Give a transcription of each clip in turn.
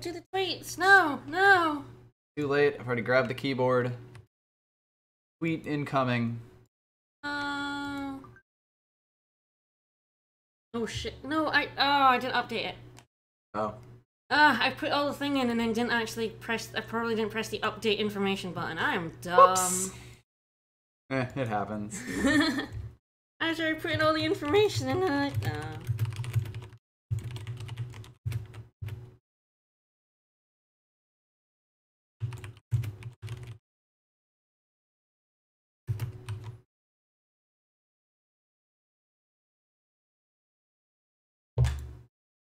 Do the tweets! No! No! Too late. I've already grabbed the keyboard. Tweet incoming. Oh shit. No, I didn't update it. Oh. I put all the thing in and then didn't actually press... I probably didn't press the update information button. I am dumb. Whoops. It happens. I started putting all the information in and I'm like,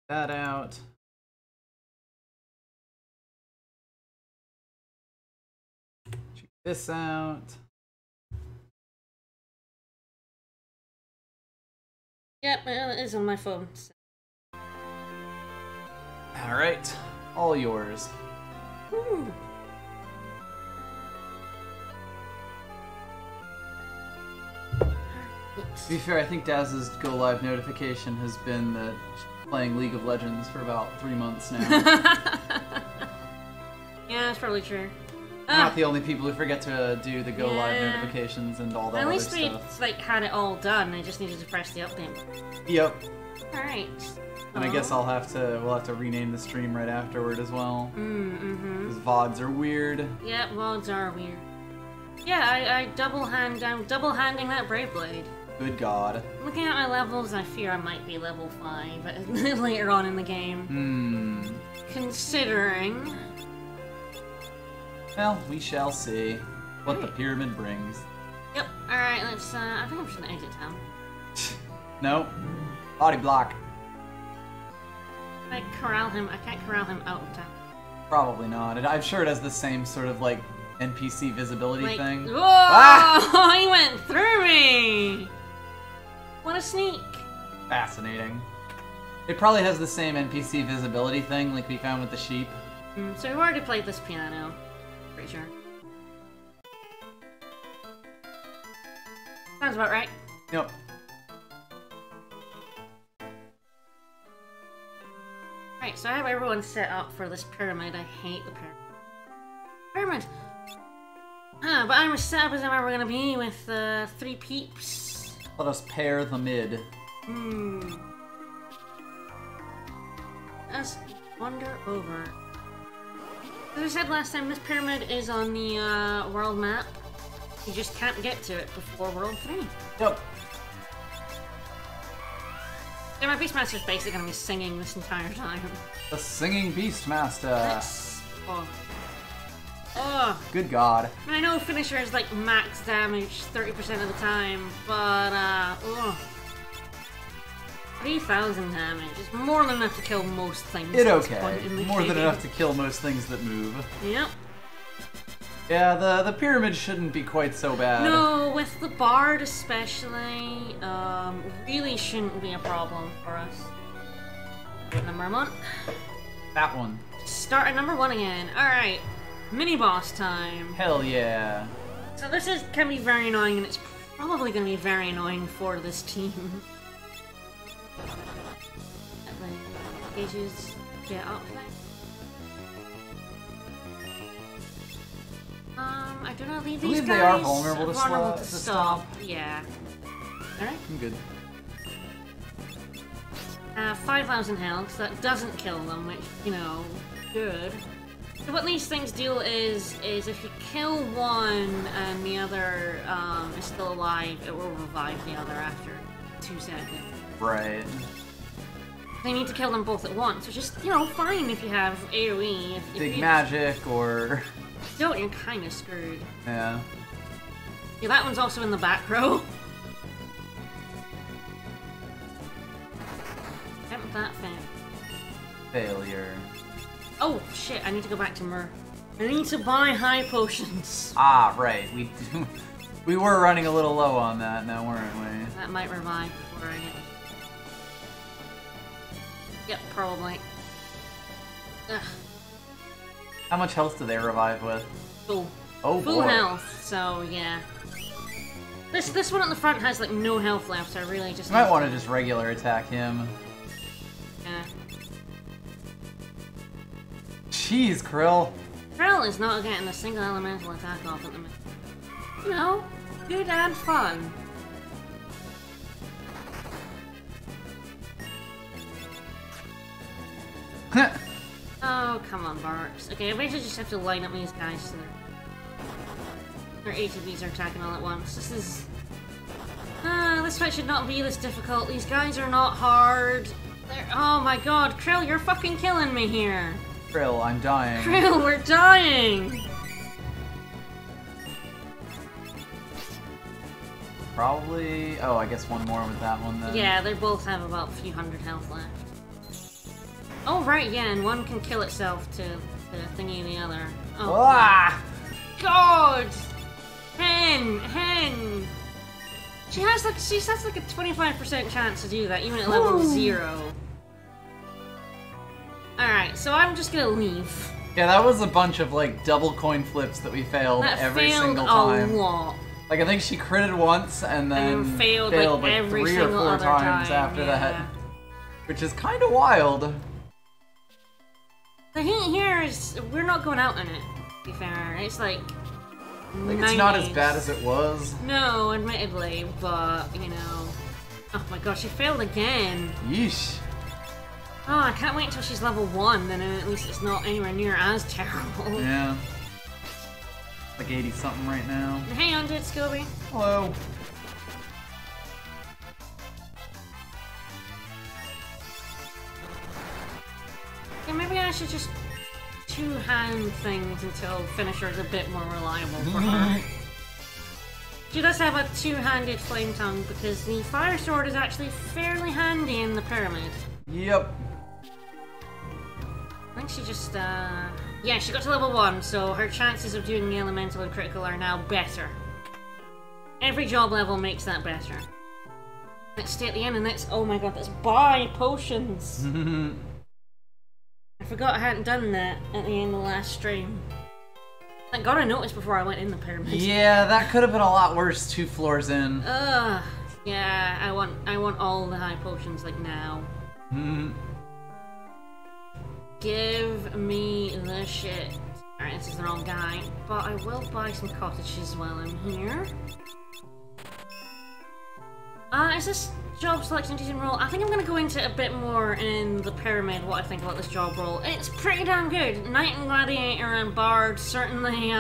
That out. Check this out. Yep, it is on my phone. So. Alright. All yours. Woo. To be fair, I think Daz's go live notification has been that she's playing League of Legends for about 3 months now. Yeah, that's probably true. We're not the only people who forget to do the go live notifications and all that At other least we stuff. like had it all done. I just needed to press the update. Yep. All right. And I guess we'll have to rename the stream right afterward as well. Mm-hmm. Because VODs are weird. Yeah, VODs are weird. Yeah, I'm double handing that Brave Blade. Good God. Looking at my levels, I fear I might be level 5 later on in the game. Considering. Well, we shall see what the pyramid brings. Yep. All right. Let's. I think I'm just gonna exit town. No. Body block. I corral him. I can't corral him out of town. Probably not. I'm sure it has the same sort of like NPC visibility thing. Whoa! Ah! He went through me. What a sneak! Fascinating. It probably has the same NPC visibility thing like we found with the sheep. So we've already played this piano. Pretty sure. Sounds about right. Yep. Right, so I have everyone set up for this pyramid. I hate the pyramid. But I'm as set up as I'm ever gonna be with 3 peeps. Let us pair the mid. Let's wander over. As I said last time, this pyramid is on the world map. You just can't get to it before World 3. Yep. Yeah, my Beastmaster's basically gonna be singing this entire time. The singing Beastmaster. Oh. Good God. I know finisher is like max damage 30% of the time, but 3,000 damage is more than enough to kill most things. It's okay. More than enough to kill most things that move. Yep. Yeah, the pyramid shouldn't be quite so bad. No, with the bard especially, really shouldn't be a problem for us. Number 1. That one. Start at number 1 again. Alright. Mini boss time. Hell yeah. So this can be very annoying, and it's probably going to be very annoying for this team. Gauges get up there. I do not leave these guys. They are vulnerable to stop. Yeah. Alright. I'm good. 5,000 health, so that doesn't kill them, which, you know, good. So what these things do is if you kill one and the other is still alive, it will revive the other after 2 seconds. Right. They need to kill them both at once, which is, you know, fine if you have AoE. If Big magic or... Don't, you're kind of screwed. Yeah. Yeah, that one's also in the back row. Attempt that failure. Oh, shit, I need to go back to Myrrh. I need to buy high potions. Ah, right. We were running a little low on that now, weren't we? That might revive before I get... Yep, probably. Ugh. How much health do they revive with? Full. Oh, Full boy. health, so yeah. This one at the front has like no health left, so I really just... You might want to just regular attack him. Yeah. Jeez, Krill. Krill is not getting a single elemental attack off at the minute. You know, good and fun. Oh, come on, Barks. Okay, I basically just have to line up these guys so their ATVs are attacking all at once. This is... this fight should not be this difficult. These guys are not hard. Oh my god, Krill, you're fucking killing me here. Krill, I'm dying. Krill, we're dying! Probably... Oh, I guess one more with that one then. Yeah, they both have about a few hundred health left. Oh, right, yeah, and one can kill itself to thingy the other. Oh, ah! God! Hen! She has like a 25% chance to do that, even at level 0. Alright, so I'm just gonna leave. Yeah, that was a bunch of like double coin flips that we failed every single time. A lot. Like I think she critted once and then failed like every 3 single or 4 other times time, after that. Which is kind of wild. The hint here is we're not going out in it, to be fair. It's like it's not as bad as it was. No, admittedly, but, you know... Oh my gosh, she failed again. Yeesh. Oh, I can't wait until she's level 1, then at least it's not anywhere near as terrible. Yeah. Like 80-something right now. Hey, Undead Scooby. Hello. Yeah, maybe I should just two-hand things until Finisher's a bit more reliable for her. She does have a two-handed flame tongue because the fire sword is actually fairly handy in the pyramid. Yep. I think she just, yeah, she got to level 1, so her chances of doing the elemental and critical are now better. Every job level makes that better. Let's stay at the end and let's, oh my god, let's buy potions! I forgot I hadn't done that at the end of the last stream. Thank god I noticed before I went in the pyramid. Yeah, that could have been a lot worse 2 floors in. Ugh. Yeah, I want all the high potions, like, now. Give me the shit. Alright, this is the wrong guy. But I will buy some cottages while I'm here. Is this job selection decent role? I think I'm gonna go into a bit more in the pyramid what I think about this job role. It's pretty damn good. Knight and Gladiator and Bard certainly,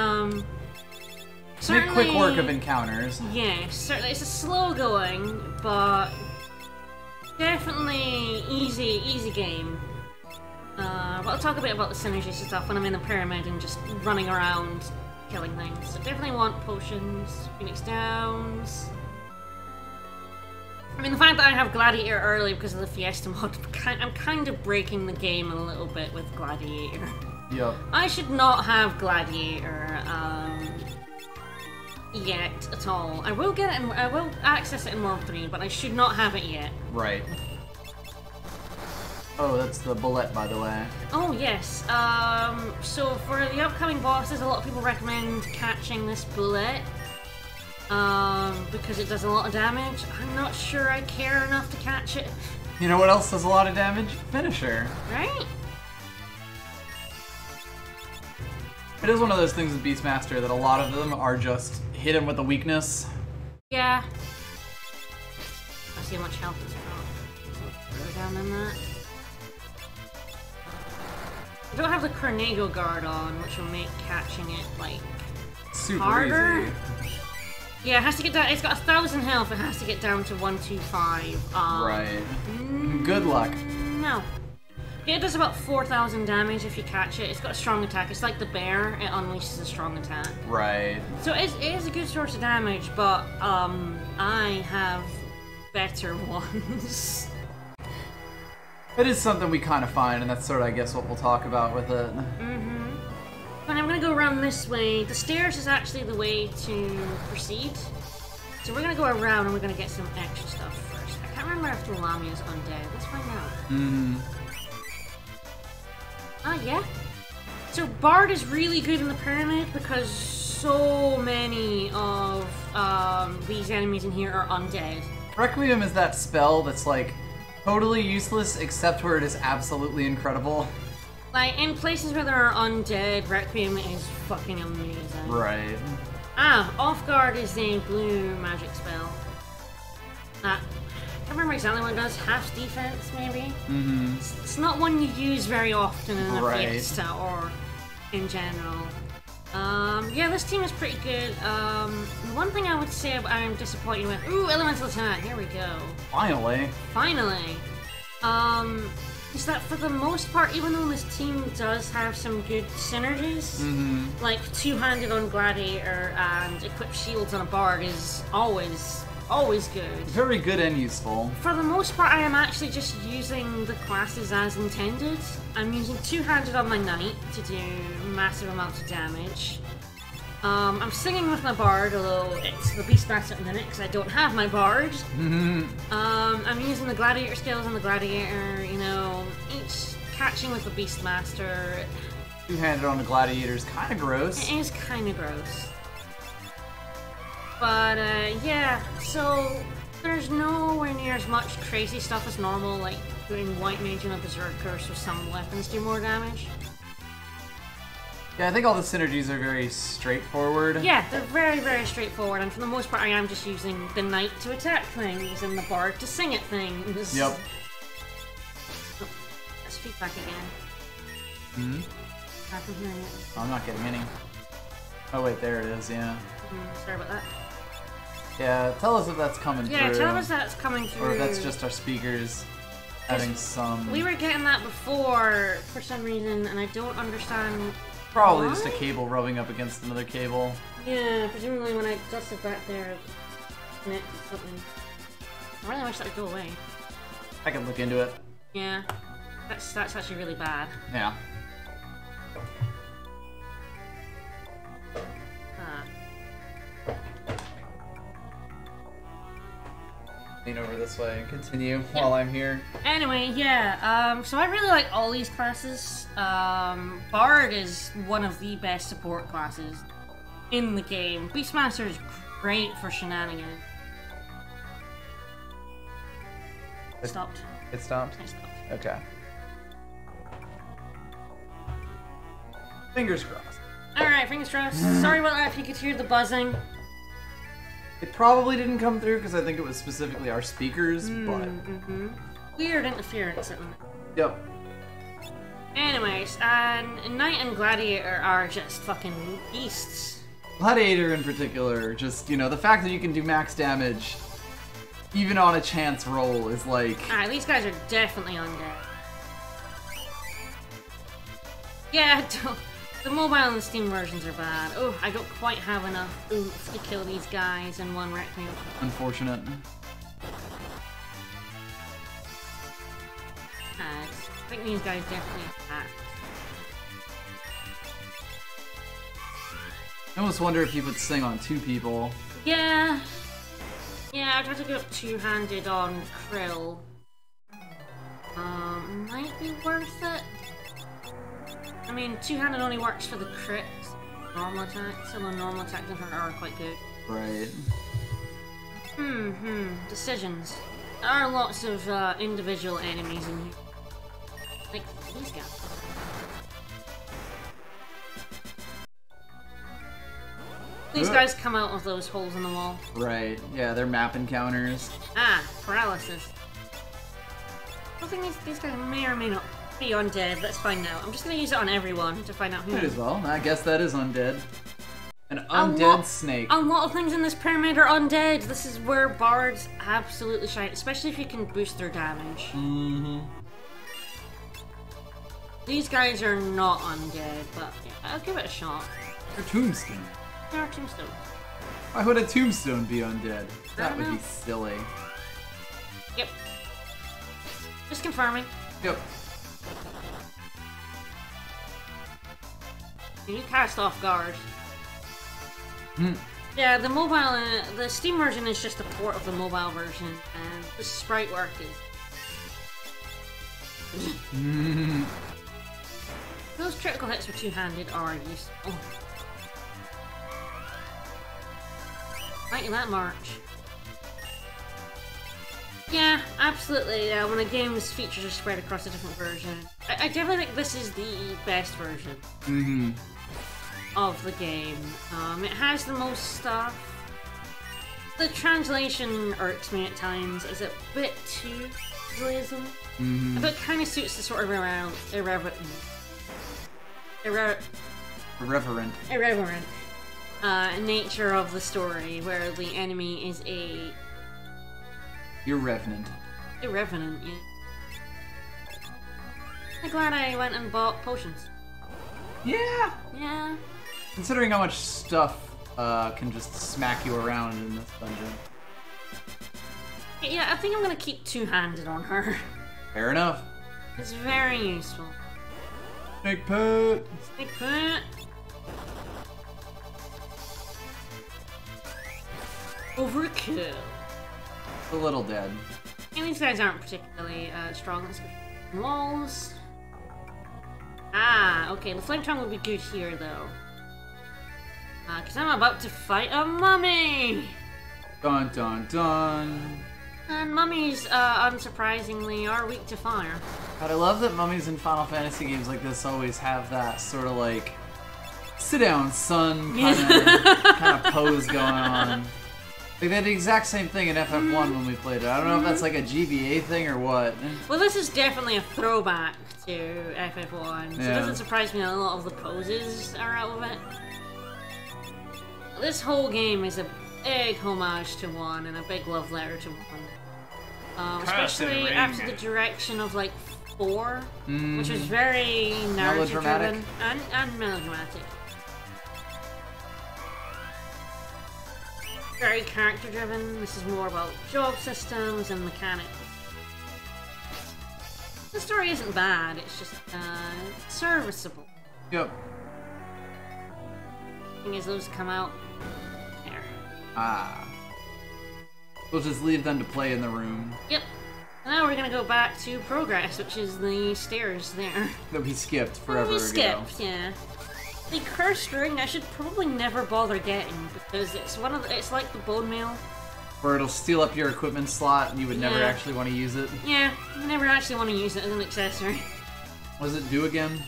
Make quick work of encounters. Yeah, certainly. It's a slow going, but definitely easy game. But I'll talk a bit about the synergies and stuff when I'm in the pyramid and just running around killing things. So definitely want potions, Phoenix Downs. I mean, the fact that I have Gladiator early because of the Fiesta mod, I'm kind of breaking the game a little bit with Gladiator. Yep. I should not have Gladiator yet at all. I will get it. I will access it in World 3, but I should not have it yet. Right. Oh, that's the bullet, by the way. Oh, yes. So for the upcoming bosses, a lot of people recommend catching this bullet. Because it does a lot of damage. I'm not sure I care enough to catch it. You know what else does a lot of damage? Finisher. Right? It is one of those things with Beastmaster that a lot of them are just hit him with a weakness. Yeah. I see how much health it's got. Further down than that. I don't have the Cornego guard on, which will make catching it, like, super harder. Easy. Yeah, it has to get down. It's got 1,000 health. It has to get down to 125. Right. Good luck. No. Yeah, it does about 4,000 damage if you catch it. It's got a strong attack. It's like the bear. It unleashes a strong attack. Right. So it is a good source of damage, but I have better ones. It is something we kind of find, and that's sort of, I guess, what we'll talk about with it. And I'm gonna go around this way. The stairs is actually the way to proceed. So we're gonna go around and we're gonna get some extra stuff first. I can't remember if the Lamia is undead. Let's find out. Yeah. So Bard is really good in the pyramid because so many of these enemies in here are undead. Requiem is that spell that's like totally useless except where it is absolutely incredible. Like, in places where there are undead, Requiem is fucking amazing. Right. Ah, Off Guard is the blue magic spell. I can't remember exactly what it does. Half defense, maybe? Mm-hmm. It's not one you use very often in a Right. Fiesta or in general. Yeah, this team is pretty good. One thing I would say I'm disappointed with... Ooh, Elemental Attack, here we go. Finally. Finally. Is that for the most part, even though this team does have some good synergies, like two-handed on Gladiator and equipped shields on a Bard is always good. Very good and useful. For the most part, I am actually just using the classes as intended. I'm using two-handed on my Knight to do massive amounts of damage. I'm singing with my Bard, although it's the Beastmaster at the minute because I don't have my Bard. I'm using the Gladiator skills on the Gladiator, you know, each catching with the Beastmaster. Two-handed on the Gladiator is kind of gross. It is kind of gross. But, yeah, so there's nowhere near as much crazy stuff as normal, like putting White Mage in a Berserker so some weapons do more damage. Yeah, I think all the synergies are very straightforward. Yeah, they're very, very straightforward, and for the most part I am just using the Knight to attack things and the Bard to sing at things. Yep. Oh, that's feedback again. I'm not getting any. Oh wait, there it is, yeah. Sorry about that. Yeah, tell us if that's coming through. Yeah, tell us that's coming through. Or if that's just our speakers having some... We were getting that before, for some reason, and I don't understand Probably why? just a cable rubbing up against another cable. Yeah, presumably when I dusted back there, connected something. I really wish that would go away. I can look into it. Yeah, that's actually really bad. Yeah. Lean over this way and continue while I'm here. Anyway, yeah, so I really like all these classes. Bard is one of the best support classes in the game. Beastmaster is great for shenanigans. It stopped. It stopped? It stopped. Okay. Fingers crossed. Alright, fingers crossed. Sorry about that if you could hear the buzzing. It probably didn't come through because I think it was specifically our speakers, but... Weird interference at the minute. Yep. Anyways, Knight and Gladiator are just fucking beasts. Gladiator in particular, just, you know, the fact that you can do max damage even on a chance roll is like... Alright, these guys are definitely undead. Yeah, the mobile and the Steam versions are bad. Oh, I don't quite have enough oomph to kill these guys in one Requiem. Unfortunate. I think these guys definitely attack. I almost wonder if you would sing on two people. Yeah. Yeah, I'd have to go up two-handed on Krill. Might be worth it. I mean, two-handed only works for the crits. Normal attacks, although normal attacks are quite good. Right. Decisions. There are lots of individual enemies in here. Like these guys. These guys come out of those holes in the wall. Right. Yeah, they're map encounters. Ah, paralysis. I think these guys may or may not be undead. Let's find out. I'm just gonna use it on everyone to find out who. Might as well. I guess that is undead. An undead snake. A lot of things in this pyramid are undead. This is where bards absolutely shine, especially if you can boost their damage. These guys are not undead, but yeah, I'll give it a shot. They're tombstone. They are tombstone. Why would a tombstone be undead? That don't would know. be silly. Yep. Just confirming. Yep. You cast off guard. Yeah, the mobile, the Steam version is just a port of the mobile version, and the sprite work is... Those critical hits with two-handed are useful. Like that march. Yeah, absolutely. When a game's features are spread across a different version, I definitely think this is the best version of the game. It has the most stuff. The translation irks me at times. It's a bit too realism, but it kind of suits the sort of irreverent nature of the story, where the enemy is a Irreverent, yeah. I'm glad I went and bought potions. Yeah. Yeah. Considering how much stuff can just smack you around in this dungeon. Yeah, I think I'm gonna keep two-handed on her. Fair enough. It's very useful. Snake pit. Snake pit. Overkill. A little dead. And these guys aren't particularly strong. Let's go walls. Ah, okay. The flame tongue would be good here, though. Because I'm about to fight a mummy! Dun dun dun. And mummies, unsurprisingly, are weak to fire. God, I love that mummies in Final Fantasy games like this always have that sort of like, sit down, son, kind of pose going on. Like, they had the exact same thing in FF1 when we played it. I don't know if that's like a GBA thing or what. Well, this is definitely a throwback to FF1, so it doesn't surprise me that a lot of the poses are out of it. This whole game is a big homage to 1 and a big love letter to 1. Especially after the direction of like 4, which was very narrative driven and melodramatic. Very character driven. This is more about job systems and mechanics. The story isn't bad, it's just serviceable. Yep. Thing is, those come out there. Ah. We'll just leave them to play in the room. Yep. Now we're gonna go back to progress, which is the stairs there. That we skipped forever ago. Yeah. The cursed ring I should probably never bother getting because it's it's like the bone meal. Or it'll steal up your equipment slot and you would never actually want to use it. Yeah, you never actually want to use it as an accessory. What does it do again?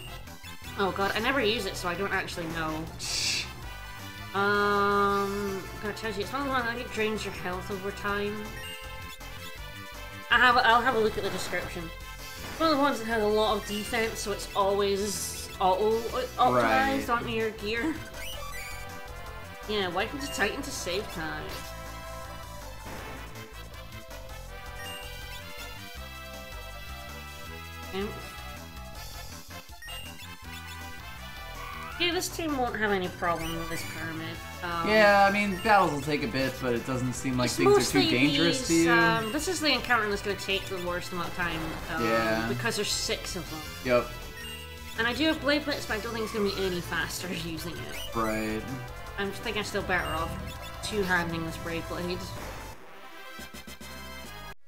Oh god, I never use it, so I don't actually know. Gotta tell you, it's one of the ones that drains your health over time. I'll have a look at the description. It's one of the ones that has a lot of defense, so it's always optimized onto your gear. Yeah, welcome to Titan to save time. Yeah, this team won't have any problem with this pyramid. Yeah, I mean, battles will take a bit, but it doesn't seem like things are too dangerous to you. This is the encounter that's going to take the worst amount of time. Because there's 6 of them. Yep. And I do have Blade Blitz, but I don't think it's going to be any faster using it. Right. I think I'm still better off two-handing this Brave Blade.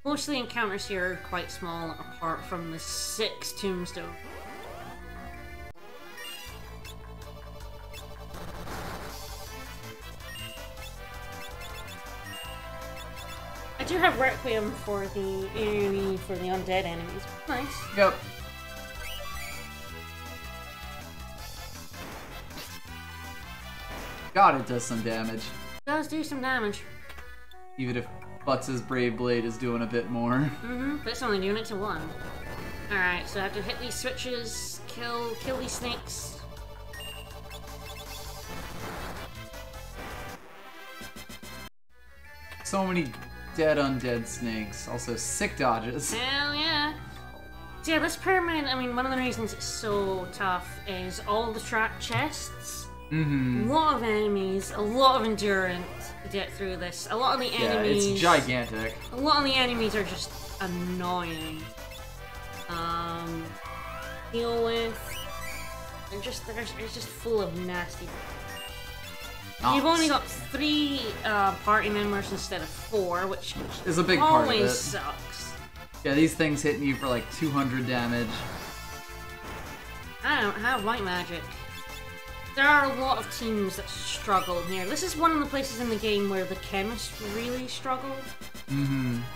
Most of the encounters here are quite small, apart from the 6 tombstones. I do have Requiem for the undead enemies. Nice. Yep. God, it does some damage. It does do some damage. Even if Butts' Brave Blade is doing a bit more. But it's only doing it to 1. Alright, so I have to hit these switches, kill these snakes. So many dead undead snakes. Also sick dodges. Hell yeah. So yeah, this pyramid, I mean, one of the reasons it's so tough is all the trap chests. A lot of enemies, a lot of endurance to get through this. A lot of the enemies... Yeah, it's gigantic. A lot of the enemies are just annoying. Deal with... It's just full of nasty... You've only got 3 party members instead of 4, which is a big part of it. Always sucks. Yeah, these things hitting you for like 200 damage. I don't have white magic. There are a lot of teams that struggle here. This is one of the places in the game where the chemist really struggled.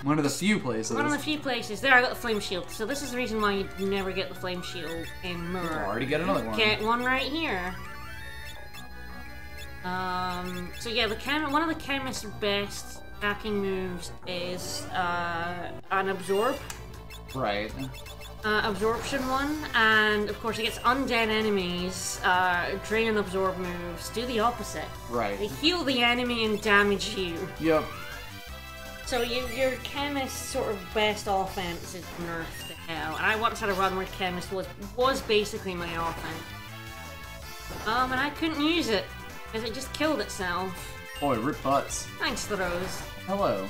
One of the few places. One of the few places. There, I got the flame shield. So this is the reason why you never get the flame shield in Mirror. I'll already get another one. Get one right here. So yeah, one of the chemist's best attacking moves is an absorb. Right. Absorption one, and of course against undead enemies, drain and absorb moves do the opposite. Right. They heal the enemy and damage you. Yep. So your chemist's sort of best offense is nerfed to hell, and I once had a run where chemist was basically my offense. And I couldn't use it because it just killed itself. Boy, rip butts. Thanks, the rose. Hello.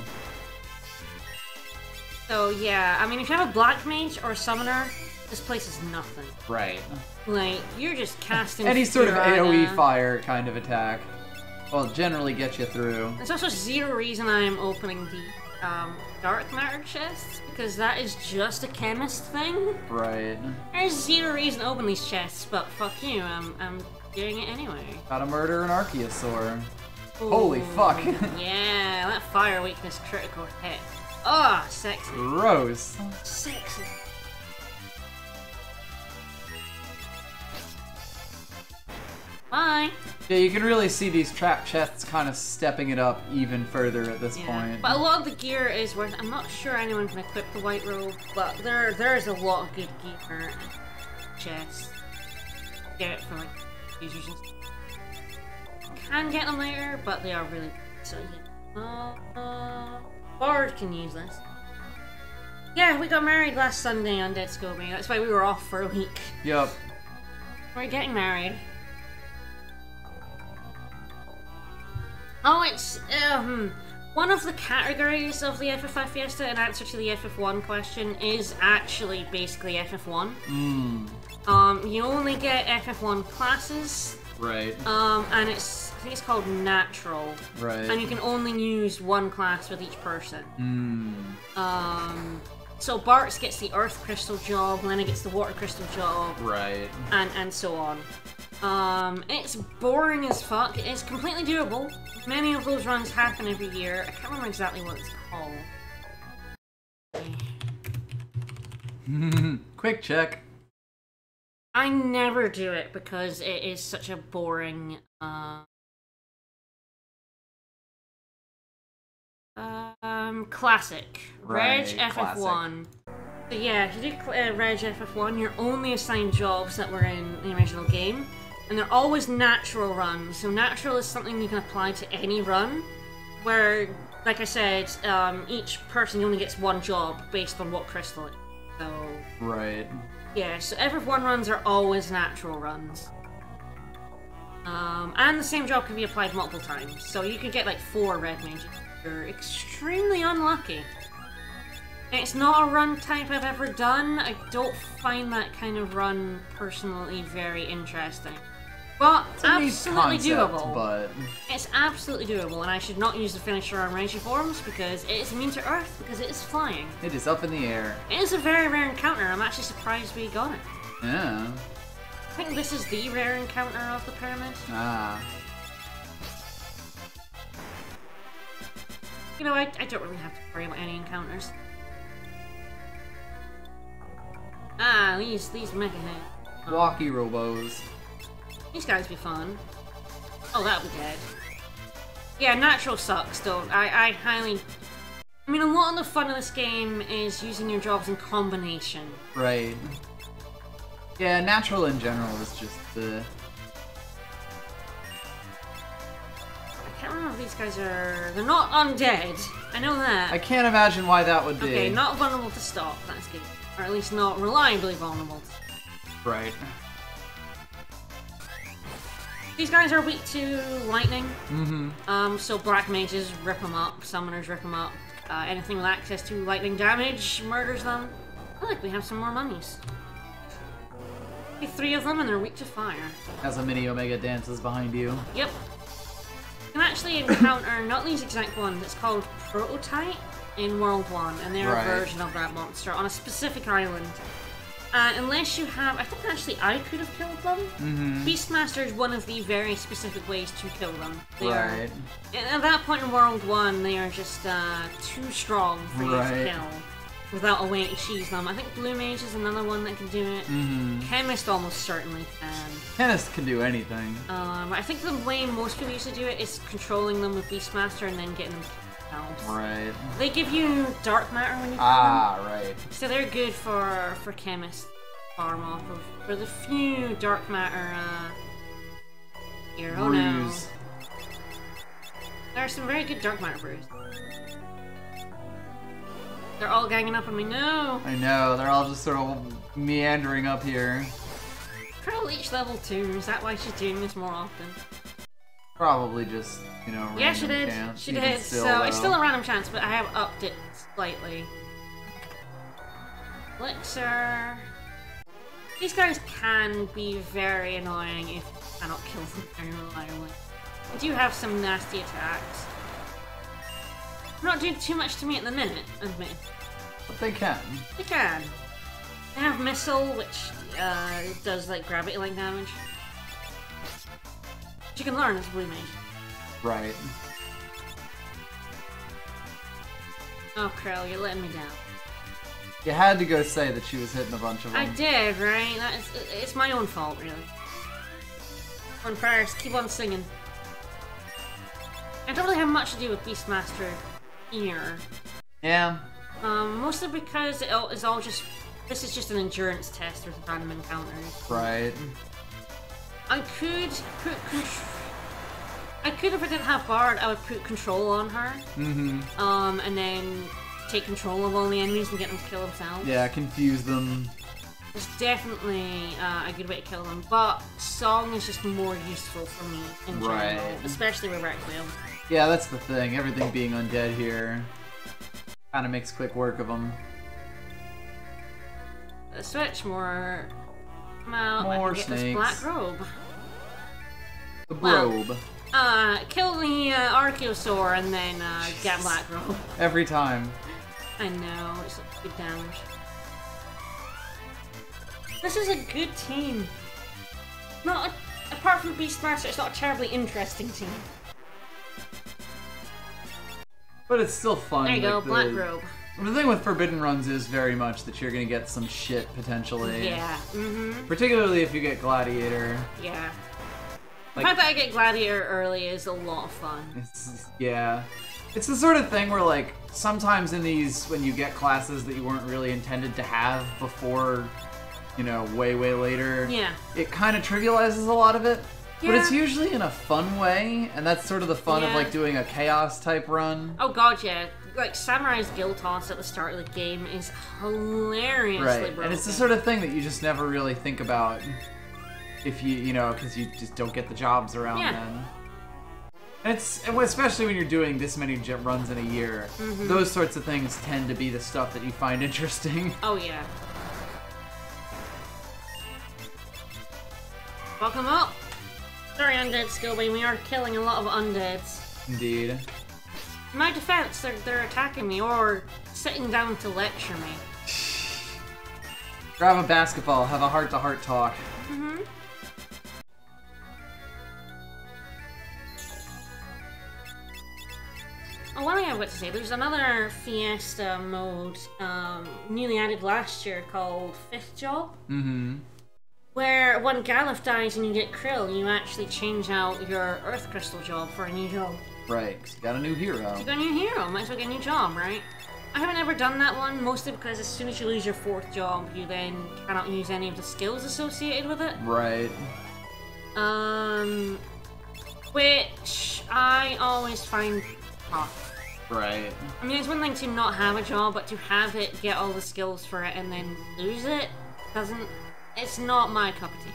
So yeah, I mean, if you have a black mage or a summoner, this place is nothing. Right. Like, you're just casting Any sort of Furana. AoE fire kind of attack. Well, generally get you through. There's also zero reason I'm opening the dark matter chests, because that is just a chemist thing. Right. There's zero reason to open these chests, but fuck you, I'm doing it anyway. Gotta murder an Archaeosaur. Ooh, Holy fuck. Yeah, that fire weakness critical hit. Oh, sexy. Gross. Sexy. Bye. Yeah, you can really see these trap chests kind of stepping it up even further at this point. But a lot of the gear is worth. I'm not sure anyone can equip the white robe, but there's a lot of good gear chests. Get it from like users and stuff. Can get them later, but they are really good. So yeah. Bard can use this. Yeah, we got married last Sunday on Dead Scobie. That's why we were off for a week. Yep. We're getting married. Oh, it's one of the categories of the FF5 Fiesta in answer to the FF1 question is actually basically FF1. You only get FF1 classes. Right. And I think it's called natural. Right. And you can only use one class with each person. So Bart's gets the earth crystal job, Lenna gets the water crystal job. Right. And so on. It's boring as fuck. It's completely doable. Many of those runs happen every year. I can't remember exactly what it's called. Quick check. I never do it because it is such a boring, classic. Right, Reg FF1. So yeah, if you do Reg FF1, you're only assigned jobs that were in the original game, and they're always natural runs. So natural is something you can apply to any run, where, like I said, each person only gets one job based on what crystal it is. So Right. yeah, so FF1 runs are always natural runs. And the same job can be applied multiple times. So you could get like 4 red mages. You're extremely unlucky. It's not a run type I've ever done. I don't find that kind of run personally very interesting. But It's a neat absolutely concept, doable. But It's absolutely doable, and I should not use the finisher on Regiforms because it is immune to Earth because it is flying. it is up in the air. It is a very rare encounter. I'm actually surprised we got it. Yeah. I think this is the rare encounter of the pyramid. Ah. You know, I don't really have to worry about any encounters. Ah, these mecha heads. Walkie robos. These guys be fun. Oh, that'll be dead. Yeah, natural sucks, don't. I highly... I mean, a lot of the fun of this game is using your jobs in combination. Right. Yeah, natural in general is just the... I can't remember if these guys are... They're not undead. I know that. I can't imagine why that would be. Okay, not vulnerable to stop. That's good. Or at least not reliably vulnerable. Right. These guys are weak to lightning. Mm-hmm. So black mages rip them up, summoners rip them up. Anything with access to lightning damage murders them. I feel like we have some more mummies. 3 of them and they're weak to fire. As a mini Omega dances behind you. Yep. You can actually encounter not these exact ones, it's called Prototype in World 1, and they're Right. a version of that monster on a specific island. Unless you have... I think actually I could have killed them. Beastmaster is one of the very specific ways to kill them. They Right. At that point in World 1, they are just too strong for you to kill without a way to cheese them. I think Blue Mage is another one that can do it. Chemist almost certainly can. Chemist can do anything. I think the way most people used to do it is controlling them with Beastmaster and then getting them killed. Right. They give you dark matter when you kill them. Right. So they're good for Chemist farm off of. For the few dark matter here. Oh no. There are some very good dark matter brews. They're all ganging up on me. No! I know, they're all just sort of meandering up here. Krill each level 2. Is that why she's doing this more often? Probably just, you know, random Yeah, she did. chance. She Even did. still, So though. it's still a random chance, but I have upped it slightly. Elixir. These guys can be very annoying if you cannot kill them very reliably. They do have some nasty attacks. Not doing too much to me at the minute, admit. But they can. They can. They have Missile, which does like gravity-like damage. Which you can learn as a Blue Mage. Right. Oh, Krill, you're letting me down. You had to go say that she was hitting a bunch of them. I did, right? It's my own fault, really. On first, keep on singing. I don't really have much to do with Beastmaster here. Yeah. Mostly because it is all just... This is just an endurance test with random encounters. Right. I could put... I could, if I didn't have Bard, I would put control on her. And then take control of all the enemies and get them to kill themselves. Yeah, confuse them. It's definitely a good way to kill them, but Song is just more useful for me in general, especially with Requiem. Yeah, that's the thing. Everything being undead here kind of makes quick work of them. Switch more. Come out. More I can get snakes. this black robe. The robe. Kill the Archosaur and then get black robe. Every time. I know, it's good damage. This is a good team. Apart from Beastmaster, it's not a terribly interesting team. But it's still fun. There you go, black robe. The thing with Forbidden Runs is very much that you're gonna get some shit, potentially. Yeah, Particularly if you get Gladiator. Yeah. The Like, fact that I get Gladiator early is a lot of fun. Yeah. It's the sort of thing where, like, sometimes in these, when you get classes that you weren't really intended to have before, you know, way later, Yeah. it kind of trivializes a lot of it. Yeah. But it's usually in a fun way, and that's sort of the fun of, like, doing a Chaos-type run. Oh god, yeah. Like, Samurai's Guild Toss at the start of the game is hilariously broken. And it's the sort of thing that you just never really think about if you know, because you just don't get the jobs around then. And it's, especially when you're doing this many runs in a year, those sorts of things tend to be the stuff that you find interesting. Oh yeah. Welcome up! Sorry, undead Skillbane, we are killing a lot of undeads. Indeed. In my defense, they're attacking me or sitting down to lecture me. Grab a basketball, have a heart-to-heart talk. Oh, one thing I've got to say, there's another Fiesta mode newly added last year called Fifth Job. Where when Galuf dies and you get Krill, you actually change out your Earth Crystal job for a new job. Right, 'cause you got a new hero. You got a new hero, might as well get a new job, right? I haven't ever done that one, mostly because as soon as you lose your 4th job, you then cannot use any of the skills associated with it. Right. Which I always find tough. Right. I mean, it's one thing to not have a job, but to have it, get all the skills for it, and then lose it, it's not my cup of tea.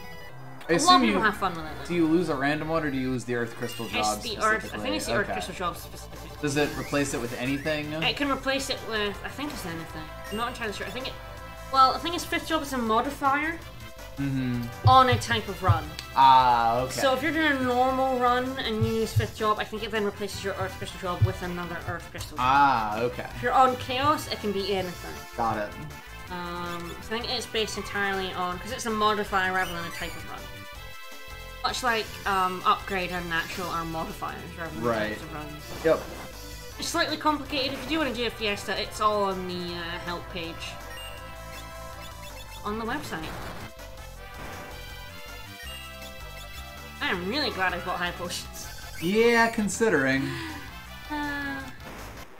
I A lot assume of people you have fun with it. Do you lose a random one, or do you lose the Earth Crystal job It's the Earth. I think it's the Earth Okay. Crystal job specifically. Does it replace it with anything? It can replace it with, I think it's anything. I'm not entirely sure. I think its 5th job is a modifier on a type of run. Ah, okay. So if you're doing a normal run and you use 5th job, I think it then replaces your Earth Crystal job with another Earth Crystal job. Ah, okay. If you're on Chaos, it can be anything. Got it. I think it's based entirely on, because it's a modifier rather than a type of run. Much like Upgrade and Natural are modifiers rather than types of runs. Yep. It's slightly complicated. If you do want to do a Fiesta, it's all on the help page on the website. I'm really glad I bought high potions. Yeah, considering.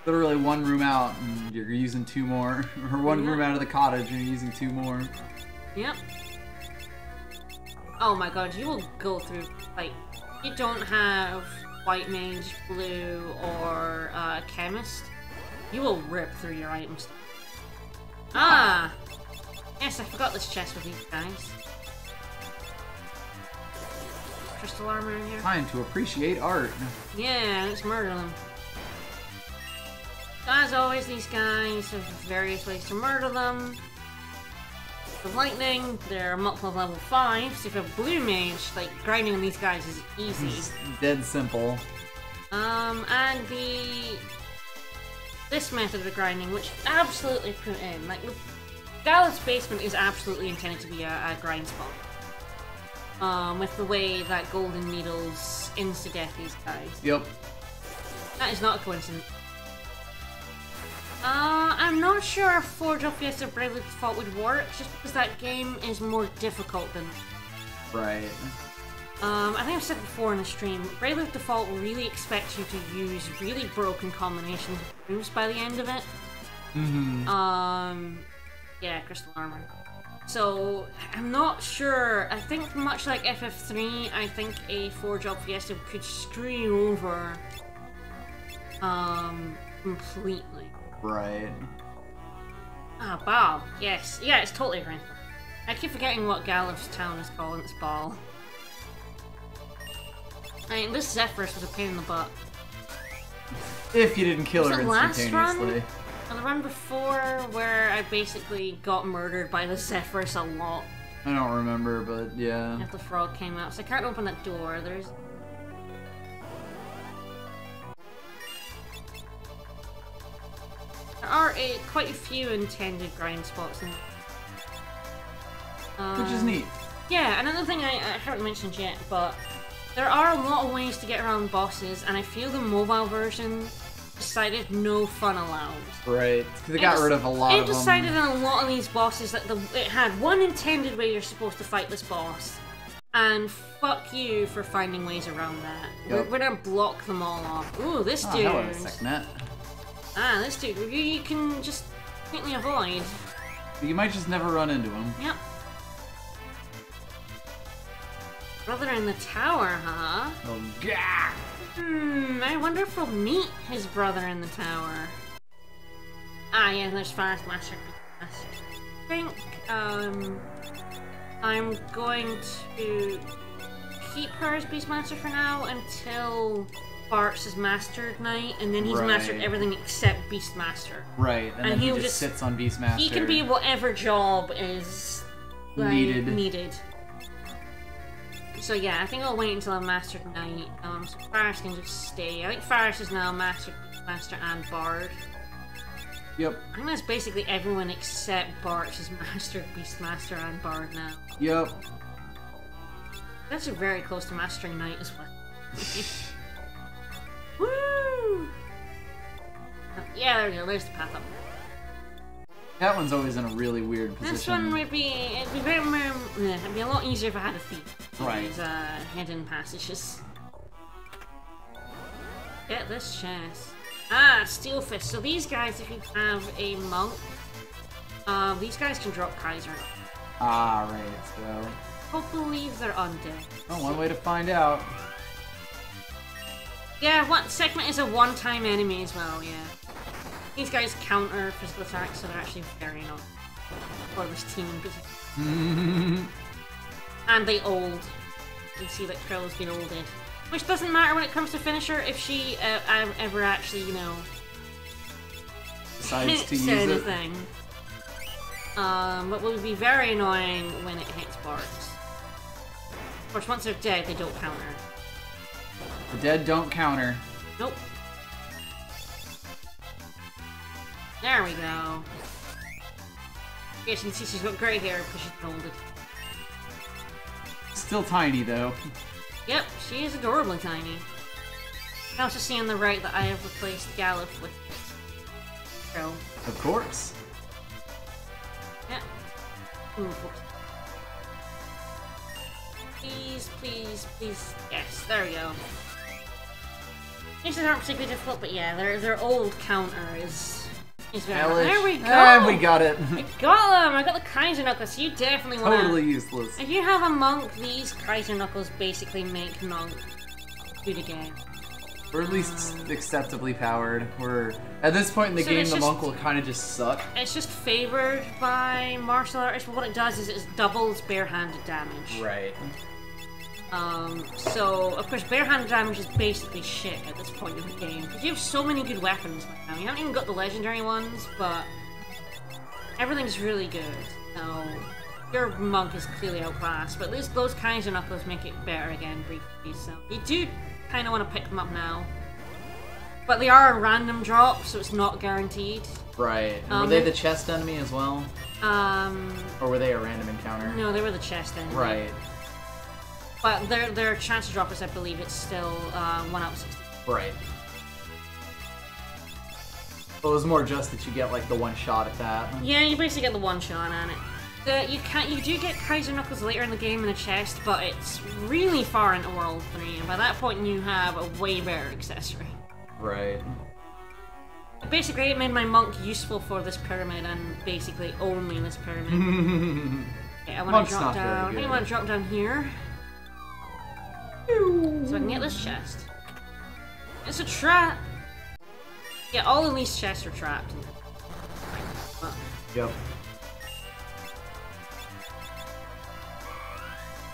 Literally one room out, and you're using 2 more. Or one room out of the cottage, and you're using 2 more. Yep. Oh my god, you will go through, like, you don't have White Mage, Blue, or Chemist, you will rip through your items. Ah! Yes, I forgot this chest with these guys. Crystal armor in here. Time to appreciate art. Yeah, let's murder them. As always, these guys have various ways to murder them. With lightning, they're multiple level 5, so if you have blue mage, like, grinding on these guys is easy. It's dead simple. And this method of grinding, which absolutely put in, like, Gallus Basement is absolutely intended to be a grind spot. With the way that Golden Needles insta-death these guys. Yep. That is not a coincidence. I'm not sure if Forge of Fiesta Bravely Default would work, just because that game is more difficult than... Right. I think I've said before in the stream, Bravely Default really expects you to use really broken combinations of moves by the end of it. Mm-hmm. Yeah, Crystal Armor. So, I'm not sure. I think much like FF3, I think a Forge of Fiesta could screw you over, completely. Right. Ah, Bob. Yes. Yeah, it's totally a grind. I keep forgetting what Gallows Town is called in its ball. I mean, this Zephyrus was a pain in the butt. If you didn't kill her last instantaneously. run? Or the run before, where I basically got murdered by the Zephyrus a lot. I don't remember, but yeah. If the frog came out. So I can't open that door. There's... There are quite a few intended grind spots in Which is neat. Yeah, another thing I haven't mentioned yet, but there are a lot of ways to get around bosses, and I feel the mobile version decided no fun allowed. Right, because they got rid of a lot of them. It decided in a lot of these bosses that it had one intended way you're supposed to fight this boss, and fuck you for finding ways around that. Yep. We're gonna block them all off. Ooh, this dude. Hello, Sicknet. Ah, this dude, you can just completely avoid. You might just never run into him. Yep. Brother in the tower, huh? Oh, yeah. I wonder if we'll meet his brother in the tower. Ah, yeah, there's Forest Master. I think, I'm going to keep her as Beastmaster for now until Bart's is Mastered Knight, and then he's mastered everything except Beastmaster. Right, and then he just sits on Beastmaster. He can be whatever job is like, needed. So yeah, I think I'll wait until I'm Mastered Knight. So Faris can just stay. I think Faris is now Mastered Master and Bard. Yep. I think that's basically everyone except Bart is Mastered Beastmaster and Bard now. Yep. That's very close to Mastering Knight as well. Woo! Yeah, there we go. There's the path up. That one's always in a really weird position. This one would be it'd be a lot easier if I had a thief. Right. These hidden passages. Get this chest. Ah, Steel Fist. So these guys, if you have a monk, these guys can drop Kaiser. Ah, right. So. I believe they're undead. Oh, one way to find out. Yeah, what segment is a one-time enemy as well, yeah. These guys counter physical attacks, so they're actually very not for this teaming position. And they ult. You see that Krill's been ulted. Which doesn't matter when it comes to finisher if she ever actually, you know, decides to hits use anything. But will be very annoying when it hits Bards. Of course, once they're dead, they don't counter. The dead don't counter. Nope. There we go. Yes, you can see she's got grey hair because she's molded. Still tiny, though. Yep, she is adorably tiny. You can also see on the right that I have replaced Gallop with Krill. Of course. Yeah. Ooh, whoops. Please, please, please. Yes, there we go. These aren't particularly difficult, but yeah, their old counter is very hard. There we go! And we got it! I got them! I got the Kaiser Knuckles, you definitely want to... Totally useless. If you have a monk, these Kaiser Knuckles basically make monk good again. Or at least acceptably powered. We're at this point in the game, the monk will kind of just suck. It's just favored by martial artists, but what it does is it doubles barehanded damage. Right. So of course barehanded damage is basically shit at this point in the game because you have so many good weapons now. You haven't even got the legendary ones, but everything's really good. So your monk is clearly outclassed, but at least those Kaiser Knuckles make it better again briefly. So you do kind of want to pick them up now, but they are a random drop, so it's not guaranteed. Right. And were they the chest enemy as well? Or were they a random encounter? No, they were the chest enemy. Right. But their chance to drop is, I believe, it's still 1 out of 60. Right. Well, it was more just that you get like the one shot at that. Yeah, you basically get the one shot on it. You do get Kaiser Knuckles later in the game in the chest, but it's really far into World 3, and by that point you have a way better accessory. Right. Basically, it made my monk useful for this pyramid, and basically only this pyramid. Okay, I want to drop down. I think I want to drop down here, so I can get this chest. It's a trap. Yeah, all of these chests are trapped. Well. Yep.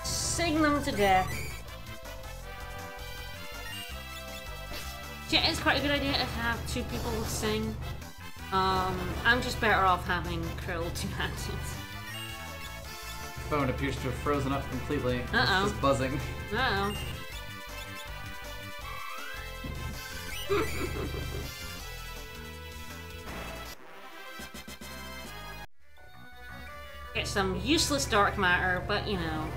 Sing them to death. Yeah, it's quite a good idea to have two people sing. I'm just better off having Krill two-handed. Phone appears to have frozen up completely. Uh-oh. It's just buzzing. Uh-oh. Get some useless dark matter, but you know,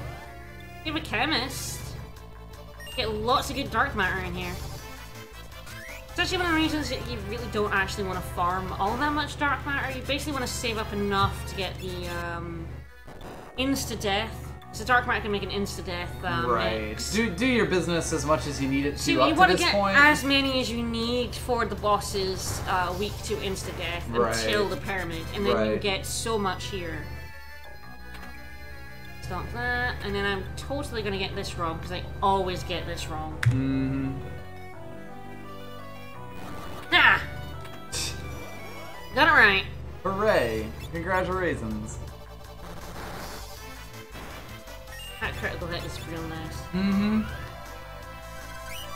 you have a chemist. Get lots of good dark matter in here. It's actually one of the reasons that you really don't actually want to farm all that much dark matter. You basically want to save up enough to get the insta-death. So dark matter can make an insta-death right. mix. Do your business as much as you need it to so up you to want to this get point. as many as you need for the boss's week to insta-death until the pyramid. And then you get so much here. Stop that, and then I'm totally gonna get this wrong, because I always get this wrong. Ah! Got it right. Hooray! Congratulations. That critical hit is real nice.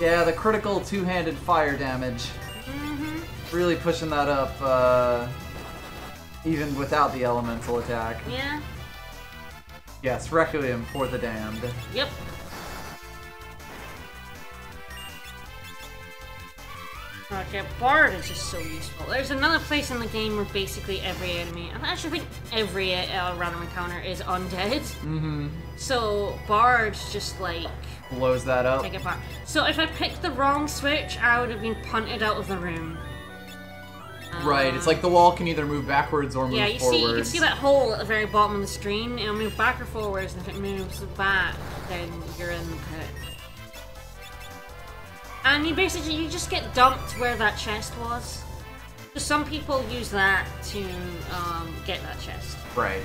Yeah, the critical two-handed fire damage. Really pushing that up, even without the elemental attack. Yeah. Yes, Requiem for the Damned. Yep. Okay, Bard is just so useful. There's another place in the game where basically every enemy, I actually think every random encounter is undead. So Bard's just like blows that up. Take it back. So if I picked the wrong switch, I would have been punted out of the room. Right, it's like the wall can either move backwards or move forwards. Yeah, you can see that hole at the very bottom of the screen. It'll move back or forwards, and if it moves back, then you're in the pit. And you just get dumped where that chest was. So some people use that to get that chest. Right.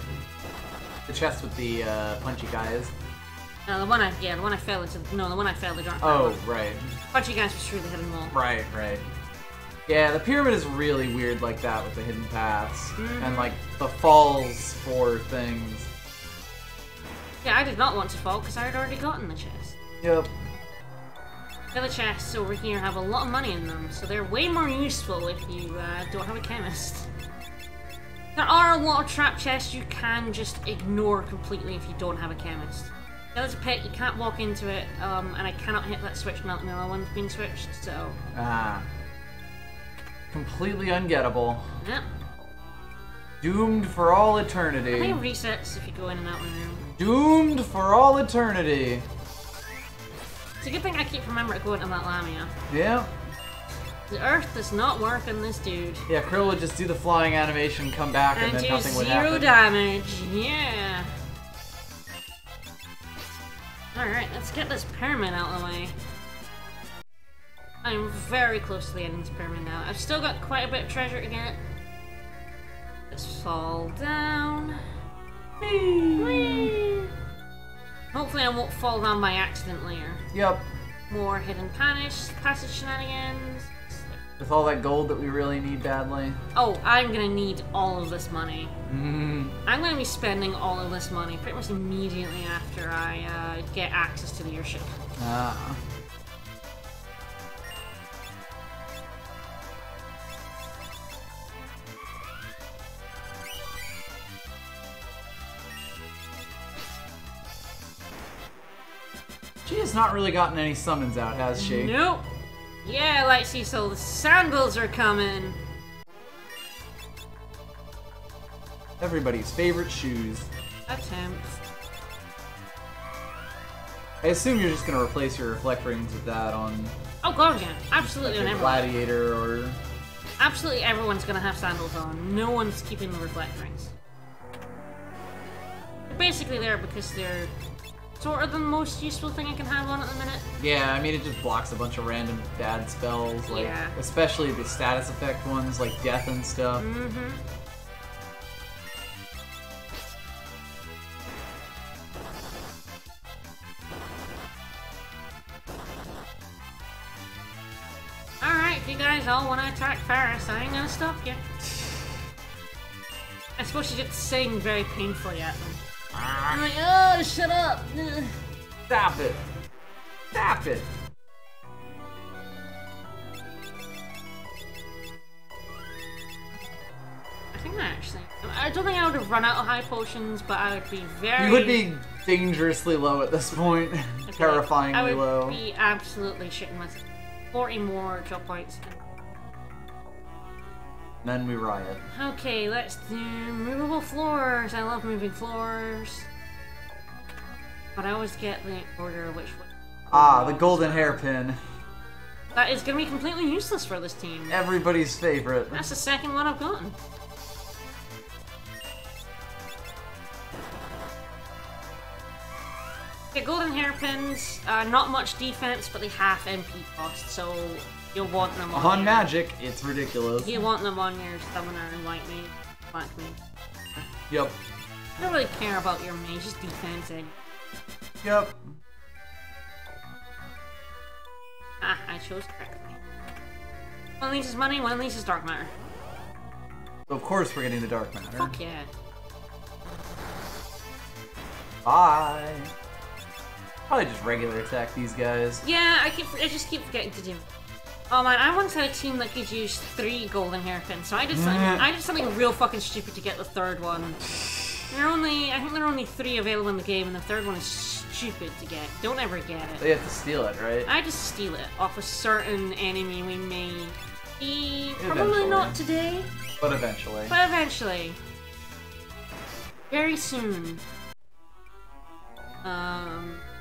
The chest with the punchy guys. The one I fell into. No, the one I fell the dark. Oh, right. Punchy guys was through the hidden wall. Right. Yeah, the pyramid is really weird like that with the hidden paths and like the falls for things. Yeah, I did not want to fall because I had already gotten the chest. Yep. The other chests over here have a lot of money in them, so they're way more useful if you don't have a chemist. There are a lot of trap chests you can just ignore completely if you don't have a chemist. Yeah, there's a pit, you can't walk into it, and I cannot hit that switch now that the other one's been switched, so... Completely ungettable. Yep. Doomed for all I eternity. think it resets if you go in and out of the room. Doomed for all eternity. It's a good thing I keep remembering to go into that Lamia. Yeah. The earth does not work on this dude. Yeah, Krill would just do the flying animation, come back, and then do nothing would happen. 0 damage. Yeah. Alright, let's get this pyramid out of the way. I'm very close to the end of this pyramid now. I've still got quite a bit of treasure to get. Let's fall down. Whee! Hopefully I won't fall down by accident later. Yep. More hidden passage shenanigans. With all that gold that we really need badly. Oh, I'm gonna need all of this money. Mm-hmm. I'm gonna be spending all of this money pretty much immediately after I get access to the airship. Ah. She has not really gotten any summons out, has she? Nope. Yeah, Lexi, so the sandals are coming. Everybody's favorite shoes. Attempt. I assume you're just gonna replace your reflect rings with that on Oh god, yeah. Absolutely like on your everyone. gladiator or... Absolutely everyone's gonna have sandals on. No one's keeping the reflect rings. They're basically there because they're sort of the most useful thing I can have on at the minute. Yeah, I mean, it just blocks a bunch of random bad spells, like, Yeah. especially the status effect ones, like death and stuff. Mm-hmm. Alright, if you guys all want to attack Paris, I ain't gonna stop you. I suppose you just sing very painfully at them. I'm like, oh, shut up! Stop it! Stop it! I think I don't think I would have run out of high potions, but I would be very... You would be dangerously low at this point. Okay, Terrifyingly low. I would be absolutely shitting myself. 40 more job points. Then we riot. Okay, let's do movable floors. I love moving floors. But I always get the order of which one. Ah, the golden hairpin. That is going to be completely useless for this team. Everybody's favorite. That's the second one I've gotten. Okay, golden hairpins, not much defense, but they half MP cost, so you'll want them on On your... magic, it's ridiculous. You want them on your summoner and white mage, black mage. Yep. I don't really care about your mage's defense anyway. Yep. Ah, I chose correctly. One of these is money, one of these is dark matter. Of course we're getting the dark matter. Fuck yeah. Bye. Probably just regular attack these guys. Yeah, I just keep forgetting to do it. Oh man, I once had a team that could use 3 golden hairpins, so I did something real fucking stupid to get the third one. I think there are only 3 available in the game, and the third one is stupid to get. Don't ever get it. They have to steal it, right? I just steal it off a certain enemy we may be... Probably Eventually. not today, But eventually. but eventually. Very soon.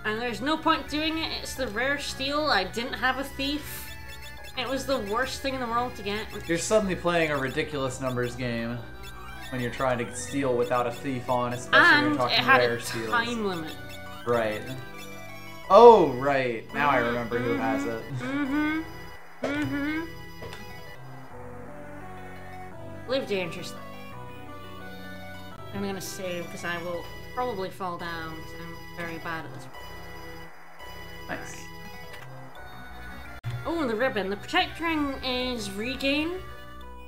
And there's no point doing it, it's the rare steal, I didn't have a thief. It was the worst thing in the world to get. You're suddenly playing a ridiculous numbers game when you're trying to steal without a thief on, especially when And you're it talking had rare a steals. time limit. Right. Oh, right. Now I remember who has it. Live dangerously. I'm gonna save because I will probably fall down because I'm very bad at this. Nice. Oh, the ribbon. The protect ring is regain,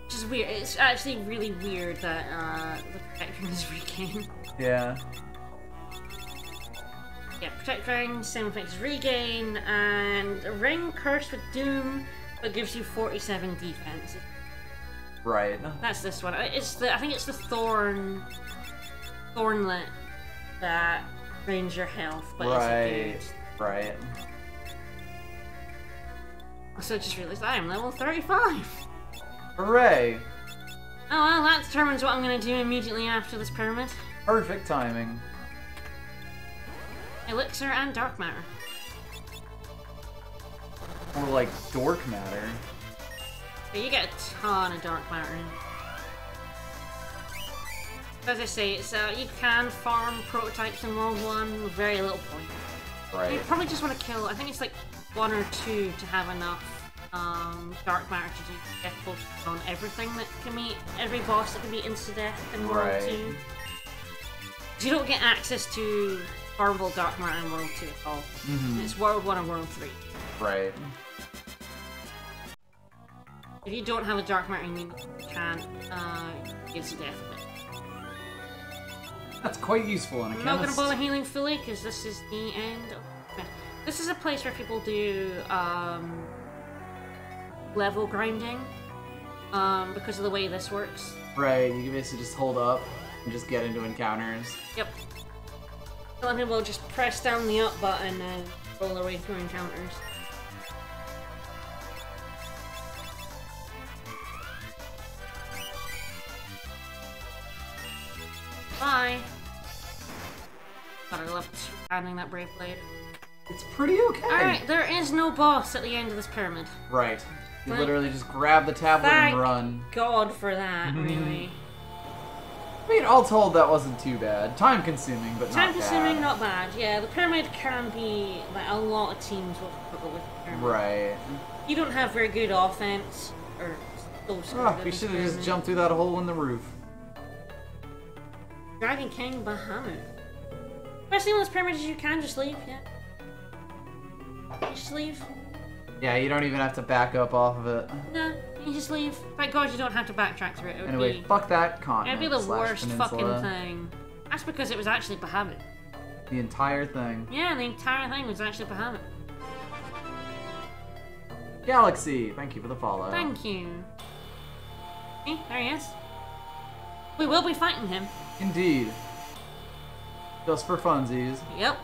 which is weird. It's actually really weird that the protect ring is regain. Yeah. Yeah, protect ring, same effect as regain, and a ring cursed with doom, but gives you 47 defense. Right. That's this one. I think it's the thornlet that drains your health, but Right. it's Right. also just realized I am level 35. Hooray! Oh well, that determines what I'm gonna do immediately after this pyramid. Perfect timing. Elixir and dark matter. Or like dork matter. But you get a ton of dark matter in. As I say, it's you can farm prototypes in World 1 with very little point. Right. You probably just want to kill, I think it's like 1 or 2 to have enough dark matter to do death potions on everything that can be, every boss that can be insta-death in World 2. Because you don't get access to farmable dark matter in World 2 at all. It's World 1 and World 3. Right. If you don't have a dark matter, you can't insta-death with it. That's quite useful in a I'm not going to chemist. bother healing fully, because this is the end of... This is a place where people do level grinding, because of the way this works. Right, you can basically just hold up and just get into encounters. Yep. A lot of people just press down the up button and roll their way through encounters. Bye! God, I love handling that brave blade. It's pretty okay. Alright, there is no boss at the end of this pyramid. Right. You Right. literally just grab the tablet Thank and run. God for that, really. I mean, all told, that wasn't too bad. Time consuming, but not Time consuming, bad. not bad. Yeah, the pyramid can be, like, a lot of teams will struggle with the pyramid. Right. You don't have very good offense, or those Oh, we should have just jumped through that hole in the roof. Dragon King Bahamut. Best thing with this pyramid is you can just leave, yeah. You just leave. Yeah, you don't even have to back up off of it. No, you just leave. Thank God you don't have to backtrack through it. It would Anyway, be, fuck that continent. it'd be the slash worst peninsula. fucking thing. That's because it was actually Bahamut. The entire thing. Yeah, the entire thing was actually Bahamut. Galaxy, thank you for the follow. Thank you. See, there he is. We will be fighting him. Indeed. Just for funsies. Yep.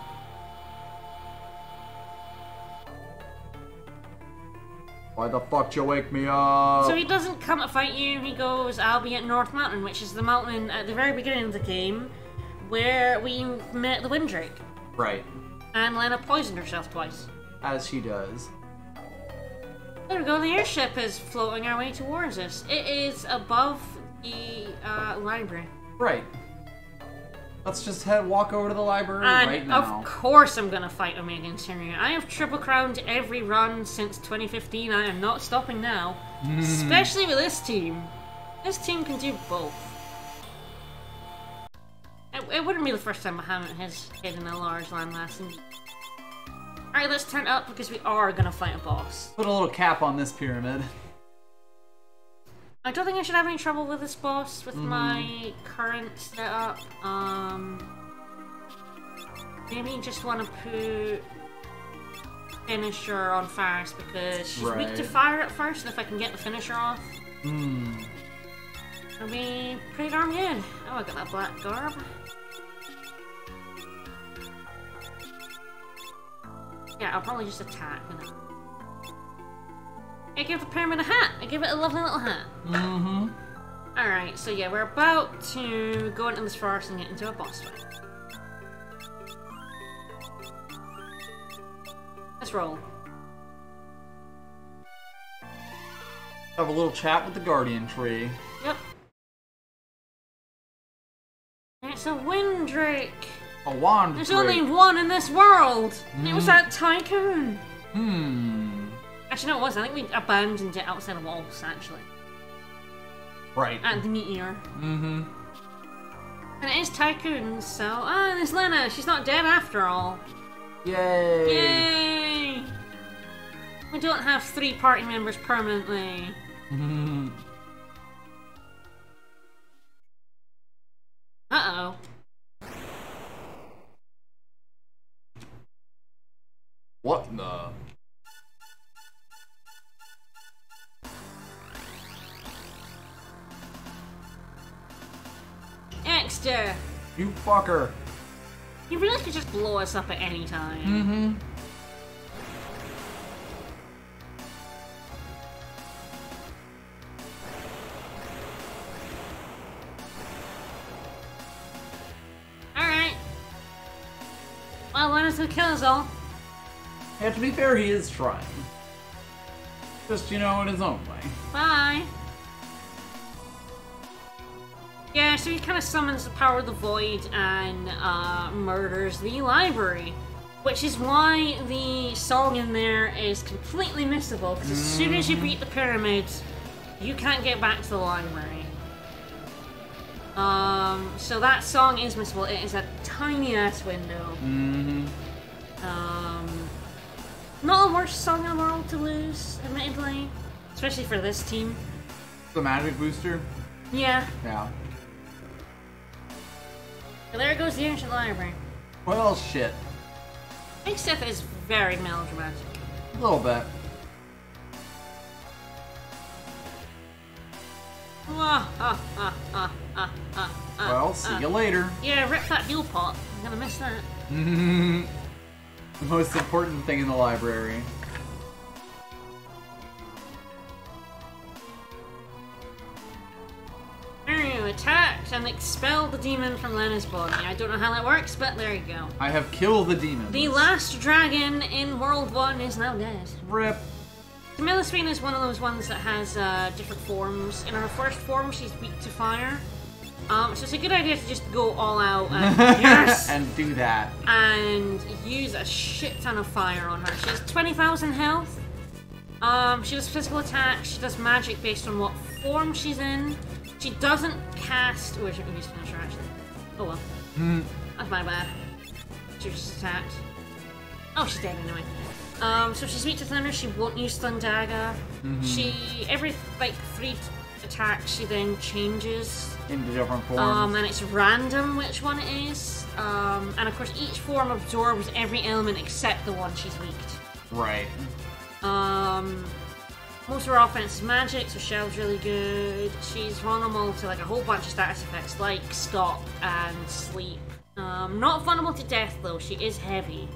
Why the fuck you wake me up? So he doesn't come to fight you, he goes, I'll be at North Mountain, which is the mountain at the very beginning of the game where we met the Windrake. Right. And Lenna poisoned herself twice. As she does. There we go, the airship is floating our way towards us. It is above the library. Right. Let's just walk over to the library And right now. of course I'm gonna fight Omega Interior. I have triple crowned every run since 2015. I am not stopping now. Especially with this team. This team can do both. It wouldn't be the first time Bahamut has hidden a large landmass. Alright, let's turn it up because we are gonna fight a boss. Put a little cap on this pyramid. I don't think I should have any trouble with this boss with my current setup. Maybe just want to put finisher on first because she's weak to fire at first, and if I can get the finisher off, it'll be pretty darn good. Oh, I got that black garb. Yeah, I'll probably just attack with it. I give the pyramid a hat. I give it a lovely little hat. Alright, so yeah, we're about to go into this forest and get into a boss fight. Let's roll. Have a little chat with the guardian tree. Yep. It's a Windrake. A wand. There's only one in this world. It was that tycoon. Actually, no, it wasn't. I think we abandoned it outside of walls, actually. Right. And the meteor. And it is tycoon, so... Ah, there's Lenna. She's not dead after all. Yay! Yay! We don't have 3 party members permanently. Uh-oh. What in the... Exter! You fucker! You really could just blow us up at any time. gonna kill us all. Yeah, to be fair, he is trying. Just, you know, in his own way. Bye. Yeah, so he kind of summons the power of the void and murders the library. Which is why the song in there is completely missable, because as soon as you beat the pyramids, you can't get back to the library. So that song is missable. It is a tiny-ass window. Not the worst song in the world to lose, admittedly. Especially for this team. The magic booster? Yeah. Yeah. So there goes the ancient library. Well, shit. Except it's very melodramatic. A little bit. Well, see you later. Yeah, rip that heal pot. I'm gonna miss that. The most important thing in the library. Attack and expel the demon from Lenna's body. I don't know how that works, but there you go. I have killed the demon. The last dragon in World 1 is now dead. Rip. The Millisphene is one of those ones that has different forms. In her first form, she's weak to fire. So it's a good idea to just go all out and yes! And do that. And use a shit ton of fire on her. She has 20,000 health. She does physical attacks. She does magic based on what form she's in. She doesn't cast... Oh, she can use finisher, actually. Oh well. That's my bad. She was just attacked. Oh, she's dead anyway. So she's weak to thunder. She won't use stun dagger. She... Every, like, 3 attacks, she then changes. Into different forms. And it's random which one it is. And of course, each form absorbs every element except the one she's weak to. Right. Most of her offense is magic, so Shell's really good. She's vulnerable to like a whole bunch of status effects like Stop and Sleep. Not vulnerable to death though, she is heavy.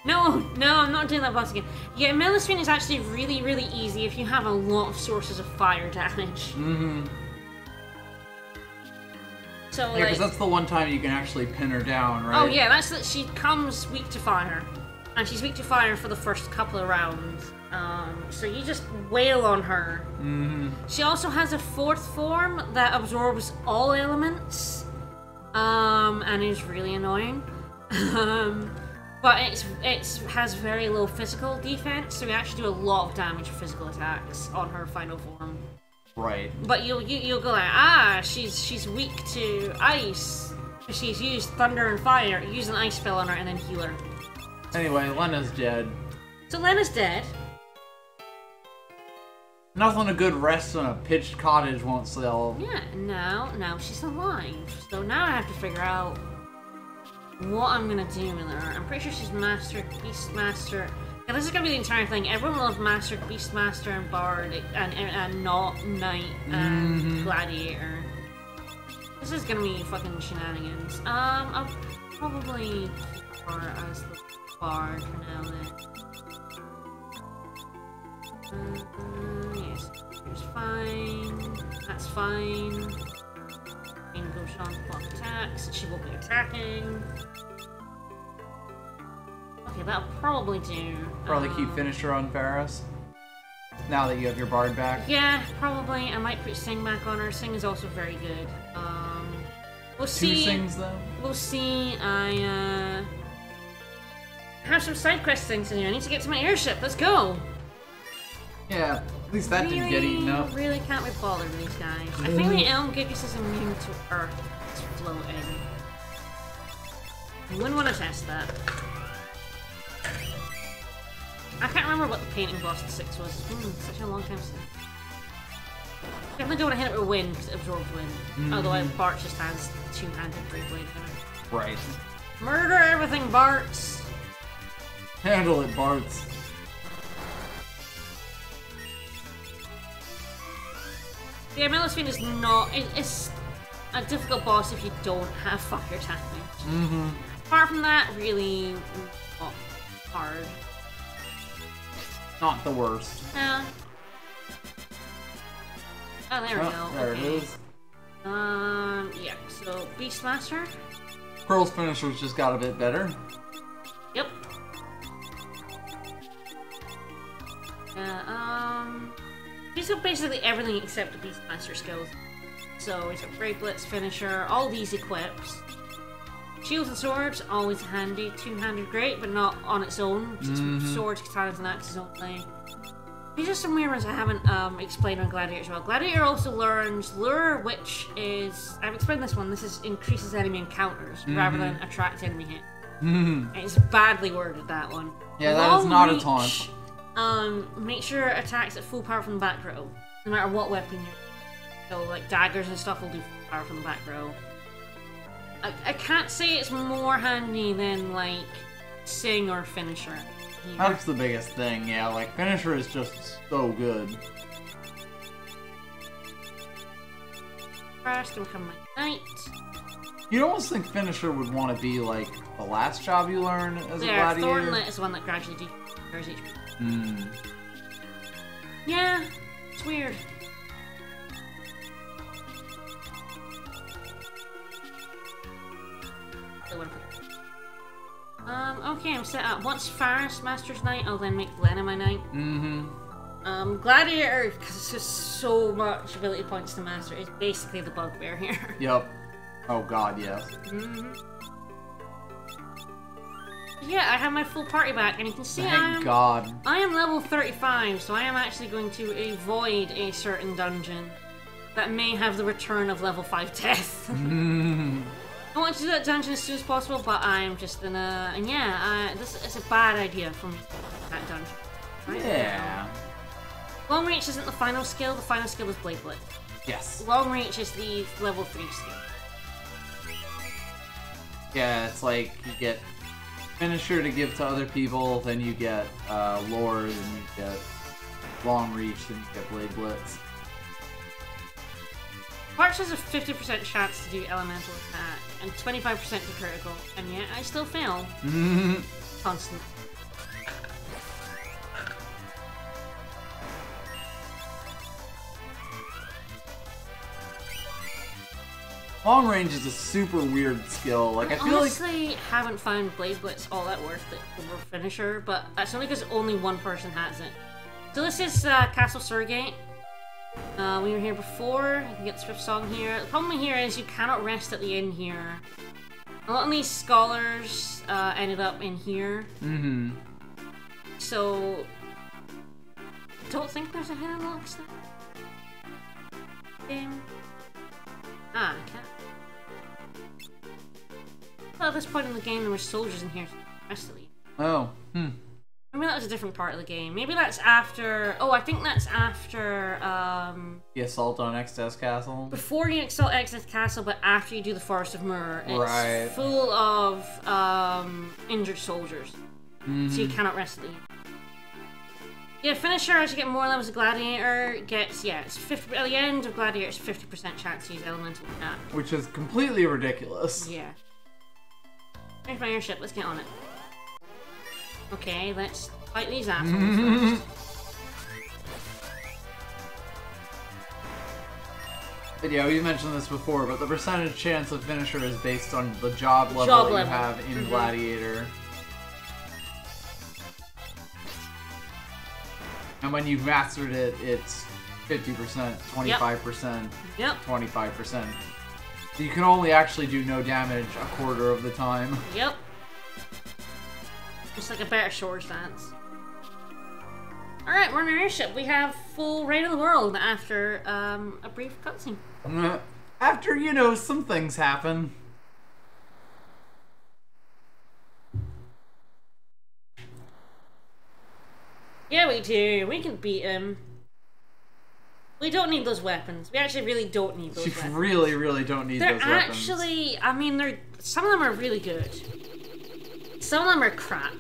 No, I'm not doing that boss again. Yeah, Millisphene is actually really, really easy if you have a lot of sources of fire damage. So, yeah, because that's the one time you can actually pin her down, right? Oh yeah, that's that she comes weak to fire. And she's weak to fire for the first couple of rounds. So you just wail on her. She also has a 4th form that absorbs all elements. And is really annoying. But it has very low physical defense, so we actually do a lot of damage with physical attacks on her final form. Right. But you'll go like, she's weak to ice. She's used thunder and fire. Use an ice spell on her and then heal her. Anyway, Lenna's dead. So Lenna's dead. Nothing a good rest on a pitched cottage won't sell. Yeah, now she's alive. So now I have to figure out what I'm gonna do with her. I'm pretty sure she's Master, Beastmaster. Yeah, this is gonna be the entire thing. Everyone will have Master, Beastmaster, and Bard, and not Knight and Gladiator. This is gonna be fucking shenanigans. I'll probably keep her as the Bard for now then. Yes, here's fine. That's fine. And go Sean block attacks. She will be attacking. Okay, that'll probably do. Probably keep finisher on Ferris. Now that you have your Bard back. Yeah, probably. I might put Sing back on her. Sing is also very good. We'll see. 2 Sings though? We'll see. I have some side quest things to do. I need to get to my airship. Let's go. Yeah, at least that didn't get eaten up. Really can't be bothered with these guys. I think the Elm Gigas is immune to Earth. It's floating. I wouldn't want to test that. I can't remember what the painting boss at 6 was. Such a long time since. Definitely don't want to hit it with wind because it absorbs wind. Otherwise, Bart just has 2-handed Great Blade Finner. Right. Murder everything, Barts! Handle it, Barts. Yeah, Millisphene is not... It's a difficult boss if you don't have fire damage. Apart from that, really not hard. Not the worst. Yeah. Oh, there we go. There okay. it is. Yeah, so Beastmaster. Pearl's finisher's just got a bit better. He's got basically everything except the Beastmaster skills. So he's got Brave Blitz, Finisher, all these equips. Shields and swords, always handy. Two-handed great, but not on its own. Just swords, katanas, and axes only. These are some weird ones I haven't explained on Gladiator as well. Gladiator also learns Lure, which is... I've explained this one. This is increases enemy encounters rather than attract enemy hit. It's badly worded, that one. Yeah, that Long is not reach, a taunt. Make sure attacks at full power from the back row, no matter what weapon you're... So, like, daggers and stuff will do full power from the back row. I can't say it's more handy than, like, Sing or Finisher. Either. That's the biggest thing, yeah. Like, Finisher is just so good. First, gonna become my knight. You'd almost think Finisher would want to be, like, the last job you learn as a gladiator. Thornlet is the one that gradually decreases HP. Yeah, it's weird. Okay, I'm set up. Once Faris Master's Knight, I'll then make Lenna my knight. Gladiator, because it's just so much ability points to master, is basically the bugbear here. Yep. Oh god, yes. Yeah, I have my full party back, and you can see Thank God. I am level 35, so I am actually going to avoid a certain dungeon that may have the return of level 5 death. I want to do that dungeon as soon as possible, but I'm just gonna... And yeah, this is a bad idea from that dungeon. Right Yeah. now. Long Reach isn't the final skill is Blade Blitz. Yes. Long Reach is the level 3 skill. Yeah, it's like you get Finisher to give to other people, then you get Lore, then you get Long Reach, then you get Blade Blitz. Parch has a 50% chance to do elemental attack and 25% to critical, and yet I still fail. Constantly. Long range is a super weird skill. Like I feel honestly haven't found Blade Blitz all that worth it over Finisher, but that's only because only one person has it. So this is Castle Surgate. We were here before. You can get the Swift Song here. The problem here is you cannot rest at the inn here. A lot of these scholars ended up in here. So don't think there's a hidden lock stuff. Game. I can't. Well, at this point in the game, there were soldiers in here. Especially. Oh. Maybe that was a different part of the game. Maybe that's after... Oh, I think that's after... The assault on Exodus Castle? Before you assault Exodus Castle, but after you do the Forest of Mur. It's right. full of injured soldiers. So you cannot rest at the end. Yeah, Finisher, as you get more levels of Gladiator, gets... Yeah, it's 50... At the end of Gladiator, it's 50% chance to use Elemental Attack. Which is completely ridiculous. Yeah. Here's my airship. Let's get on it. Okay, let's fight these assholes first. But yeah, we mentioned this before, but the percentage chance of Finisher is based on the job level that you have in Gladiator. And when you've mastered it, it's 50%, 25%, 25%. You can only actually do no damage a quarter of the time. Yep. Just like a better shore stance. Alright, we're in our airship. We have full reign of the world after a brief cutscene. After, you know, some things happen. Yeah, we do. We can beat him. We don't need those weapons. We actually really don't need those weapons. You really, really don't need those weapons. They're actually... I mean, some of them are really good. Some of them are crap.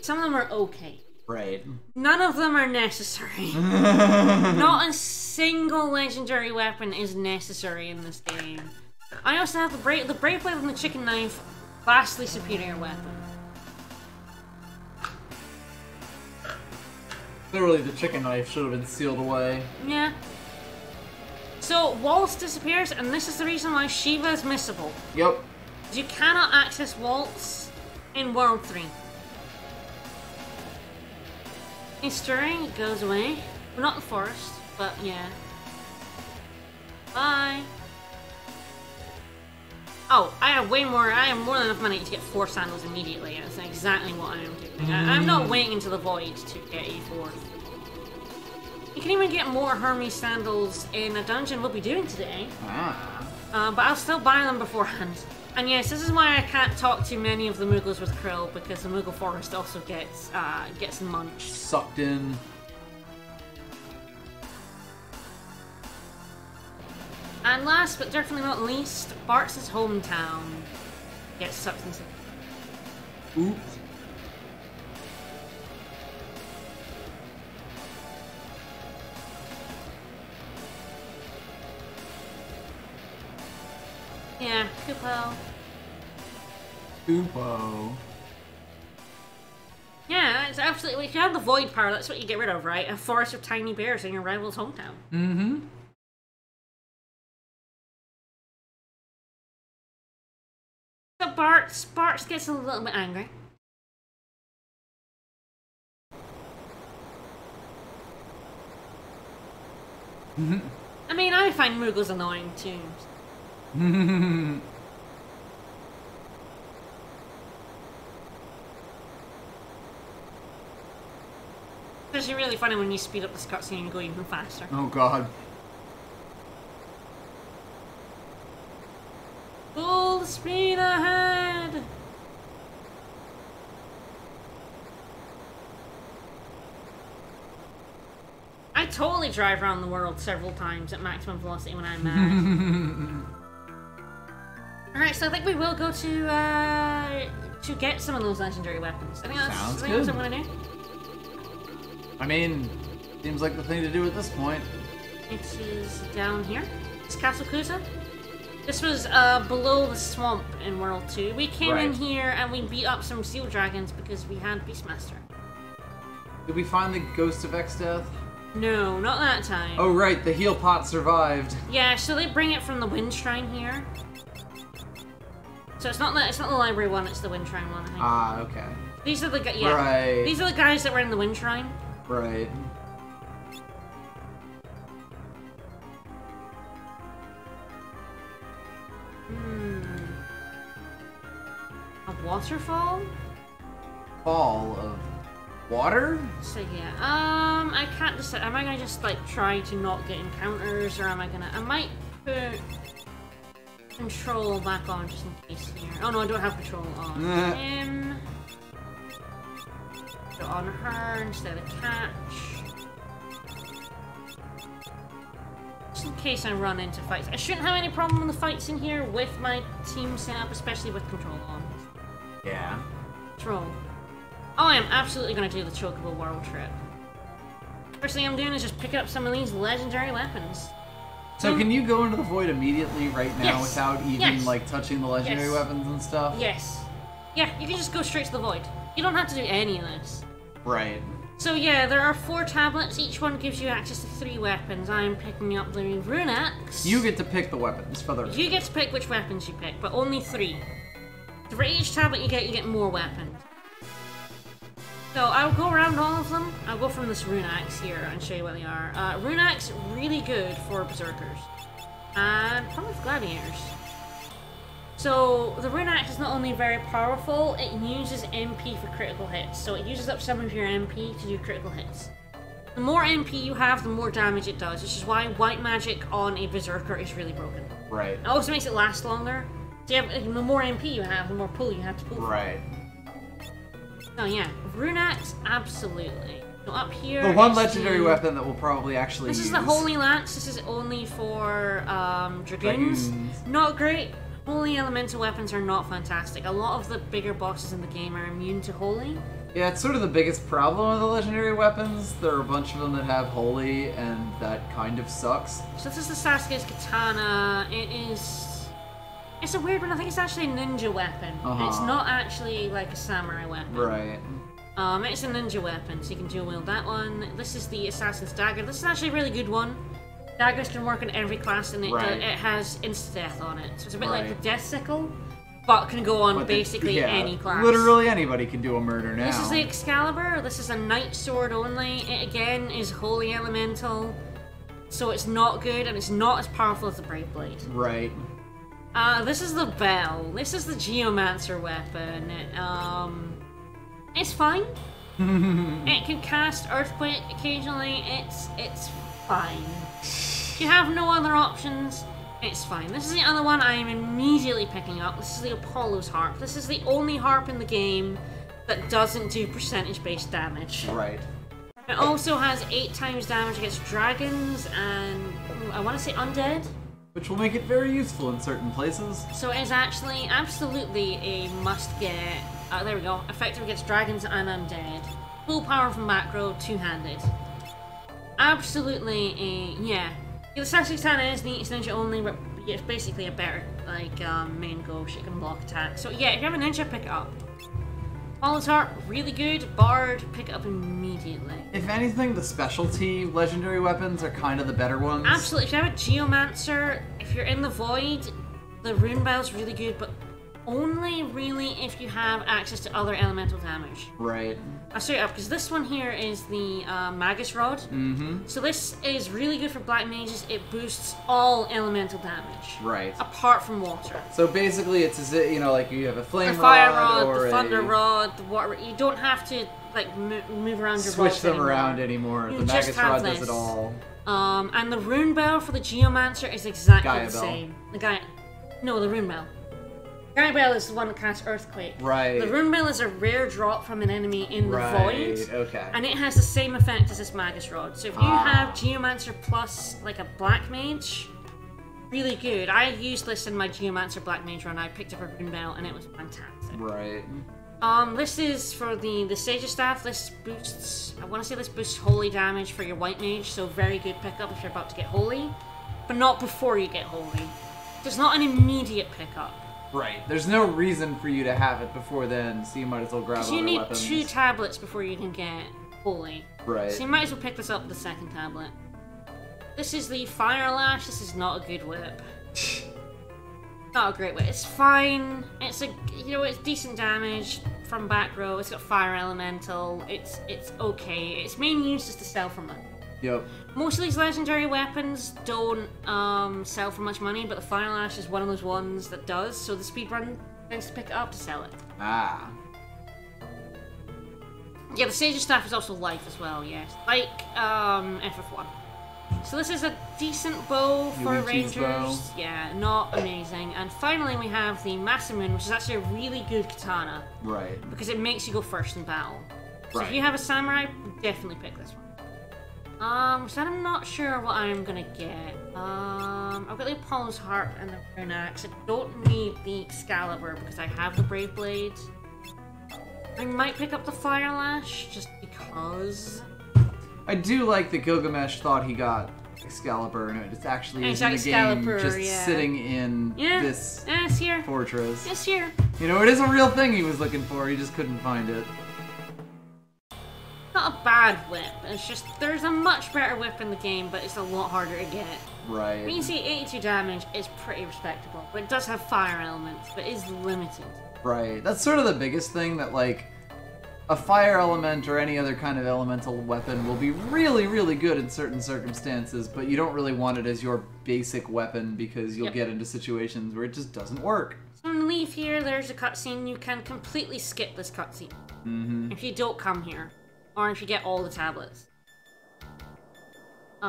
Some of them are okay. Right. None of them are necessary. Not a single legendary weapon is necessary in this game. I also have the Brave Blade and the Chicken Knife. Vastly superior weapon. Literally, the Chicken Knife should have been sealed away. Yeah. So, Waltz disappears, and this is the reason why Shiva is missable. Yep. You cannot access Waltz in World 3. He's stirring, it goes away. We're not in the forest, but yeah. Bye. Oh, I have more than enough money to get 4 sandals immediately. That's exactly what I am doing. I'm not waiting into the void to get a 4th. You can even get more Hermes sandals in a dungeon we'll be doing today. But I'll still buy them beforehand. And yes, this is why I can't talk to many of the Moogles with Krill, because the Moogle Forest also gets munched. Sucked in. And last but definitely not least, Bart's hometown gets sucked into. Oops. Yeah, Kupo. Kupo. Yeah, it's absolutely. If you have the void power, that's what you get rid of, right? A forest of tiny bears in your rival's hometown. Mm-hmm. So Bart gets a little bit angry. I mean, I find Moogles annoying too. It's actually really funny when you speed up this cutscene and go even faster. Oh god. Full speed ahead! I totally drive around the world several times at maximum velocity when I'm mad. Alright, so I think we will go to get some of those legendary weapons. I think that's what I'm gonna do. I mean, seems like the thing to do at this point. It is down here. It's Castle Kusa. This was below the swamp in World 2. We came in here and we beat up some seal dragons because we had Beastmaster. Did we find the Ghost of Exdeath? No, not that time. Oh right, the heal pot survived. Yeah, so they bring it from the Wind Shrine here. So it's not the library one, it's the Wind Shrine one, I think. Ah, okay. These are the These are the guys that were in the Wind Shrine. Right. A waterfall? Fall of water? So yeah, I can't decide. Am I gonna just like try to not get encounters, or am I gonna? I might put control back on just in case here. Oh no, I don't have control on him. Put on her instead of catch. Just in case I run into fights. I shouldn't have any problem with the fights in here with my team set up, especially with control on. Yeah. Control. Oh, I am absolutely going to do the Chocobo World Trip. First thing I'm doing is just pick up some of these legendary weapons. So can you go into the void immediately right now without even like touching the legendary weapons and stuff? Yes. Yeah, you can just go straight to the void. You don't have to do any of this. Right. So yeah, there are 4 tablets. Each one gives you access to 3 weapons. I am picking up the Rune Axe. You get to pick the weapons for the... You get to pick which weapons you pick, but only 3. So for each tablet you get more weapons. So I'll go around all of them. I'll go from this Rune Axe here and show you what they are. Rune Axe, really good for Berserkers. And probably for Gladiators. So the Rune Axe is not only very powerful, it uses MP for critical hits. So it uses up some of your MP to do critical hits. The more MP you have, the more damage it does, which is why white magic on a Berserker is really broken. Right. It also makes it last longer. So the more MP you have, the more pull you have to pull. Right. Oh yeah, Rune Axe, absolutely. So up here. The one legendary weapon that we'll probably actually use. This is the Holy Lance. This is only for Dragoons. Not great. Holy elemental weapons are not fantastic. A lot of the bigger bosses in the game are immune to Holy. Yeah, it's sort of the biggest problem with the legendary weapons. There are a bunch of them that have Holy, and that kind of sucks. So this is the Sasuke's Katana. It's a weird one. I think it's actually a ninja weapon. It's not actually like a samurai weapon. Right. It's a ninja weapon, so you can dual wield that one. This is the Assassin's Dagger. This is actually a really good one. Daggers can work on every class, and it has insta-death on it. So it's a bit like the Death Sickle. but can go on basically any class. Literally anybody can do a murder now. This is the Excalibur. This is a Knight Sword only. It again is Holy Elemental, so it's not good and it's not as powerful as the Brave Blade. Right. This is the Bell. This is the Geomancer weapon. It's fine. It can cast Earthquake occasionally. It's fine. If you have no other options, it's fine. This is the other one I am immediately picking up. This is the Apollo's Harp. This is the only harp in the game that doesn't do percentage-based damage. Right. It also has 8 times damage against dragons and, I want to say undead. Which will make it very useful in certain places. So it is actually absolutely a must-get. There we go. Effective against dragons and undead. Full power from macro, two-handed. Absolutely a... yeah. The Sassy Katana is neat, it's ninja only, but it's basically a better, like, main ghost. It can block attack. So yeah, if you have a ninja, pick it up. Apollo's Harp, really good. Bard, pick it up immediately. If anything, the specialty legendary weapons are kind of the better ones. Absolutely. If you have a Geomancer, if you're in the Void, the Rune Bell's really good, but only really if you have access to other elemental damage. Right. I'll show you up, because this one here is the Magus Rod. So this is really good for black mages. It boosts all elemental damage. Right. Apart from water. So basically it's as if, you know, like you have a flame fire rod, rod, or the thunder rod, the water. You don't have to, like, move around your switch rods them anymore. around anymore. You The just Magus have Rod this. does it all. And the Rune Bell for the Geomancer is exactly Gaia the Bell. same. No, the Rune Bell. Gaia Bell is the one that casts Earthquake. Right. The Rune Bell is a rare drop from an enemy in the Right, Void. okay. And it has the same effect as this Magus Rod. So if you have Geomancer plus, like, a Black Mage, really good. I used this in my Geomancer Black Mage run. I picked up a Rune Bell and it was fantastic. Right. This is for the Sage's Staff. This boosts, I want to say this boosts holy damage for your White Mage, so very good pickup if you're about to get holy. But not before you get holy. So it's not an immediate pickup. Right. There's no reason for you to have it before then, so you might as well grab other You need weapons. 2 tablets before you can get holy. Right. So you might as well pick this up with the second tablet. This is the Fire Lash. This is not a good whip. Not a great whip. It's fine. It's it's decent damage from back row. It's got Fire Elemental. It's okay. Its main use is to sell for money. Yep. Most of these legendary weapons don't sell for much money, but the Fire Lash is one of those ones that does, so the speedrun tends to pick it up to sell it. Ah. Yeah, the Sage's Staff is also life as well, yes. Like FF1. So this is a decent bow for Yuichi's rangers. bow. Yeah, not amazing. And finally we have the Masamune, which is actually a really good katana. Right. Because it makes you go first in battle. So Right. if you have a samurai, definitely pick this one. So I'm not sure what I'm gonna get. I've got the Apollo's Harp and the Rune Axe. I don't need the Excalibur because I have the Brave Blade. I might pick up the Fire Lash just because. I do like that Gilgamesh thought he got Excalibur, and it's actually It's in the Excalibur, game, just yeah. sitting in this it's here. fortress. It's here. You know, it is a real thing he was looking for, he just couldn't find it. Not a bad whip. It's just there's a much better whip in the game, but it's a lot harder to get. Right. You can see 82 damage is pretty respectable, but it does have fire elements, but is limited. Right. That's sort of the biggest thing, that like a fire element or any other kind of elemental weapon will be really, really good in certain circumstances, but you don't really want it as your basic weapon because you'll get into situations where it just doesn't work. So when you leave here, there's a cutscene. You can completely skip this cutscene if you don't come here, or if you get all the tablets. So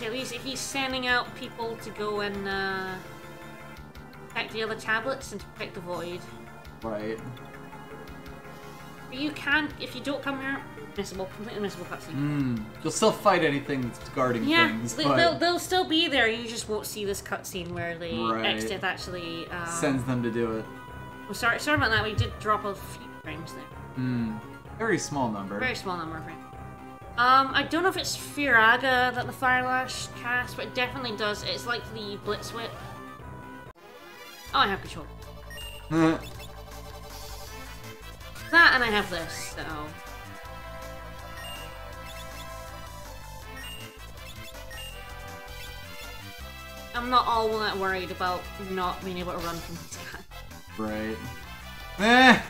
at least if he's sending out people to go and pick the other tablets and to pick the void. Right. But you can, if you don't come here, missable, completely missable cutscene. You'll still fight anything that's guarding things, but they'll still be there. You just won't see this cutscene where the Exdeath actually sends them to do it. Oh, sorry about that. We did drop a few frames there. Very small number. Very small number of frames. I don't know if it's Firaga that the Fire Lash casts, but it definitely does. It's like the Blitz Whip. Oh, I have control. That, and I have this, so. I'm not all that worried about not being able to run from this guy. Right. Eh!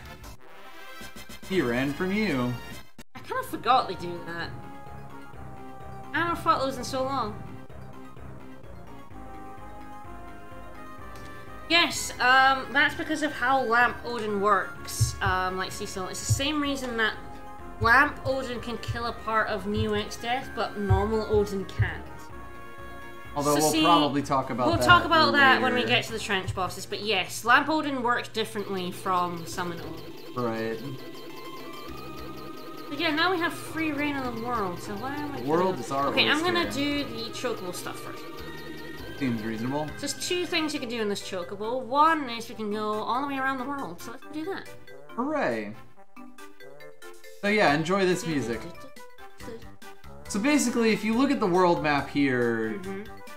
He ran from you. I kind of forgot they do that. I haven't fought those in so long. Yes, that's because of how Lamp Odin works, like Cecil. It's the same reason that Lamp Odin can kill a part of Neo X Death, but normal Odin can't. Although So we'll probably talk about that. We'll talk about that when we later. get to the trench bosses, but yes, Lamp Odin works differently from Summon Odin. Right. But yeah, now we have free reign of the world, so what am I The world doing? is our Okay, I'm gonna oyster. do the chocobo stuff first. Seems reasonable. So there's two things you can do in this chocobo. One is we can go all the way around the world, so let's do that. Hooray. So yeah, enjoy this music. So basically, if you look at the world map here,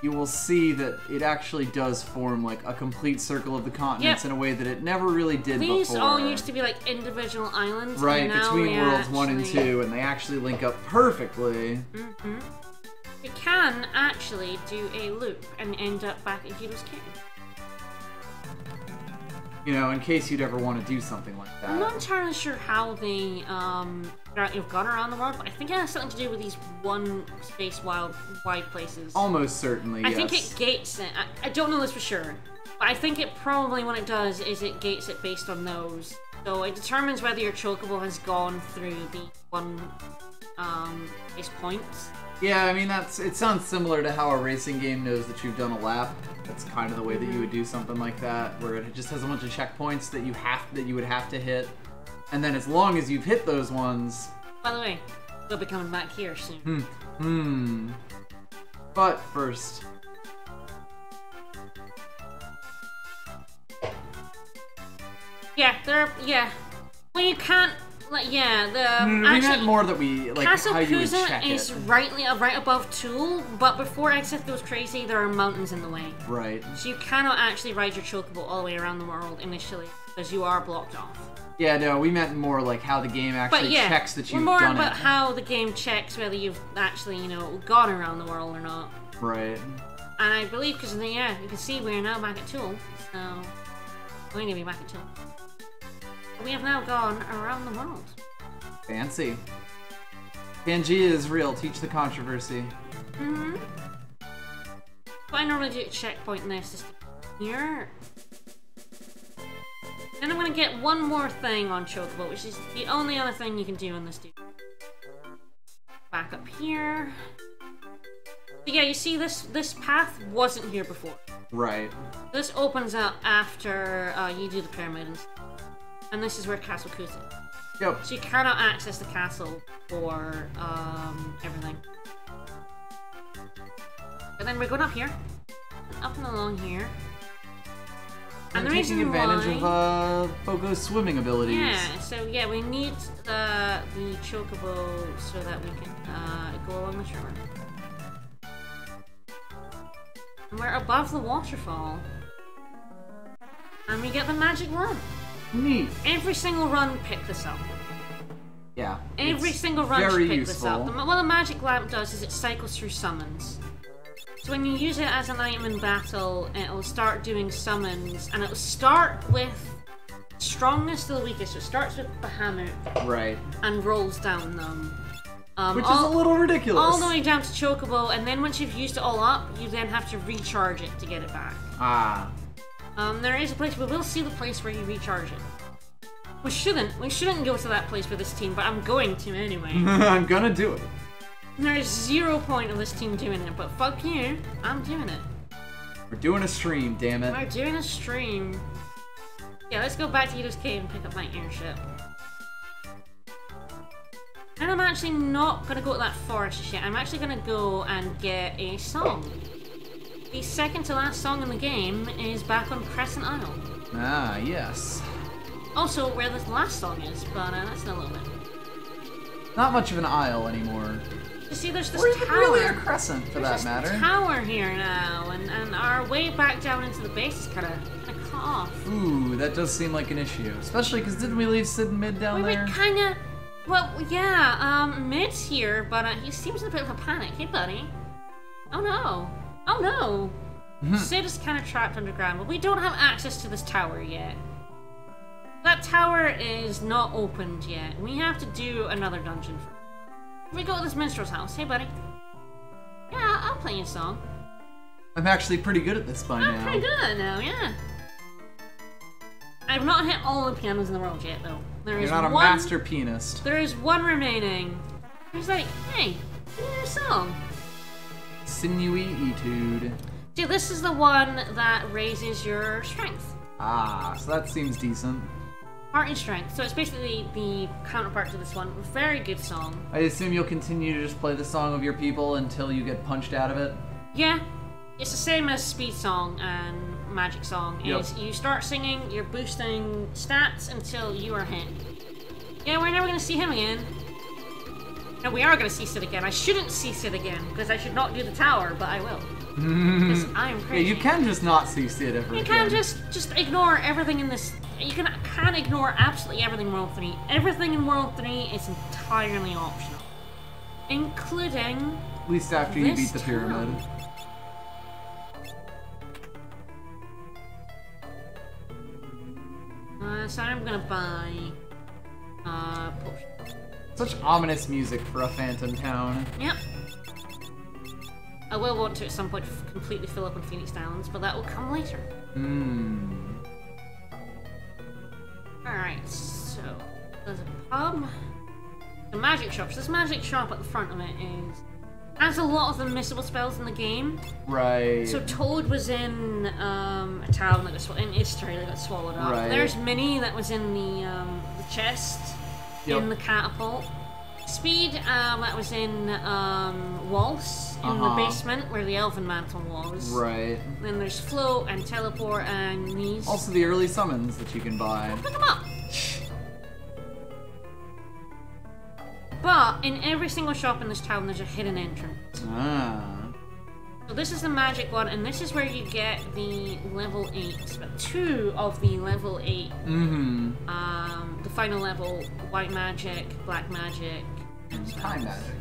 you will see that it actually does form like a complete circle of the continents in a way that it never really did These before. all used to be like individual islands. Right, and now between we worlds 1 and actually- 2, and they actually link up perfectly. We can actually do a loop and end up back at Heroes Cave. You know, in case you'd ever want to do something like that. I'm not entirely sure how they you've gone around the world, but I think it has something to do with these one space wide places. Almost certainly, yes. I think it gates it. I don't know this for sure, but I think it probably, when it does, is it gates it based on those. So it determines whether your chocobo has gone through the one base points. Yeah, I mean, it sounds similar to how a racing game knows that you've done a lap. That's kind of the way that you would do something like that, where it just has a bunch of checkpoints that you would have to hit. And then as long as you've hit those ones... By the way, they'll be coming back here soon. But first... Yeah. Well, you can't... Like, yeah, the... we actually, meant more that we... Like, Castle how you would Kuza check is it. right above Tool, but before Exith goes crazy, there are mountains in the way. Right. So you cannot actually ride your chocobo all the way around the world initially, because you are blocked off. Yeah, no, we meant more like how the game actually checks that you've more done about it. how the game checks whether you've actually, gone around the world or not. Right. And I believe, because, yeah, you can see we're now back at Tool, so... We're gonna be back at Tool. We have now gone around the world. Fancy. Pangea is real. Teach the controversy. What I normally do at checkpoint this is here. Then I'm gonna get one more thing on Chocobo, which is the only other thing you can do on this dude. Back up here. So yeah, you see this path wasn't here before. Right. This opens up after you do the pyramid and stuff. And this is where Castle Kuza is. Yep. So you cannot access the castle for everything. But then we're going up here, up and along here. And the taking reason advantage why, of Fogo's swimming abilities. yeah. So yeah, we need the chocobo so that we can go along the shore. And we're above the waterfall, and we get the magic lamp. Neat. Every single run, pick this up. Yeah. Every it's single run very should pick useful. this up. What the magic lamp does is it cycles through summons. So when you use it as an item in battle, it'll start doing summons, and it'll start with strongest to the weakest. So it starts with Bahamut Right. and rolls down them. Which is a little ridiculous. All the way down to Chocobo, and then once you've used it all up, you then have to recharge it to get it back. Ah. There is a place, we will see the place where you recharge it. We shouldn't go to that place with this team, but I'm going to anyway. I'm gonna do it. There's 0 point of this team doing it, but fuck you, I'm doing it. We're doing a stream, damn it. We're doing a stream. Yeah, let's go back to Edo's Cave and pick up my airship. And I'm actually not gonna go to that forest just yet. I'm actually gonna go and get a song. The second to last song in the game is back on Crescent Isle. Ah, yes. Also, where this last song is, but that's in a little bit. Not much of an isle anymore. You see, there's this Or even tower. really a crescent, for There's that this matter. tower here now, and our way back down into the base is kind of cut off. Ooh, that does seem like an issue. Especially because didn't we leave Sid and Mid down We there? were kind of, well, yeah. Mid's here, but he seems in a bit of a panic. Hey, buddy. Oh no. Oh no. Sid is kind of trapped underground, but we don't have access to this tower yet. That tower is not opened yet. We have to do another dungeon first. We go to this minstrel's house. Hey, buddy. Yeah, I'll play you a song. I'm actually pretty good at this by now. I'm pretty good at it now, yeah. I've not hit all the pianos in the world yet, though. You're not a master pianist. There is one remaining. He's like, hey, give me a song. Sinewy etude. See, this is the one that raises your strength. Ah, so that seems decent. Party strength. So it's basically the counterpart to this one. Very good song. I assume you'll continue to just play the song of your people until you get punched out of it? Yeah. It's the same as Speed Song and Magic Song. Yep. Is you start singing, you're boosting stats until you are hit. Yeah, we're never going to see him again. No, we are going to see Sid again. I shouldn't see Sid again, because I should not do the tower, but I will. Because I am crazy. Yeah, you can just not see Sid ever You again. can just ignore everything in this. You can ignore absolutely everything in World 3. Everything in World 3 is entirely optional. Including... At least after you beat the pyramid. So I'm gonna buy... potion. Such ominous music for a phantom town. Yep. I will want to at some point completely fill up on Phoenix Downs, but that will come later. Alright, so there's a pub. The magic shop. So this magic shop at the front of it has a lot of the missable spells in the game. Right. So Toad was in a town that got in history that got swallowed up. Right. There's Minnie that was in the chest in the catapult. Speed that was in Waltz in the basement where the Elven Mantle was. Right. Then there's Float and Teleport and these. Also the early summons that you can buy. Pick them up. But in every single shop in this town, there's a hidden entrance. Ah. So this is the magic one, and this is where you get the level 8, but 2 of the level 8. The final level, white magic, black magic, and Time magic.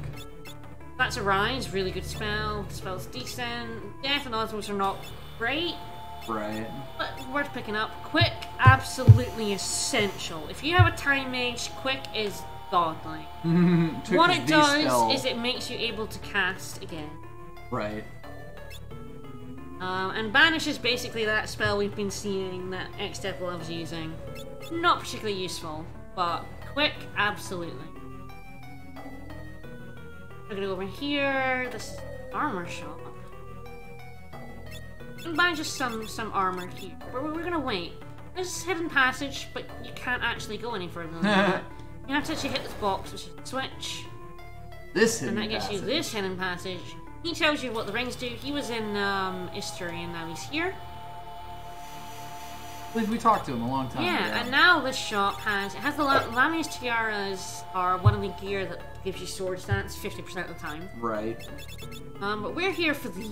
That's a rise, really good spell. The spell's decent. Death and Oswalds are not great. Right. But worth picking up. Quick, absolutely essential. If you have a time mage, quick is godly. What it does is it makes you able to cast again. Right. And Banish is basically that spell we've been seeing that X-Death loves using. Not particularly useful, but quick, absolutely. We're gonna go over here. This is armor shop. And buy just some armor here. But we're gonna wait. There's a hidden passage, but you can't actually go any further than that. You have to actually hit this box, which is switch. This hidden And that gets passage. you this hidden passage. He tells you what the rings do. He was in history and now he's here. I believe we talked to him a long time ago. Yeah, and now this shop has the Lamia's tiaras are one of the gear that gives you sword stats 50% of the time. Right. But we're here for the...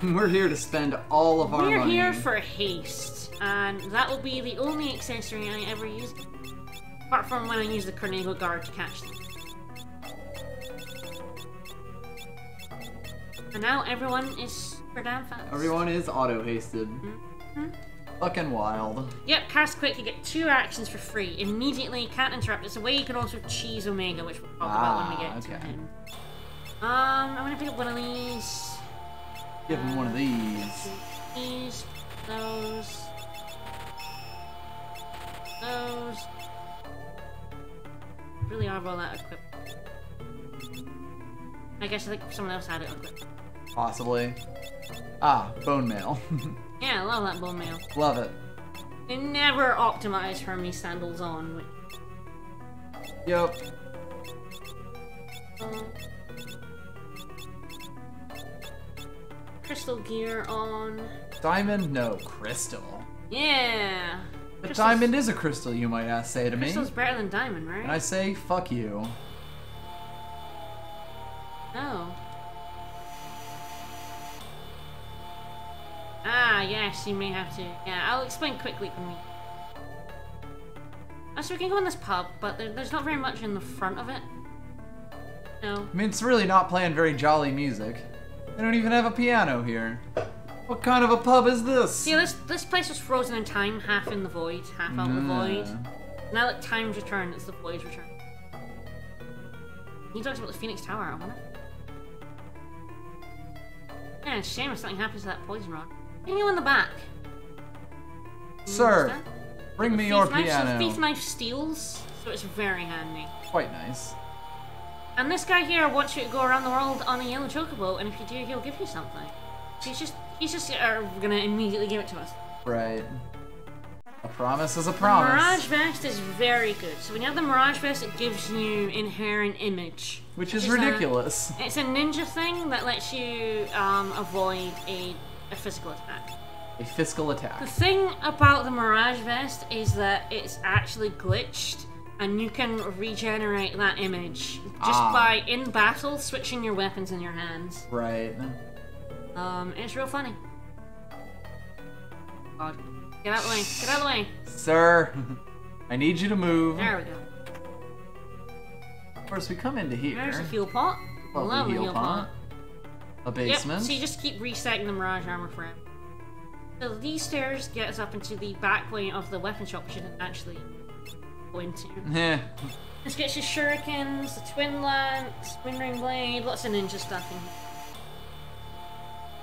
We're here to spend all of our money. We're here for haste, and that will be the only accessory I ever use. Apart from when I use the Cornego Guard to catch them. And now everyone is super damn fast. Everyone is auto-hasted. Fucking wild. Yep, cast quick, you get 2 actions for free. Immediately, can't interrupt. It's a way you can also cheese Omega, which we'll talk about when we get to him. I'm gonna pick up one of these. Give him one of these. These, those. Really are well that equipped. I guess I think someone else had it equipped. Possibly. Ah, bone mail. Yeah, I love that bone mail. Love it. They never optimize Hermes sandals on. Yep. Crystal gear on. Diamond? No, crystal. Yeah. But diamond is a crystal, you might say to me. Crystal's better than diamond, right? And I say, fuck you. Oh. Ah, yes, you may have to. Yeah, I'll explain quickly for me. So we can go in this pub, but there's not very much in the front of it. No. I mean, it's really not playing very jolly music. They don't even have a piano here. What kind of a pub is this? See, this place was frozen in time, half in the void, half out of the void. Now that time's returned, it's the void's return. He talks about the Phoenix Tower, I wonder. Yeah, it's a shame if something happens to that poison rod. Can you in the back? Sir, bring me your piano. So thief knife steals, so it's very handy. Quite nice. And this guy here wants you to go around the world on a yellow chocobo, and if you do, he'll give you something. He's just gonna immediately give it to us. Right. A promise is a promise. The Mirage Vest is very good. So when you have the Mirage Vest, it gives you inherent image. Which is ridiculous. It's a ninja thing that lets you avoid a physical attack. A physical attack. The thing about the Mirage Vest is that it's actually glitched, and you can regenerate that image just by, in battle, switching your weapons in your hands. Right. It's real funny. God. Get out of the way. Get out of the way. Sir, I need you to move. There we go. Of course, we come into here. There's a heal pot. Lovely heal pot. A basement. Yep, so you just keep resetting the Mirage armor forever. So these stairs get us up into the back way of the weapon shop, which you didn't actually go into. Yeah. This gets you shurikens, the twin lance, wind ring blade, lots of ninja stuff in here.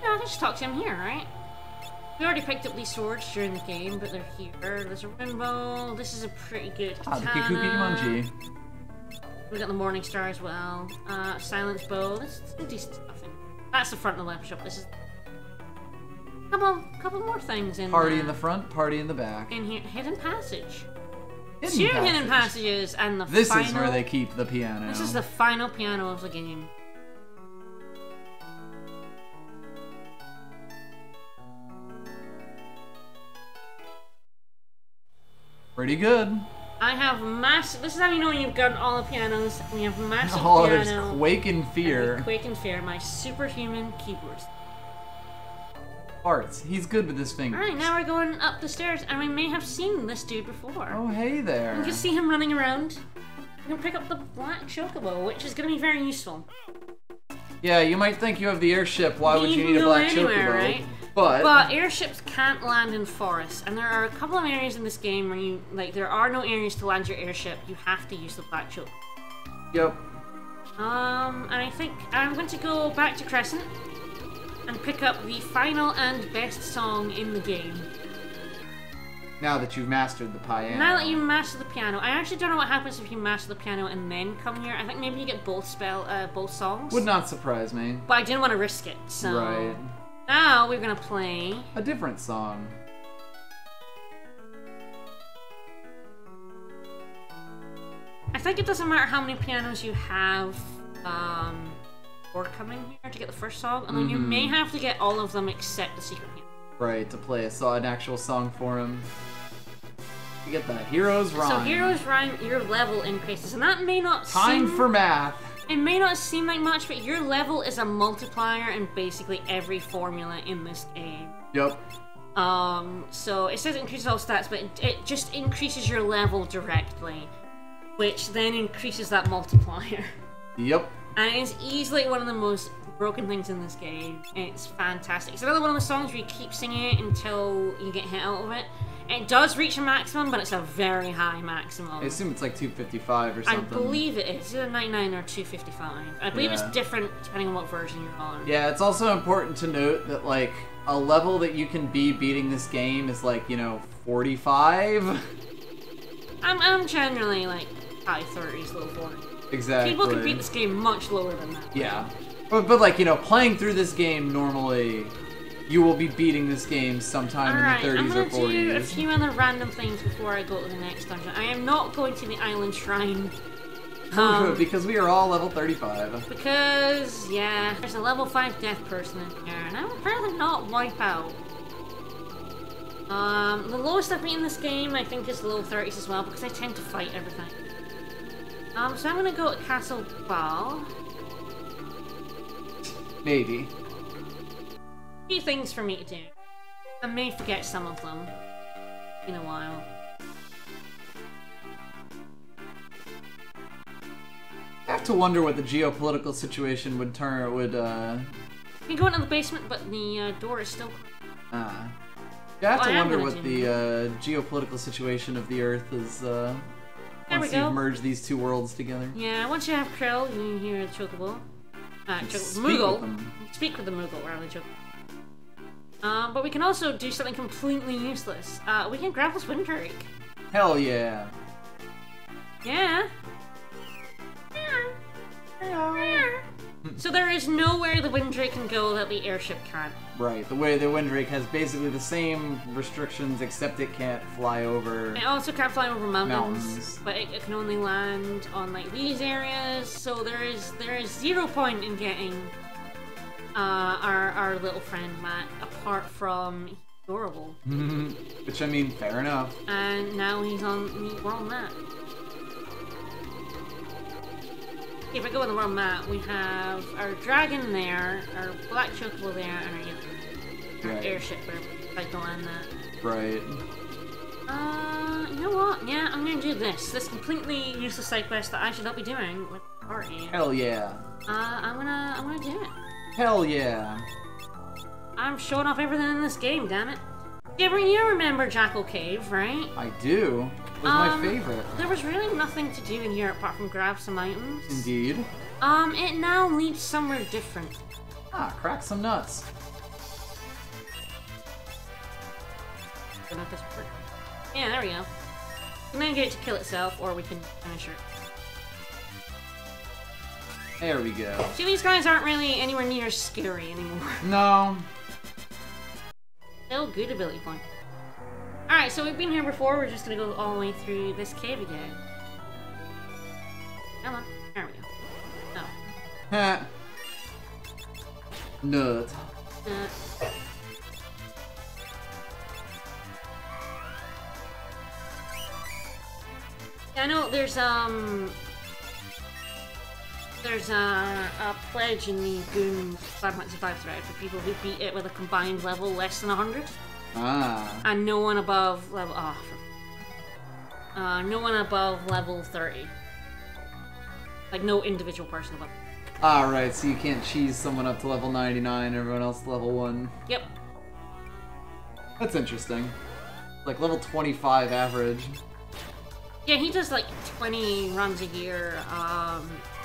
Yeah, I can just talk to him here, right? We already picked up these swords during the game, but they're here. There's a rainbow. This is a pretty good katana. The Kikuki Manji. We got the Morning Star as well. Silence bow. This is decent stuff in here. That's the front of the weapon shop. This is couple more things in Party in the front, party in the back. In here, hidden passage. Hidden hidden passages, and the This final, is where they keep the piano. This is the final piano of the game. Pretty good. I have massive. This is how you know when you've got all the pianos. And you have massive piano. There's Quake and Fear. Quake and Fear, my superhuman keyboard. Arts. He's good with his fingers. Alright, now we're going up the stairs, and we may have seen this dude before. Oh, hey there. You can see him running around. You can pick up the black chocobo, which is going to be very useful. Yeah, you might think you have the airship. Why would you need a black chocobo? Right? But airships can't land in forests, and there are a couple of areas in this game where you there are no areas to land your airship. You have to use the black chocobo. Yep. And I think I'm going to go back to Crescent and pick up the final and best song in the game. Now that you've mastered the piano. Now that you master the piano. I actually don't know what happens if you master the piano and then come here. I think maybe you get both songs. Would not surprise me. But I didn't want to risk it, so... Right. Now we're gonna play... a different song. I think it doesn't matter how many pianos you have, or coming here to get the first song, and then you may have to get all of them except the secret piano. Right, to play an actual song for him. You get the Hero's Rhyme. So Hero's Rhyme, your level increases, and that may not Time for math. It may not seem like much, but your level is a multiplier in basically every formula in this game. Yep. So it says it increases all stats, but it just increases your level directly, which then increases that multiplier. Yep. And it's easily one of the most broken things in this game. It's fantastic. It's another one of the songs where you keep singing it until you get hit out of it. It does reach a maximum, but it's a very high maximum. I assume it's like 255 or something. I believe it is. It's either 99 or 255. I believe it's different depending on what version you're on. Yeah, it's also important to note that, like, a level that you can be beating this game is, like, 45? I'm generally, like, high 30s, low 40s. Exactly. People can beat this game much lower than that. Yeah. But like, playing through this game normally... you will be beating this game sometime in the 30s or 40s. I'm going to do a few other random things before I go to the next dungeon. I am not going to the Island Shrine. Because we are all level 35. Because, yeah, there's a level 5 death person in here, and I would rather not wipe out. The lowest I've beaten this game, I think, is the low 30s as well, because I tend to fight everything. So I'm going to go to Castle Ball. Maybe. Few things for me to do. I may forget some of them in a while. I have to wonder what the geopolitical situation would You can go into the basement, but the door is still closed. Ah. Yeah, I have Well, to I am wonder gonna what do the geopolitical situation of the Earth is, There we once go. you've merged these two worlds together. Yeah, once you have Krill, you hear the Chocobo. Speak Moogle. with them. Speak with the Moogle rather than Chocobo. But we can also do something completely useless. We can grab this Windrake. Hell yeah. Yeah. So there is nowhere the Windrake can go that the airship can't. Right, the way the Windrake has basically the same restrictions, except it can't fly over. It also can't fly over mountains, Mountains. but it can only land on like these areas. So there is 0 point in getting our little friend Matt, apart from adorable. Which, I mean, fair enough. And now we're on that. If I go on the world map, we have our dragon there, our black chocobo there, and our Right. airship where we like to land that. Right. You know what? Yeah, I'm gonna do this. This completely useless side quest that I should not be doing with the party. Hell yeah. I'm gonna do it. Hell yeah. I'm showing off everything in this game, damn it. Yeah, you remember Jackal Cave, right? I do. It was my favorite. There was really nothing to do in here apart from grab some items. Indeed. It now leads somewhere different. Ah, crack some nuts. Don't know if this works. Yeah, there we go. And then get it to kill itself, or we can finish her. There we go. See, these guys aren't really anywhere near scary anymore. No. Still good ability point. Alright, so we've been here before, we're just gonna go all the way through this cave again. Come on, there we go. Oh. Ha. Nut. Yeah, I know there's a pledge in the Goon 5.5 thread for people who beat it with a combined level less than 100. Ah. And no one above level... no one above level 30. Like, no individual person above. Ah, right, so you can't cheese someone up to level 99, everyone else to level 1. Yep. That's interesting. Like level 25 average. Yeah, he does like 20 runs a year,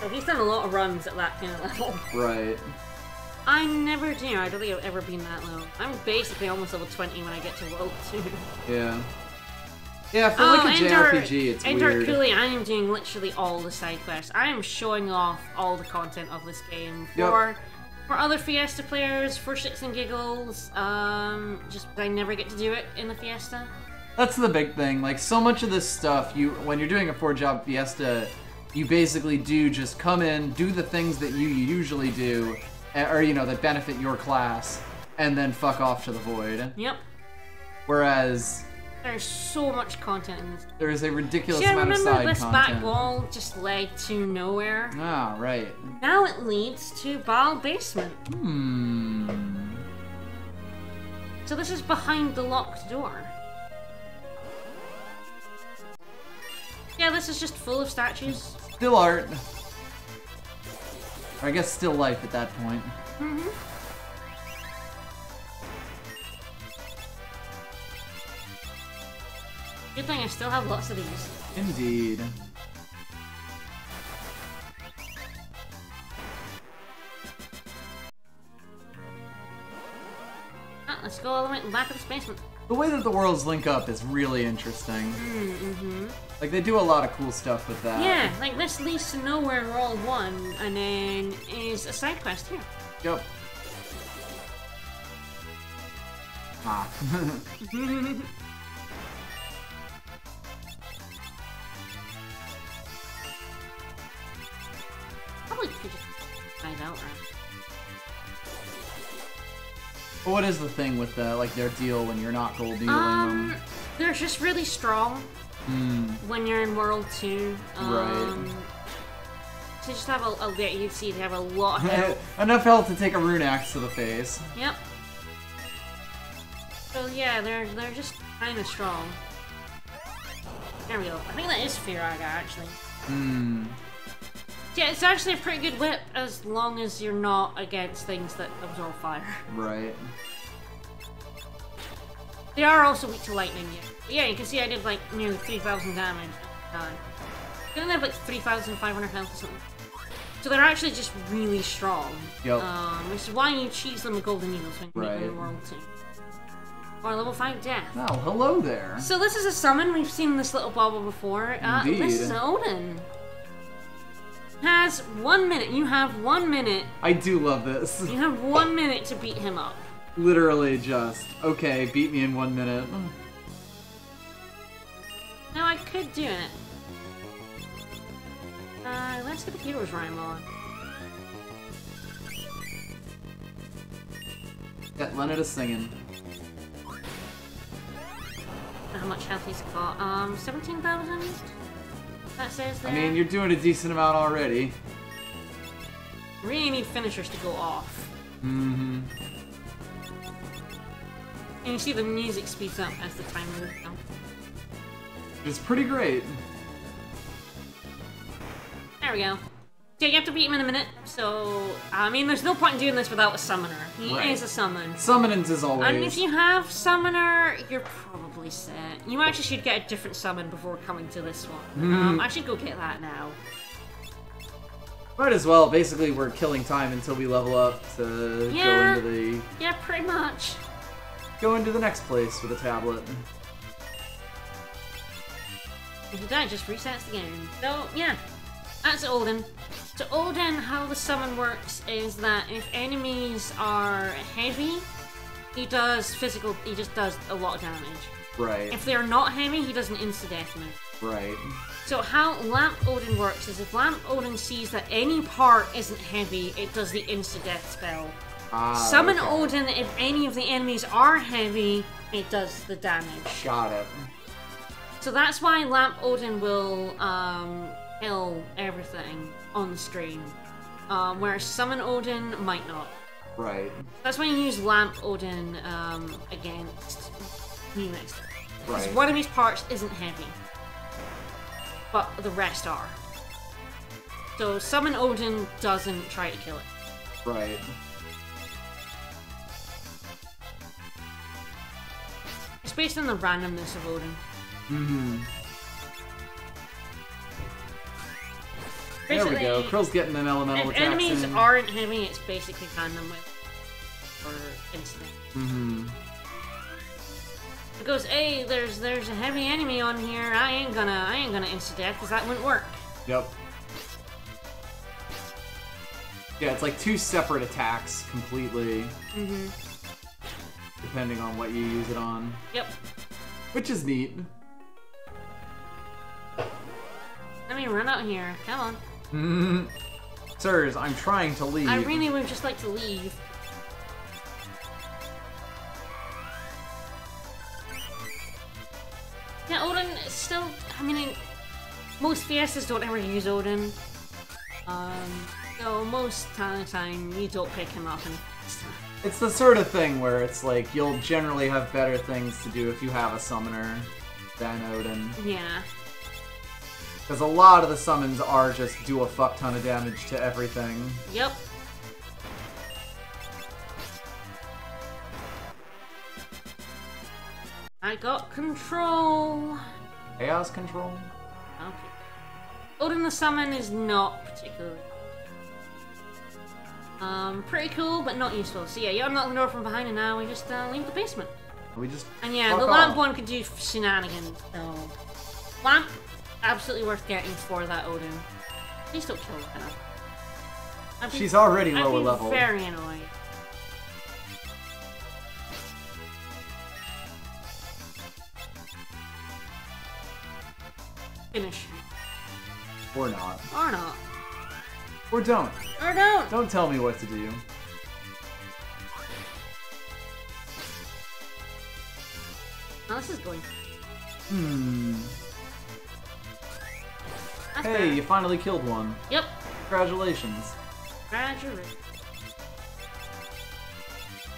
so he's done a lot of runs at that kind of level. Right. I never do. I don't think I've ever been that low. I'm basically almost level 20 when I get to World 2. Yeah. Yeah, for like a JRPG, it's and weird. Darkuli, I am doing literally all the side quests. I am showing off all the content of this game for other Fiesta players, for shits and giggles. Just I never get to do it in the Fiesta. That's the big thing. Like, so much of this stuff, when you're doing a 4-job Fiesta, you basically do just come in, do the things that you usually do, or, you know, that benefit your class, and then fuck off to the void. Yep. Whereas... There's so much content in this. There is a ridiculous See, I amount of remember side this content. back wall just led to nowhere. Ah, right. Now it leads to Baal Basement. So this is behind the locked door. Yeah, this is just full of statues. Still art. Or I guess still life at that point. Good thing I still have lots of these. Indeed. Ah, let's go all the way back to this basement. The way that the worlds link up is really interesting. Like, they do a lot of cool stuff with that. Yeah, like this leads to nowhere, we're all one, and then is a side quest here. Yep. Ah. Probably could just find out, right? But what is the thing with like their deal when you're not gold dealing them? They're just really strong when you're in World 2. Right. So just have you see they have a lot of health. Enough health to take a rune axe to the face. Yep. So yeah, they're just kind of strong. There we go. I think that is Firaga, actually. Yeah, it's actually a pretty good whip as long as you're not against things that absorb fire. Right. They are also weak to lightning, yeah. But yeah, you can see I did like nearly 3,000 damage. I think they have like 3,500 health or something. So they're actually just really strong. Yep. Which is why you cheese them with golden needles when you make them royalty. Or level 5 death. Oh, hello there. So this is a summon. We've seen this little bauble before. Indeed. This is Odin. Has 1 minute. You have 1 minute. I do love this. You have 1 minute to beat him up. Literally just, okay, beat me in 1 minute. Now I could do it. Let's get the Peter's rhyme on. Get Lenna to singing. How much health he's got? 17,000? That says there. I mean, you're doing a decent amount already. Really need finishers to go off. Mm-hmm. And you see the music speeds up as the time moves on. It's pretty great. There we go. So you have to beat him in a minute, so... I mean, there's no point in doing this without a summoner. He is a summon. Summonings as always. And if you have summoner, you're probably set. You actually should get a different summon before coming to this one. I should go get that now. Might as well. Basically, we're killing time until we level up to go into the... Yeah, pretty much. Go into the next place with a tablet. If you die, it just resets the game. So, yeah. That's Odin. So Odin, how the summon works is that if enemies are heavy, he just does a lot of damage. Right. If they're not heavy, he does an insta-death move. Right. So how Lamp Odin works is if Lamp Odin sees that any part isn't heavy, it does the insta-death spell. Summon Odin if any of the enemies are heavy, it does the damage. Got it. So that's why Lamp Odin will kill everything on the screen, whereas Summon Odin might not. Right. That's when you use Lamp Odin against units. Because Right. one of his parts isn't heavy, but the rest are. So Summon Odin doesn't try to kill it. Right. It's based on the randomness of Odin. Mm-hmm. There we go. Krill's getting them elemental if attacks enemies in. aren't heavy, it's basically random with or instant. Mm-hmm. It goes, hey, there's a heavy enemy on here. I ain't gonna insta-death because that wouldn't work. Yep. Yeah, it's like two separate attacks completely. Mm-hmm. Depending on what you use it on. Yep. Which is neat. Let me run out here. Come on. Sirs, I'm trying to leave. I really would just like to leave. Yeah, Odin is still... I mean, most Fiestas don't ever use Odin. So most of the time, you don't pick him up in Fiesta. It's the sort of thing where it's like, you'll generally have better things to do if you have a summoner than Odin. Yeah. Because a lot of the summons are just do a fuck ton of damage to everything. Yep. I got control. Chaos control? Okay. Odin the Summon is not particularly... pretty cool, but not useful. So yeah, you unlock the door from behind and now we just leave the basement. We just And yeah, the lamp one could do shenanigans, so... Lamp, absolutely worth getting for that Odin. Please don't kill Lenna. She's already lower I'd be level. Very annoying. Finish. Or not. Or not. Or don't. Or don't! Don't tell me what to do. Oh, this is going. That's Hey, bad. you finally killed one. Yep. Congratulations. Congratulations.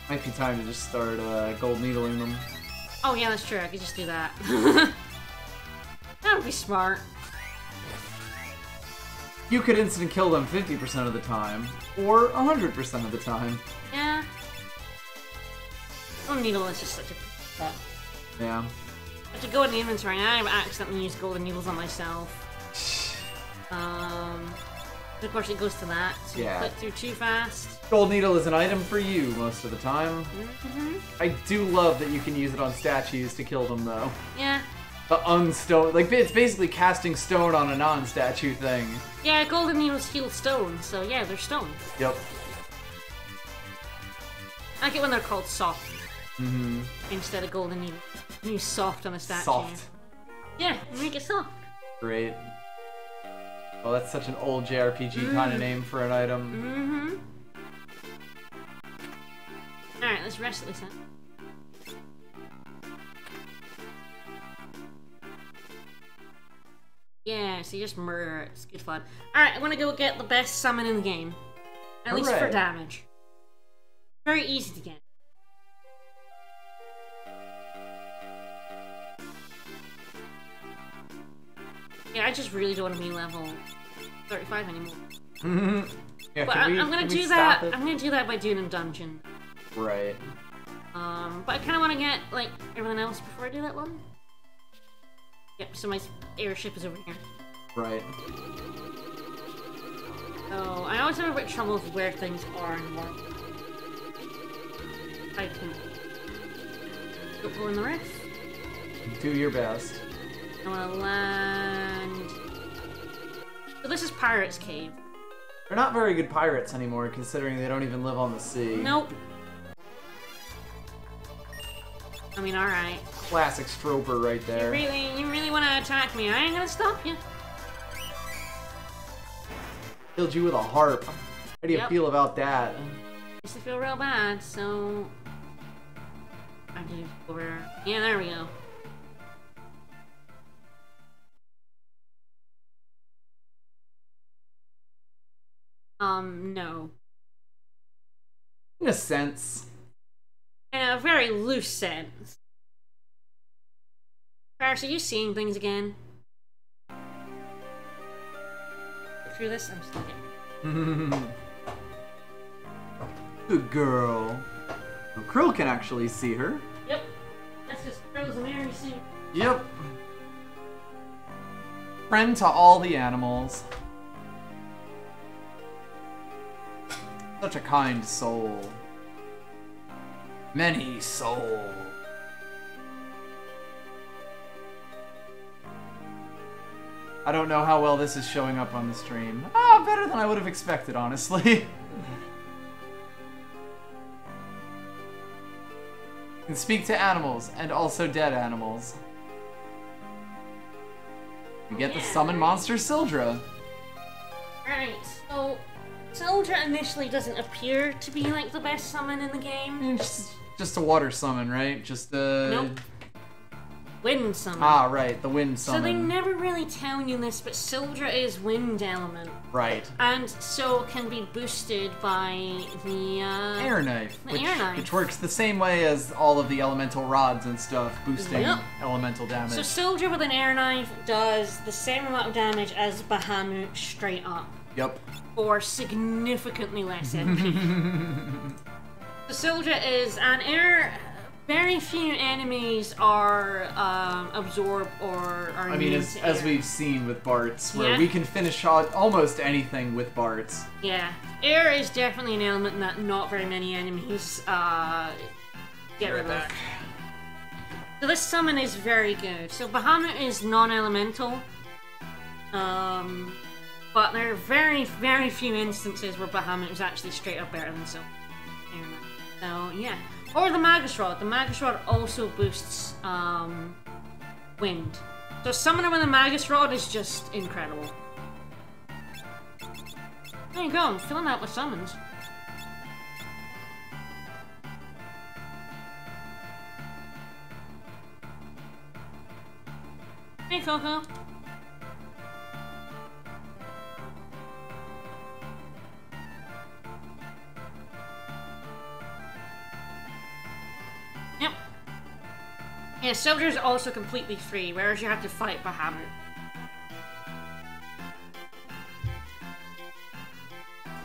Might be time to just start gold needling them. Oh yeah, that's true. I could just do that. That would be smart. You could instant kill them 50% of the time, or 100% of the time. Yeah. Oh, needle is just such a... Yeah. I have to go in the inventory, and I've accidentally used golden needles on myself. Of course, it goes to that, so you click through too fast. Gold needle is an item for you most of the time. I do love that you can use it on statues to kill them, though. Yeah. The unstone, like, it's basically casting stone on a non-statue thing. Yeah, golden needles heal stone, so yeah, they're stone. Yep. I like it when they're called soft. Instead of golden needles. You use soft on a statue. Soft. Yeah, make it soft. Great. Oh, that's such an old JRPG kind of name for an item. Alright, let's rest this out. Yeah, so you just murder it. It's good fun. Alright, I'm gonna go get the best summon in the game. At least for damage. Very easy to get. Yeah, I just really don't want to be level 35 anymore. Yeah, but I'm gonna do that. I'm gonna do that by doing a dungeon. Right. But I kind of want to get like everyone else before I do that one. Yep. So my airship is over here. Right. So I always have a bit of trouble with where things are in the world. I can go in the rift. Do your best. I want to land. So this is Pirate's Cave. They're not very good pirates anymore, considering they don't even live on the sea. Nope. I mean, alright. Classic Stroper right there. You really want to attack me? I ain't gonna stop you. Killed you with a harp. How do you feel about that? Used to feel real bad, so I do over. Yeah, there we go. No. In a sense. In a very loose sense. Paris, are you seeing things again? Through this? I'm still here. Good girl. Well, Krill can actually see her. Yep. That's just Krill's a Mary suit. Yep. Friend to all the animals. Such a kind soul. Many souls. I don't know how well this is showing up on the stream. Ah, better than I would have expected, honestly. You can speak to animals, and also dead animals. You get the summon monster Sildra. Right, so Sildra initially doesn't appear to be like the best summon in the game. Just a water summon, right? Just a... Nope. Wind summon. Ah, right, the wind summon. So they never really tell you this, but Sildra is wind element. Right. And so can be boosted by the air knife. Air knife. Which works the same way as all of the elemental rods and stuff, boosting elemental damage. So Sildra with an air knife does the same amount of damage as Bahamut straight up. Yep. Or significantly less MP. So Sildra is an air... Very few enemies are absorb or are I mean, as we've seen with Bart's, where we can finish almost anything with Bart's. Yeah. Air is definitely an element that not very many enemies get rid of. So this summon is very good. So Bahamut is non-elemental. But there are very, very few instances where Bahamut is actually straight up better than Sildra. So, yeah. Or the Magus Rod. The Magus Rod also boosts wind. So summoning with a Magus Rod is just incredible. There you go, I'm filling out with summons. Hey, Coco. Yep. Yeah, Sildra's also completely free, whereas you have to fight Bahamut.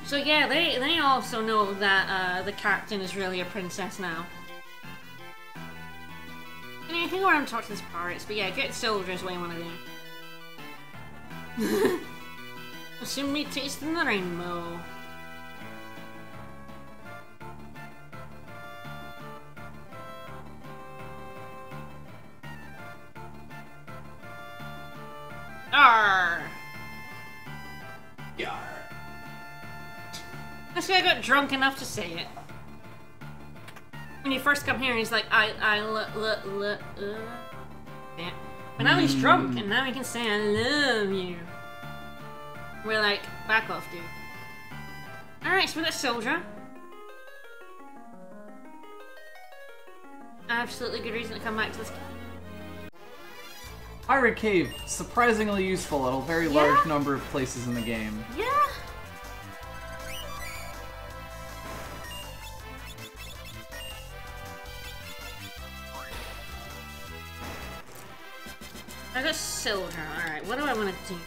So yeah, they also know that the captain is really a princess now. And you can go around and talk to these pirates, but yeah, get soldiers what you want to do. We'll soon be tasting the rainbow. Arr! Yarr. This guy got drunk enough to say it. When you first come here, he's like, yeah. But now he's drunk, and now he can say, I love you. We're like, back off, dude. Alright, so we got Soldier. Absolutely good reason to come back to this. Pirate Cave, surprisingly useful at a very large number of places in the game. Yeah. I got Soldier. Alright, what do I want to do?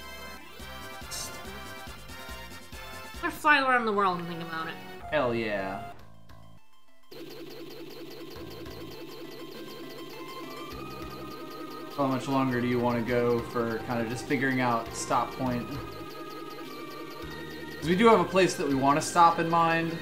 I'm gonna fly around the world and think about it. Hell yeah. How much longer do you want to go for kind of just figuring out stop point? Because we do have a place that we want to stop in mind.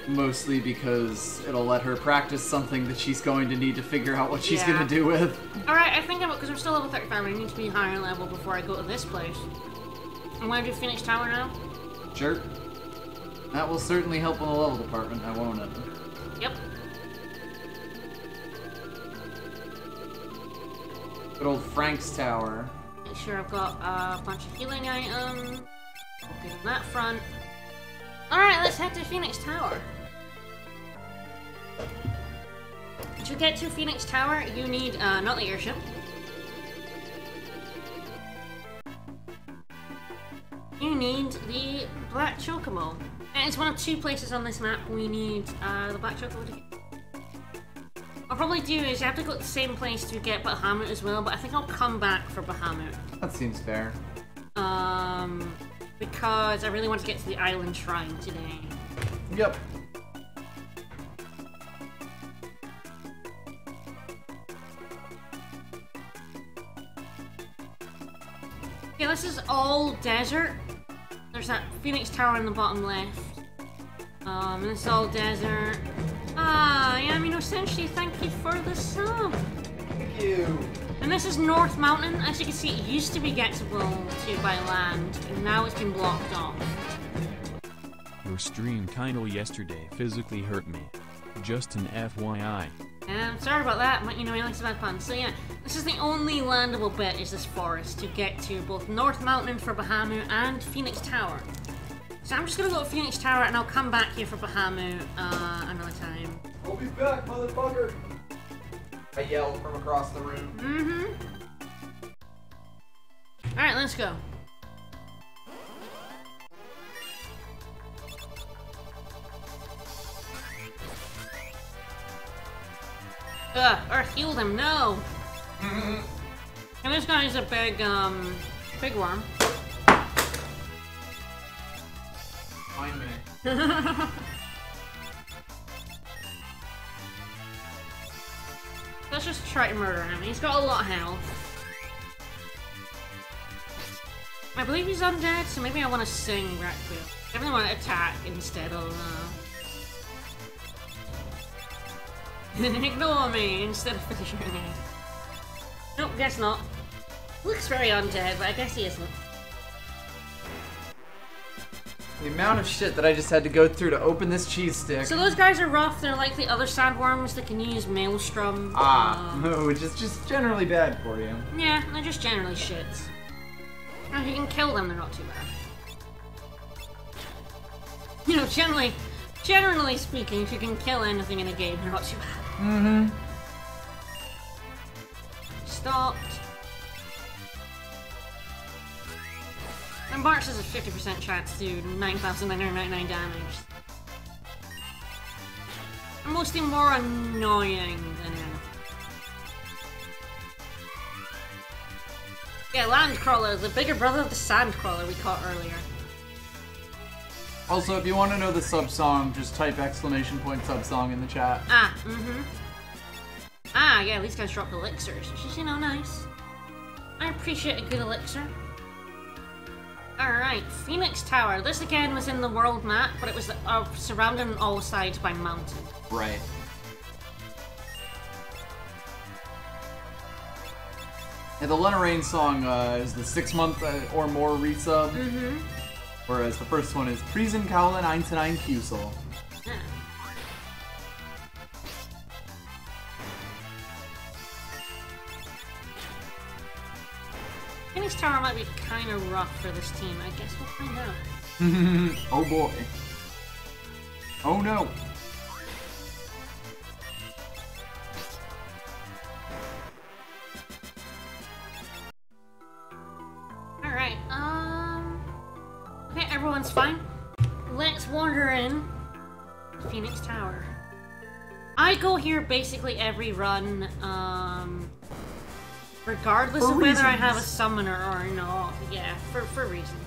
Mostly because it'll let her practice something that she's going to need to figure out what she's going to do with. Alright, I think because I'm still level 35, I need to be higher level before I go to this place. I want to do Phoenix Tower now. Sure. That will certainly help in the level department, now won't it? Yep. Good old Frank's Tower. Make sure I've got a bunch of healing items. Okay, on that front. Alright, let's head to Phoenix Tower. To get to Phoenix Tower, you need, not the airship. You need the Black Chocobo. And it's one of two places on this map we need, the Black Chocobo to get. I'll probably do is you have to go to the same place to get Bahamut as well, but I think I'll come back for Bahamut. That seems fair. Because I really want to get to the Island Shrine today. Yep. Yeah, this is all desert. There's that Phoenix Tower in the bottom left. And it's all desert. Ah, yeah, I mean, essentially, thank you for the sub. Thank you. And this is North Mountain. As you can see, it used to be gettable to by land, and now it's been blocked off. Your stream kinda yesterday physically hurt me. Just an FYI. I'm sorry about that, but you know, he likes a bad pun. So yeah, this is the only landable bit is this forest to get to both North Mountain for Bahamut and Phoenix Tower. So I'm just gonna go to Phoenix Tower and I'll come back here for Bahamut another time. I'll be back, motherfucker! I yelled from across the room. Alright, let's go. Ugh, Earth healed him, no! And this guy is a big, big worm. Find me. Let's just try to murder him. He's got a lot of health. I believe he's undead, so maybe I want to sing Requiem. I really want to attack instead of, ignore me instead of finishing me. Nope, guess not. Looks very undead, but I guess he isn't. The amount of shit that I just had to go through to open this cheese stick. So those guys are rough. They're like the other sandworms that can use Maelstrom. Which is just generally bad for you. Yeah, they're just generally shits. And if you can kill them, they're not too bad. You know, generally speaking, if you can kill anything in a game, they're not too bad. Stopped. And Barks has a 50% chance to do 9,999 damage. And mostly more annoying than anything. Yeah, Landcrawler, the bigger brother of the Sandcrawler we caught earlier. Also, if you want to know the sub-song, just type !subsong in the chat. Ah, yeah, these guys drop elixirs, which is, you know, nice. I appreciate a good elixir. Alright, Phoenix Tower. This again was in the world map, but it was surrounded on all sides by mountains. Right. Yeah, the Lenna Rain song is the 6-month or more resub. Mm-hmm. Whereas the first one is Prisen Kaula 99 Kusel. Yeah. Phoenix Tower might be kind of rough for this team. I guess we'll find out. Oh boy. Oh no. Alright, okay, everyone's fine. Let's wander in Phoenix Tower. I go here basically every run, regardless of whether I have a summoner or not. Yeah, for reasons.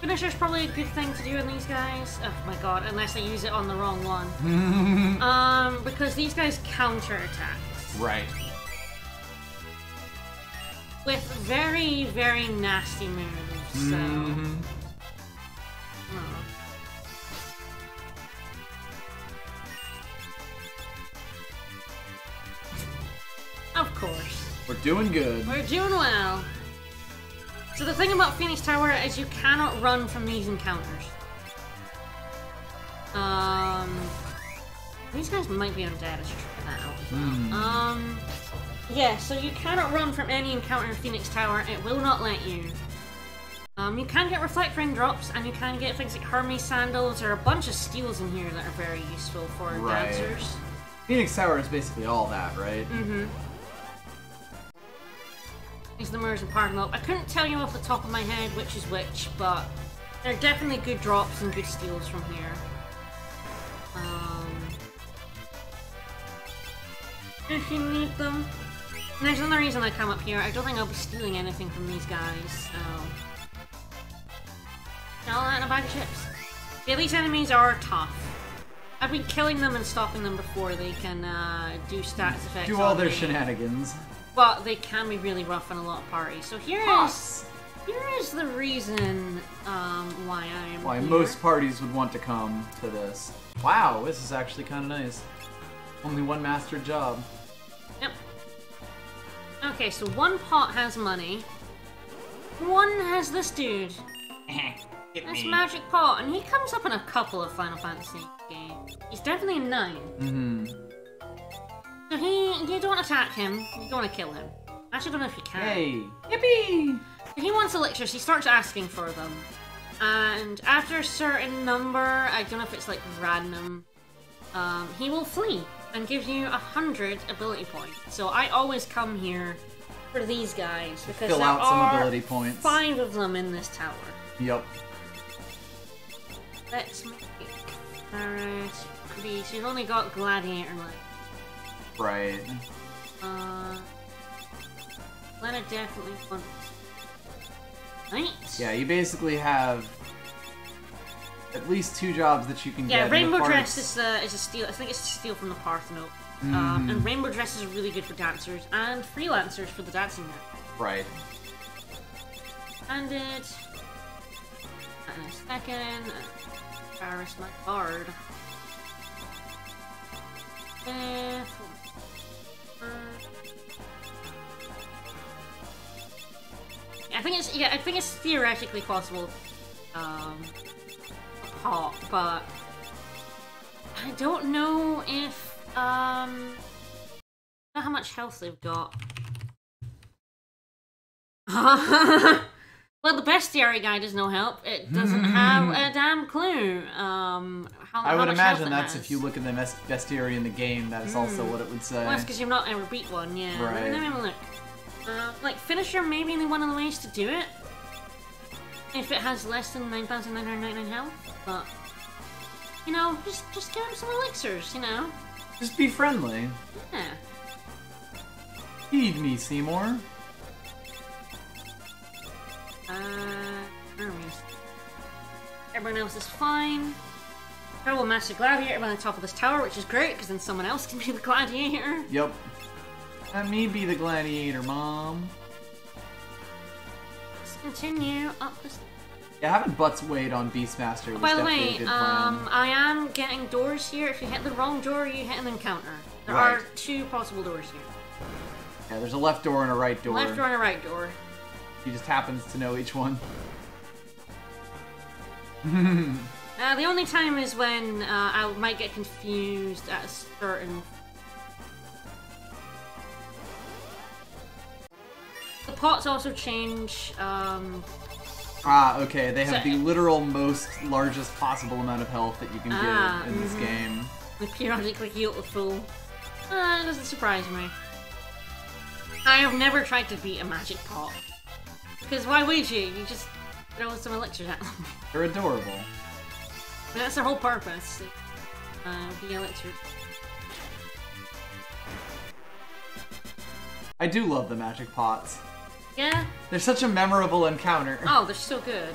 Finisher's probably a good thing to do in these guys. Oh my god, unless I use it on the wrong one. Because these guys counter attacks. Right. With very, very nasty moves, so... Of course. We're doing good. We're doing well. So the thing about Phoenix Tower is you cannot run from these encounters. These guys might be undead, I should try that out as well. Yeah, so you cannot run from any encounter in Phoenix Tower, it will not let you. You can get Reflect Ring drops, and you can get things like Hermes Sandals, or a bunch of steals in here that are very useful for dancers. Phoenix Tower is basically all that, right? These are the mirrors and parking lot. I couldn't tell you off the top of my head which is which, but there are definitely good drops and good steals from here. If you need them. And there's another reason I come up here. I don't think I'll be stealing anything from these guys, so... All that in a bag of chips. Yeah, these enemies are tough. I've been killing them and stopping them before they can do stats effects. Do all their shenanigans. But they can be really rough in a lot of parties. So here is the reason why I am Why here. most parties would want to come to this. Wow, this is actually kind of nice. Only one mastered job. Yep. Okay, so one pot has money. One has this dude. This magic pot, and he comes up in a couple of Final Fantasy games. He's definitely a 9. So you don't attack him, you don't want to kill him. I actually don't know if you can. Hey! Yippee! He wants elixirs, he starts asking for them. And after a certain number, I don't know if it's like random, he will flee and give you 100 ability points. So I always come here for these guys because Fill there out some are ability points. 5 of them in this tower. Yep. Let's make these. You've only got Gladiator left. Right. Lenna definitely wants. Right? Yeah, you basically have at least 2 jobs that you can get. Yeah, Rainbow in the Dress is a steal. I think it's a steal from the Parthenope. And Rainbow Dress is really good for dancers and freelancers for the dancing net. Right. And in a second. Paris, my card. I think it's theoretically possible pot, but I don't know if I don't know how much health they've got. Well, the bestiary guide is no help. It doesn't have a damn clue. I would imagine that's if you look at the bestiary in the game, that is also what it would say. Well, that's because you've not ever beat one, yeah. Right. Let me have a look. Like, Finisher may be one of the ways to do it. If it has less than 9,999 health, but... You know, just give him some elixirs, you know? Just be friendly. Yeah. Feed me, Seymour. Hermes. Everyone else is fine. I will master gladiator by the top of this tower, which is great, because then someone else can be the gladiator. Yep. Let me be the gladiator, Mom. Let's continue up this. Yeah, having Butts Wade on Beastmaster was By the definitely way, a good plan. I am getting doors here. If you hit the wrong door, you hit an encounter. There are 2 possible doors here. Yeah, there's a left door and a right door. Left door and a right door. He just happens to know each one. The only time is when I might get confused at a certain... The pots also change, okay, they have the literal most largest possible amount of health that you can get in this game. They periodically heal to full. That doesn't surprise me. I have never tried to beat a magic pot. Because why would you? You just throw some elixirs at them. They're adorable. And that's their whole purpose. The elixir. I do love the magic pots. Yeah? They're such a memorable encounter. Oh, they're so good.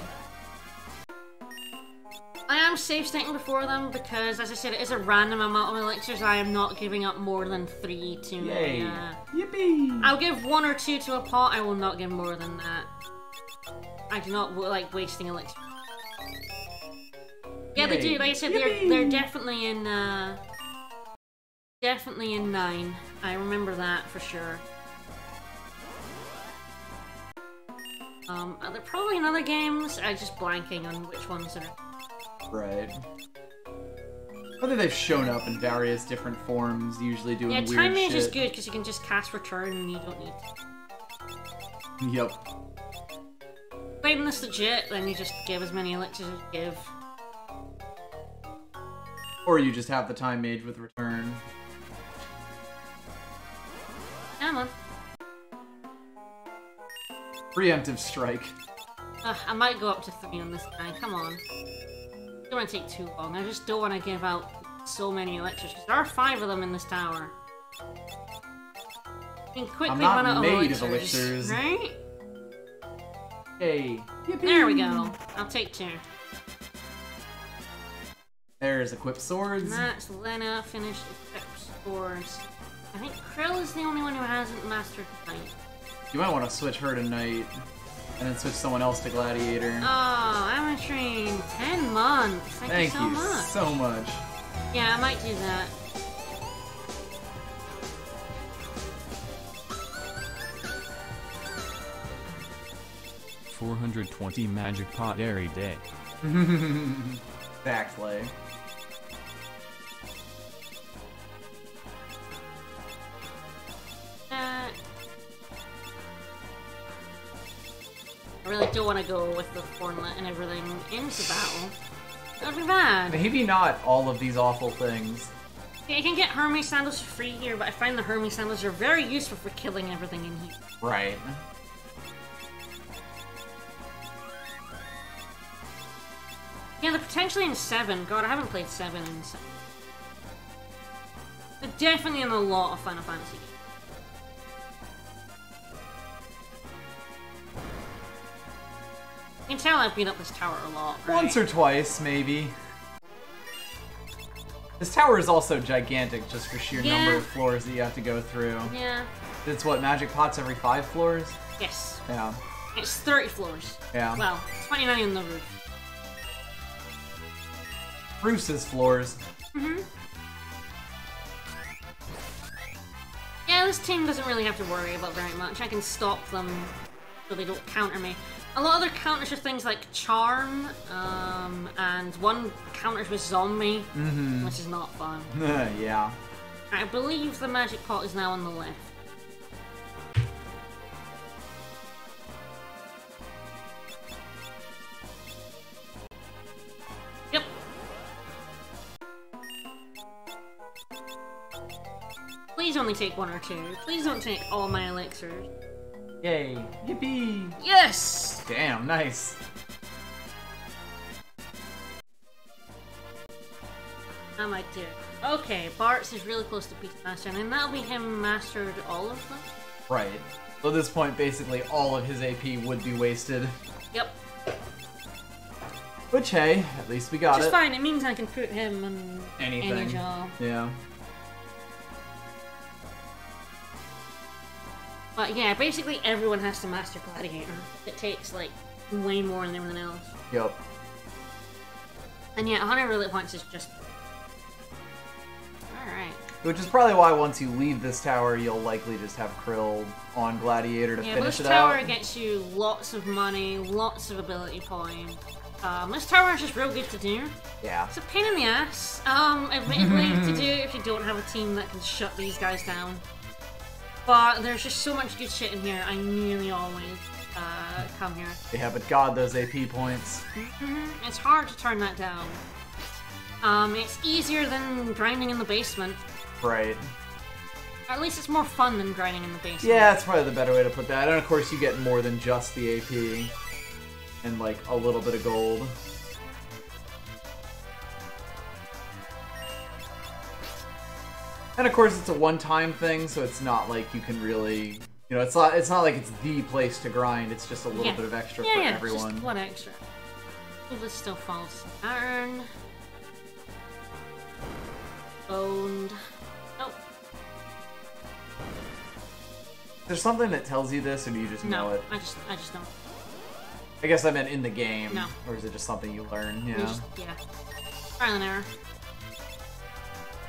I am safe stating before them because, as I said, it is a random amount of elixirs. I am not giving up more than 3 to... Yay! Yippee! I'll give 1 or 2 to a pot. I will not give more than that. I do not like wasting elixirs. Yeah, they do. Like I said, they're definitely in 9. I remember that for sure. They're probably in other games. I'm just blanking on which ones are. Right. Whether they've shown up in various different forms, usually doing weird shit. Yeah, Time Mage is good because you can just cast Return and you don't need to. Yep. Playing this legit, then you just give as many elixirs as you give. Or you just have the Time Mage with Return. Come on. Preemptive Strike. I might go up to 3 on this guy, come on. Don't want to take too long, I just don't want to give out so many elixirs, because there are 5 of them in this tower. You can quickly run out of elixirs, right? Hey, yippee. There we go. I'll take 2. There's Equip Swords. And that's Lenna, finished Equip Swords. I think Krill is the only one who hasn't mastered Knight. You might want to switch her to Knight, and then switch someone else to Gladiator. Oh, Amatrine, 10 months. Thank you so much. So much. Yeah, I might do that. $420 magic pot every day. Exactly. I really don't want to go with the Thornlet and everything into battle. That would be bad. Maybe not all of these awful things. Yeah, you can get Hermes Sandals for free here, but I find the Hermes Sandals are very useful for killing everything in here. Right. Yeah, they're potentially in 7. God, I haven't played 7 in 7. They're definitely in a lot of Final Fantasy games. You can tell I've been up this tower a lot, right? Once or twice, maybe. This tower is also gigantic just for sheer number of floors that you have to go through. Yeah. It's what, magic pots every 5 floors? Yes. Yeah. It's 30 floors. Yeah. Well, 29 on the roof. Bruce's floors. Mm-hmm. Yeah, this team doesn't really have to worry about very much. I can stop them so they don't counter me. A lot of their counters are things like Charm, and one counters with Zombie, which is not fun. Yeah. I believe the magic pot is now on the left. Yep. Please only take 1 or 2. Please don't take all my elixirs. Yay. Yippee! Yes! Damn, nice. I might do. Okay, Bart's is really close to Beastmaster, and then that'll be him mastered all of them? Right. So at this point, basically all of his AP would be wasted. Yep. Which, hey, at least we got Which it. is fine, it means I can put him on Anything. any job. Yeah. But yeah, basically everyone has to master Gladiator. It takes, like, way more than everything else. Yep. And yeah, 100 roulette points is just... Alright. Which is probably why once you leave this tower, you'll likely just have Krill on Gladiator to finish it out. Yeah, this tower gets you lots of money, lots of ability points. This tower is just real good to do. Yeah. It's a pain in the ass, admittedly, to do if you don't have a team that can shut these guys down. But there's just so much good shit in here, I nearly always come here. Yeah, but god, those AP points. It's hard to turn that down. It's easier than grinding in the basement. Right. At least it's more fun than grinding in the basement. Yeah, that's probably the better way to put that. And of course you get more than just the AP. And like a little bit of gold. And of course it's a one-time thing, so it's not like you can really, you know, it's not like it's the place to grind. It's just a little bit of extra for everyone. Just one extra. Oh, this still falls down. Owned. Oh. There's something that tells you this, or do you just know it? I just don't. I guess I meant in the game. No. Or is it just something you learn? Yeah. Yeah. Trial and error.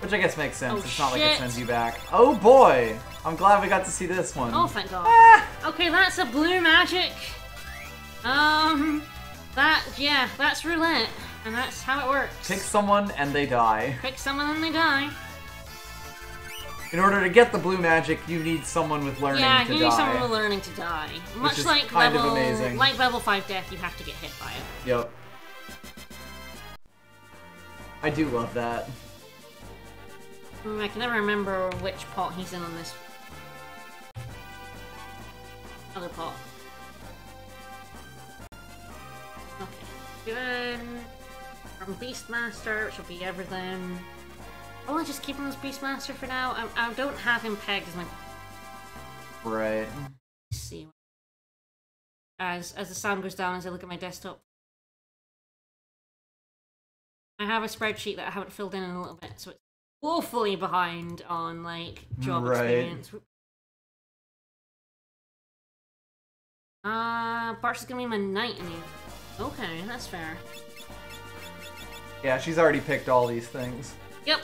Which I guess makes sense. Oh, it's not like it shit. sends you back. Oh boy! I'm glad we got to see this one. Oh, thank God. Ah! Okay, that's a blue magic. That's roulette. And that's how it works. Pick someone and they die. Pick someone and they die. In order to get the blue magic, you need someone with learning to die. Yeah, you need someone with learning to die. Much is like kind of level, amazing. like level 5 death, you have to get hit by it. Yep. I do love that. I can never remember which pot he's in on this. Other pot. Okay. Good. From Beastmaster, which will be everything. I'll just keep him as Beastmaster for now. I don't have him pegged as my... Right. Let's see. As the sound goes down as I look at my desktop. I have a spreadsheet that I haven't filled in a little bit, so it's woefully behind on, like, job experience. Bart's is gonna be my knight in here. Okay, that's fair. Yeah, she's already picked all these things. Yep.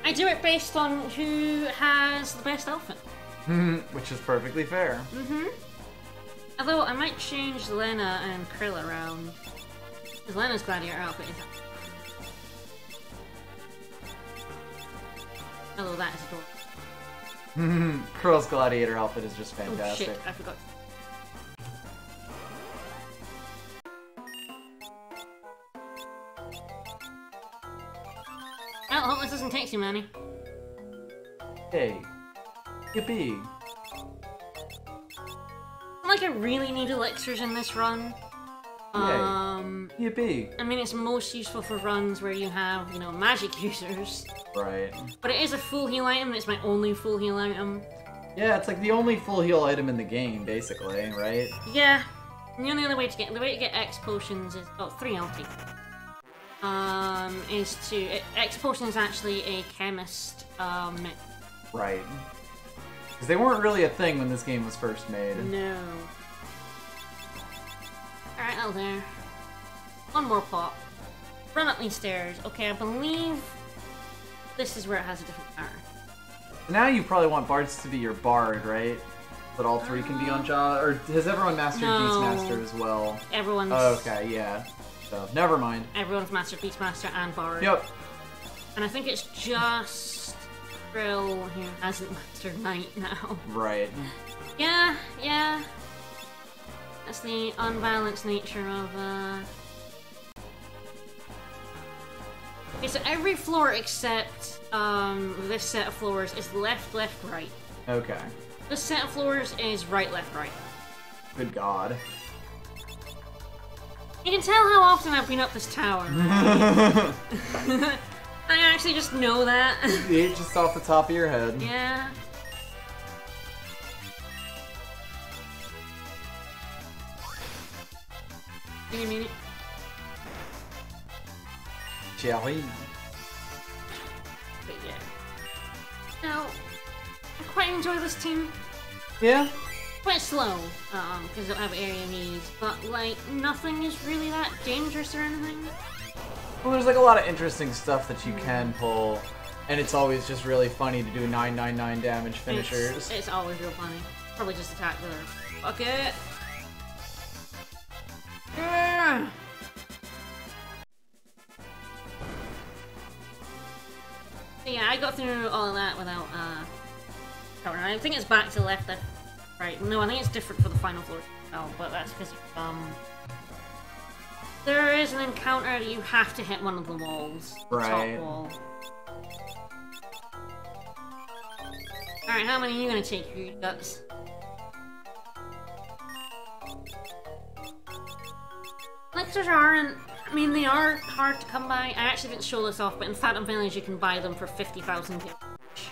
I do it based on who has the best outfit. Which is perfectly fair. Although, I might change Lenna and Krill around. Because Lenna's gladiator outfit is... Although that is adorable. Krill's gladiator outfit is just Oh fantastic. shit, I forgot. Well, hope this doesn't take too many. Hey. Yippee. Like, I really need elixirs in this run. Yippee. I mean, it's most useful for runs where you have, you know, magic users. Right. But it is a full heal item, it's my only full heal item. Yeah, it's like the only full heal item in the game, basically, right? Yeah. And the only other way to get X potions is, oh, 3 LP. X potion is actually a chemist, Right. Because they weren't really a thing when this game was first made. No. Alright, that'll do. One more pot. Run up these stairs. Okay, I believe this is where it has a different power. Now you probably want bards to be your bard, right? But all three can be on job, or has everyone mastered No. Beastmaster as well? Everyone's... Oh, okay, yeah. So, never mind. Everyone's mastered Beastmaster and Bard. Yep. And I think it's just Krill who hasn't mastered Knight now. Right. Yeah, yeah. That's the unbalanced nature of, Okay, so every floor except, this set of floors is left, left, right. Okay. This set of floors is right, left, right. Good God. You can tell how often I've been up this tower. I actually just know that. Just off the top of your head. Yeah. Give me a minute. Cherry. But yeah. Now, I quite enjoy this team. Yeah? Quite slow, because I don't have area needs, but like, nothing is really that dangerous or anything. Well, there's like a lot of interesting stuff that you can pull, and it's always just really funny to do 999 damage finishers. It's always real funny. Probably just attack there. Fuck it! Yeah. So yeah, I got through all of that without, counter. I think it's back to left, right. No, I think it's different for the final floor. Oh, but that's because, there is an encounter that you have to hit one of the walls. Right. The top wall. Alright, how many are you gonna take, you ducks? Elixirs aren't... I mean, they are hard to come by. I actually didn't show this off, but in Phantom Village you can buy them for 50,000.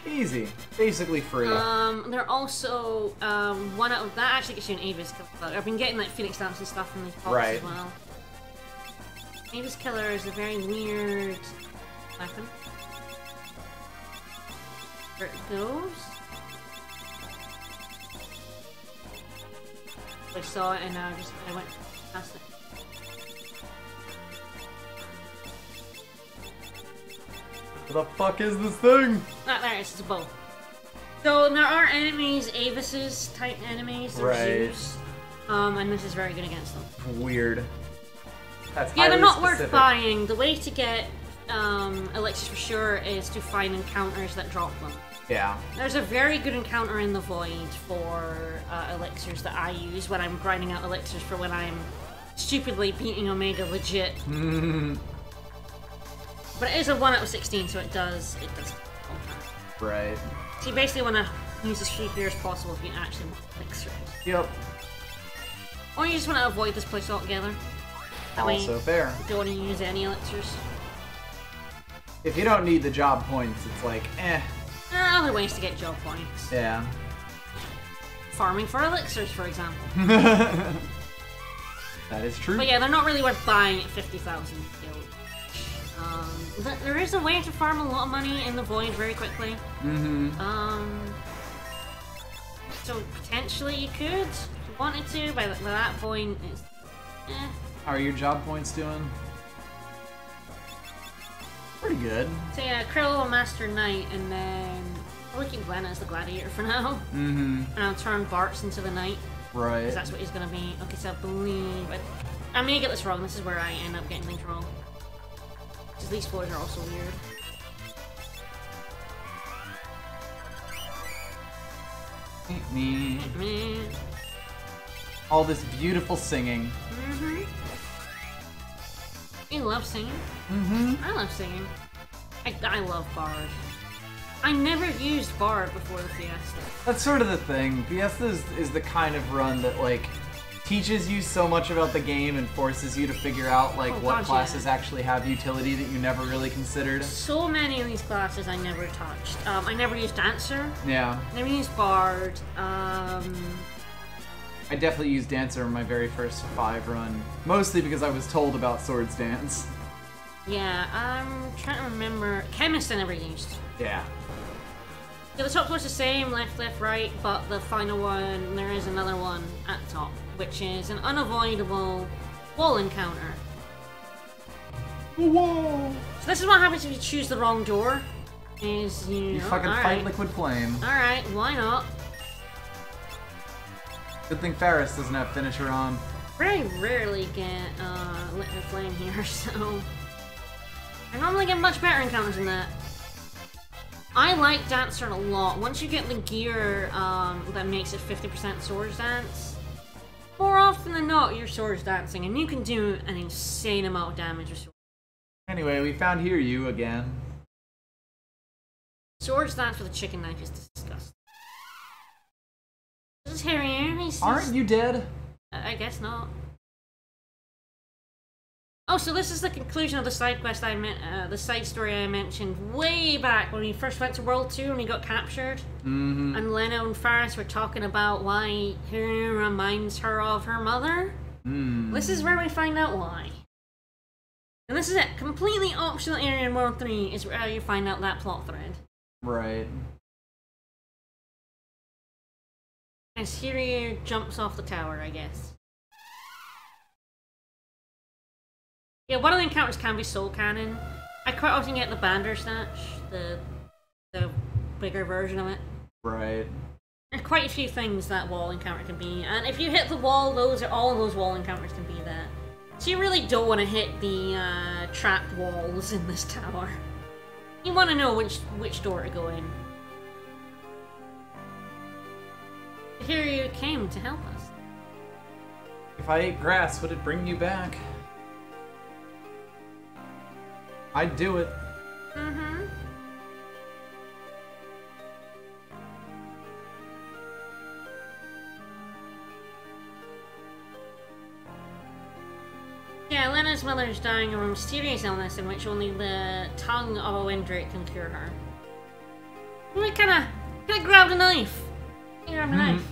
Easy. Basically free. They're also, one out of... That actually gets you an Avis Killer. I've been getting, like, Phoenix Stamps and stuff from these pops as well. Avis Killer is a very weird weapon. There it goes. I saw it and I went past it. What the fuck is this thing? Ah, there it is, it's a bow. So there are enemies, Avises type enemies, they're Zeus. And this is very good against them. Weird. That's yeah, they're not specific. worth buying. The way to get elixirs for sure is to find encounters that drop them. Yeah. There's a very good encounter in the Void for elixirs that I use when I'm grinding out elixirs for when I'm stupidly beating Omega legit. But it is a 1 out of 16, so it does. Right. So you basically want to use as few here as possible if you actually want elixirs. Yep. Or you just want to avoid this place altogether. That Also way fair. you don't want to use any elixirs. If you don't need the job points, it's like, eh. There are other ways to get job points. Yeah. Farming for elixirs, for example. That is true. But yeah, they're not really worth buying at 50,000 gil. There is a way to farm a lot of money in the Void very quickly. So potentially you could, if you wanted to. By that point, it's eh. How are your job points doing? Pretty good. So yeah, Krill, Master Knight, and then I'll keep Lenna as the Gladiator for now. And I'll turn Bartz into the Knight. Right. Because that's what he's gonna be. Okay, so I believe... I may get this wrong, this is where I end up getting things wrong. Because these floors are also weird. Me. All this beautiful singing. You love singing? I love singing. I love Bard. I never used Bard before the Fiesta. That's sort of the thing. Fiesta is the kind of run that, like, teaches you so much about the game and forces you to figure out, like, what classes actually have utility that you never really considered. So many of these classes I never touched. I never used Dancer. Yeah. Never used Bard. I definitely used Dancer in my very first 5 run. Mostly because I was told about Swords Dance. Yeah, I'm trying to remember. Chemist I never used. Yeah. Yeah, the top floor's the same, left, right, but the final one, there is another one at the top, which is an unavoidable wall encounter. Whoa! So this is what happens if you choose the wrong door. Is You fucking fight Liquid Flame. Alright, why not? Good thing Ferris doesn't have finisher on. Very rarely get Liquid Flame here, so... I normally get much better encounters than that. I like Dancer a lot. Once you get the gear that makes it 50% Swords Dance, more often than not you're Swords Dancing, and you can do an insane amount of damage with Swords. Anyway, we found Hiryu again. Swords Dance with a chicken knife is disgusting. This is Hiryu. Aren't you dead? I guess not. Oh, so this is the conclusion of the side quest the side story I mentioned way back when we first went to World 2 and we got captured. And Lenna and Faris were talking about why Hiryu reminds her of her mother. This is where we find out why. And this is it. Completely optional area in World 3 is where you find out that plot thread. Right. And Syria jumps off the tower, I guess. Yeah, one of the encounters can be soul cannon. I quite often get the Bandersnatch, the bigger version of it. Right. There's quite a few things that wall encounter can be, and if you hit the wall, all of those wall encounters can be that. So you really don't want to hit the trapped walls in this tower. You want to know which door to go in. Here you came to help us. If I ate grass, would it bring you back? I'd do it. Mm-hmm. Yeah, Lenna's mother is dying of a mysterious illness in which only the tongue of a Windrake can cure her. I kinda grabbed a knife. I grabbed a knife.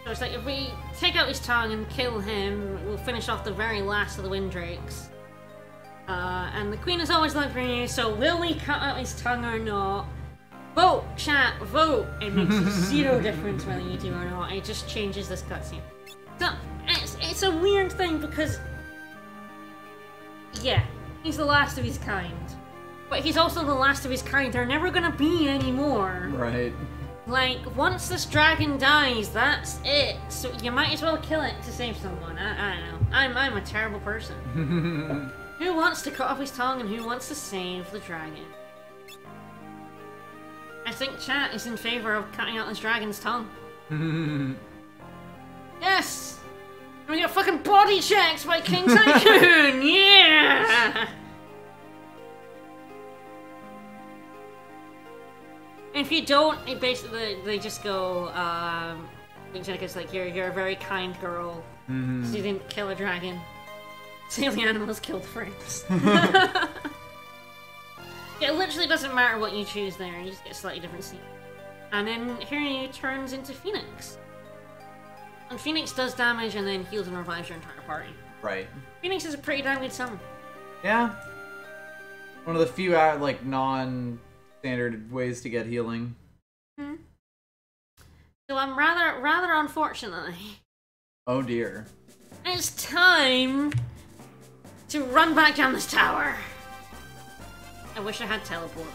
So it's like, if we take out his tongue and kill him, we'll finish off the very last of the Windrakes. And the Queen has always loved me, so will we cut out his tongue or not? Vote, chat, vote! It makes zero difference whether you do or not, it just changes this cutscene. So, it's a weird thing because... yeah, he's the last of his kind. But he's also the last of his kind, they're never gonna be any more. Right. Like, once this dragon dies, that's it. So you might as well kill it to save someone. I don't know. I'm a terrible person. Who wants to cut off his tongue and who wants to save the dragon? I think chat is in favor of cutting out this dragon's tongue. Yes! We got fucking body checks by King Tycoon! Yeah! If you don't, it basically they just go, Angelica's like, you're a very kind girl. So you didn't kill a dragon. Save the animals, kill the friends. Yeah, it literally doesn't matter what you choose there, you just get a slightly different scene. And then Hiryu turns into Phoenix. And Phoenix does damage and then heals and revives your entire party. Right. Phoenix is a pretty damn good summon. Yeah. One of the few, like, non-standard ways to get healing. So I'm rather unfortunately... oh dear. It's time to run back down this tower. I wish I had teleport.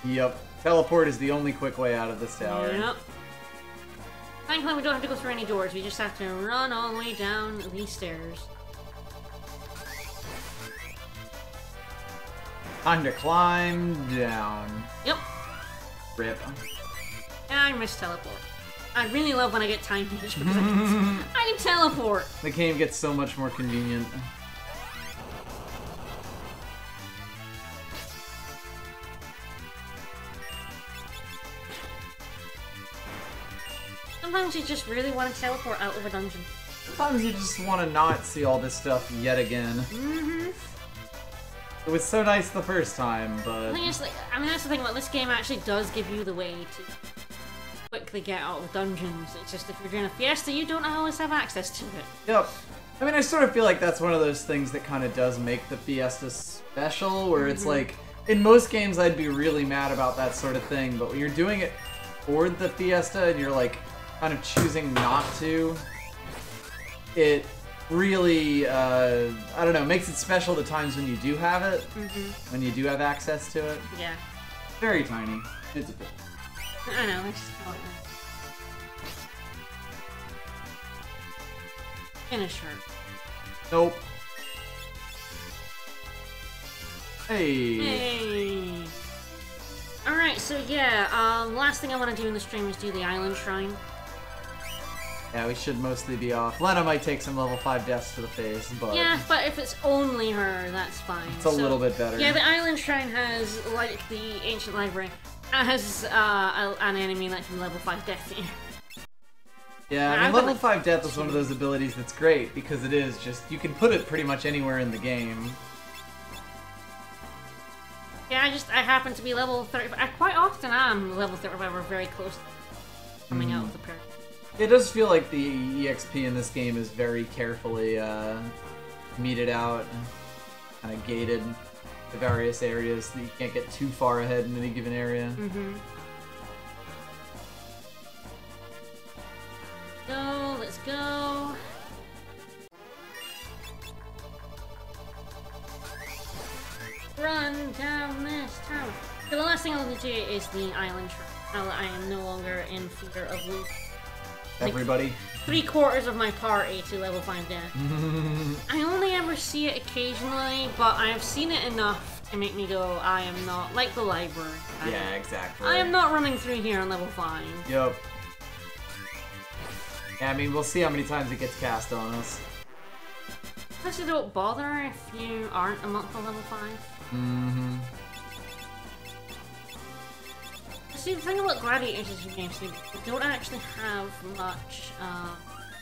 Yep. Teleport is the only quick way out of this tower. Yep. Thankfully we don't have to go through any doors, we just have to run all the way down these stairs. Time to climb down. Yep. Rip. Yeah, I miss teleport. I really love when I get time damage because I can teleport. The game gets so much more convenient. Sometimes you just really want to teleport out of a dungeon. Sometimes you just want to not see all this stuff yet again. It was so nice the first time, but... I think it's like, I mean, that's the thing about this game, actually does give you the way to quickly get out of dungeons. It's just if you're doing a Fiesta, you don't always have access to it. Yep. I mean, I sort of feel like that's one of those things that kind of does make the Fiesta special, where it's like, in most games I'd be really mad about that sort of thing, but when you're doing it for the Fiesta and you're like, kind of choosing not to, it really, I don't know, makes it special the times when you do have it, when you do have access to it. Yeah. Very tiny. It's a bit. I know, it's just how it is. Finish her. Nope. Hey. Hey. Alright, so yeah, last thing I want to do in the stream is do the island shrine. Yeah, we should mostly be off. Lenna might take some level 5 deaths to the face, but... yeah, but if it's only her, that's fine. It's a little bit better. Yeah, the island shrine has, like the ancient library, has an enemy that can level 5 death here. Yeah, I mean, level 5 death is one of those abilities that's great, because it is just, you can put it pretty much anywhere in the game. Yeah, I happen to be level 30. I quite often am level 35 or very close to coming out of the pair. It does feel like the EXP in this game is very carefully meted out, kind of gated to various areas so that you can't get too far ahead in any given area. Mm-hmm. Go, let's go. Run down this tower. So the last thing I'll do is the island shrine. Now that I am no longer in fear of losing. Everybody. 3/4 of my party to level 5 death. I only ever see it occasionally, but I have seen it enough to make me go, I am not, like the library. Yeah, exactly. I am not running through here on level 5. Yep. Yeah, I mean, we'll see how many times it gets cast on us. Especially don't bother if you aren't amongst the level 5. Mm-hmm. See, the thing about gladiators is you they don't actually have much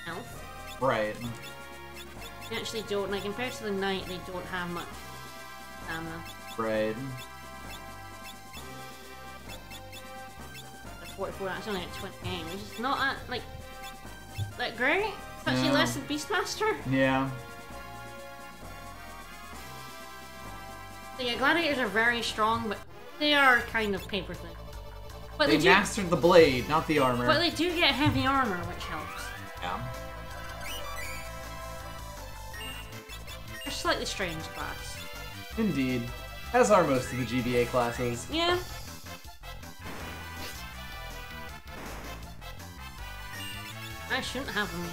health. Right. They actually don't. Like, compared to the knight, they don't have much stamina. Right. 44, that's only at 28, which is not like that great. It's actually less than Beastmaster. Yeah. So yeah, gladiators are very strong, but they are kind of paper thin. But they mastered the blade, not the armor. But they do get heavy armor, which helps. Yeah. They're slightly strange class. Indeed. As are most of the GBA classes. Yeah. I shouldn't have them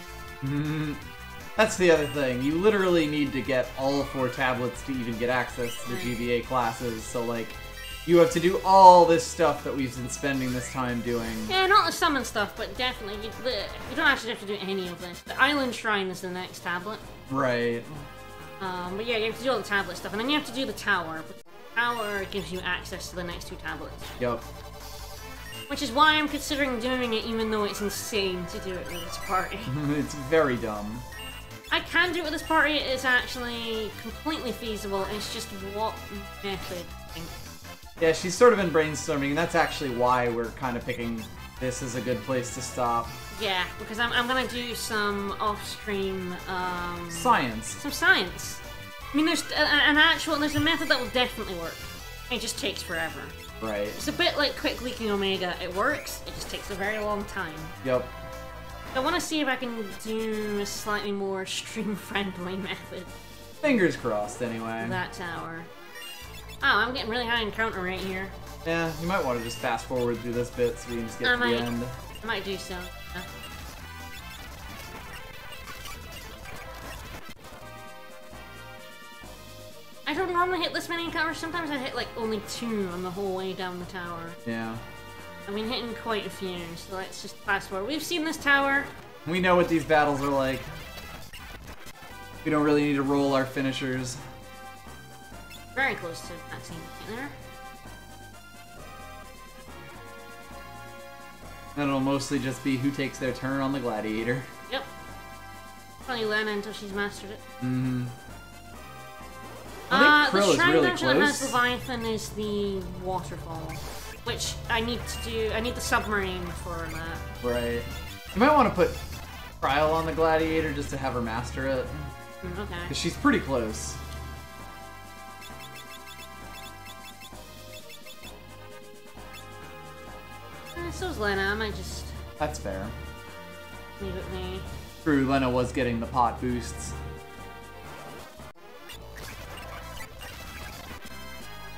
yet. That's the other thing. You literally need to get all 4 tablets to even get access to the GBA classes, so like, you have to do all this stuff that we've been spending this time doing. Yeah, not the summon stuff, but definitely, you don't actually have to do any of this. The Island Shrine is the next tablet. Right. But yeah, you have to do all the tablet stuff, and then you have to do the tower. But the tower gives you access to the next 2 tablets. Yup. Which is why I'm considering doing it, even though it's insane to do it with this party. It's very dumb. I can do it with this party, it's actually completely feasible, it's just what method, I think. Yeah, she's sort of been brainstorming, and that's actually why we're kind of picking this as a good place to stop. Yeah, because I'm gonna do some off-stream, science. Some science. I mean, there's there's a method that will definitely work. It just takes forever. Right. It's a bit like quick leaking Omega. It works, it just takes a very long time. Yep. I want to see if I can do a slightly more stream-friendly method. Fingers crossed, anyway. That tower. Oh, I'm getting really high encounter rate here. Yeah, you might want to just fast forward through this bit so we can just get to the end. I might do so. I don't normally hit this many encounters. Sometimes I hit like only 2 on the whole way down the tower. Yeah. I've been hitting quite a few, so let's just fast forward. We've seen this tower. We know what these battles are like. We don't really need to roll our finishers. Very close to that scene right there. And it'll mostly just be who takes their turn on the gladiator. Yep. Probably Lenna until she's mastered it. Mm-hmm. I think Krill the is shrine really dungeon that has close. Leviathan is the waterfall, which I need to do. I need the submarine for that. Right. You might want to put Trial on the gladiator just to have her master it. Okay. Because she's pretty close. So's Lenna. I might just That's fair. leave it me. True, Lenna was getting the pot boosts.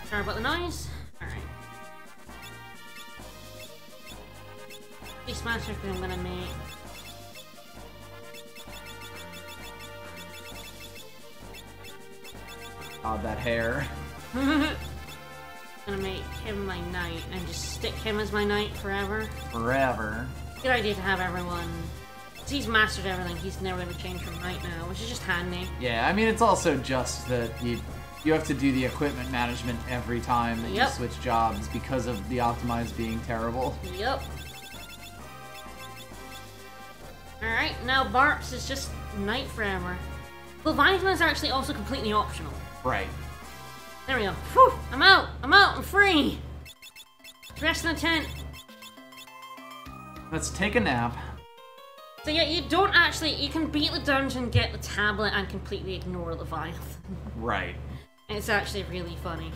Sorry about the noise. Alright. Beastmaster thing I'm gonna make. God, that hair. Gonna make him my knight and just stick him as my knight forever. Forever. Good idea to have everyone. He's mastered everything. He's never gonna change from knight now, which is just handy. Yeah, I mean, it's also just that you have to do the equipment management every time that you switch jobs because of the optimized being terrible. Yep. Alright, now Barps is just knight forever. Leviathan is actually also completely optional. Right. There we go. Whew! I'm out! I'm free! Rest in the tent. Let's take a nap. So yeah, you don't actually, you can beat the dungeon, get the tablet, and completely ignore Leviathan. Right. It's actually really funny.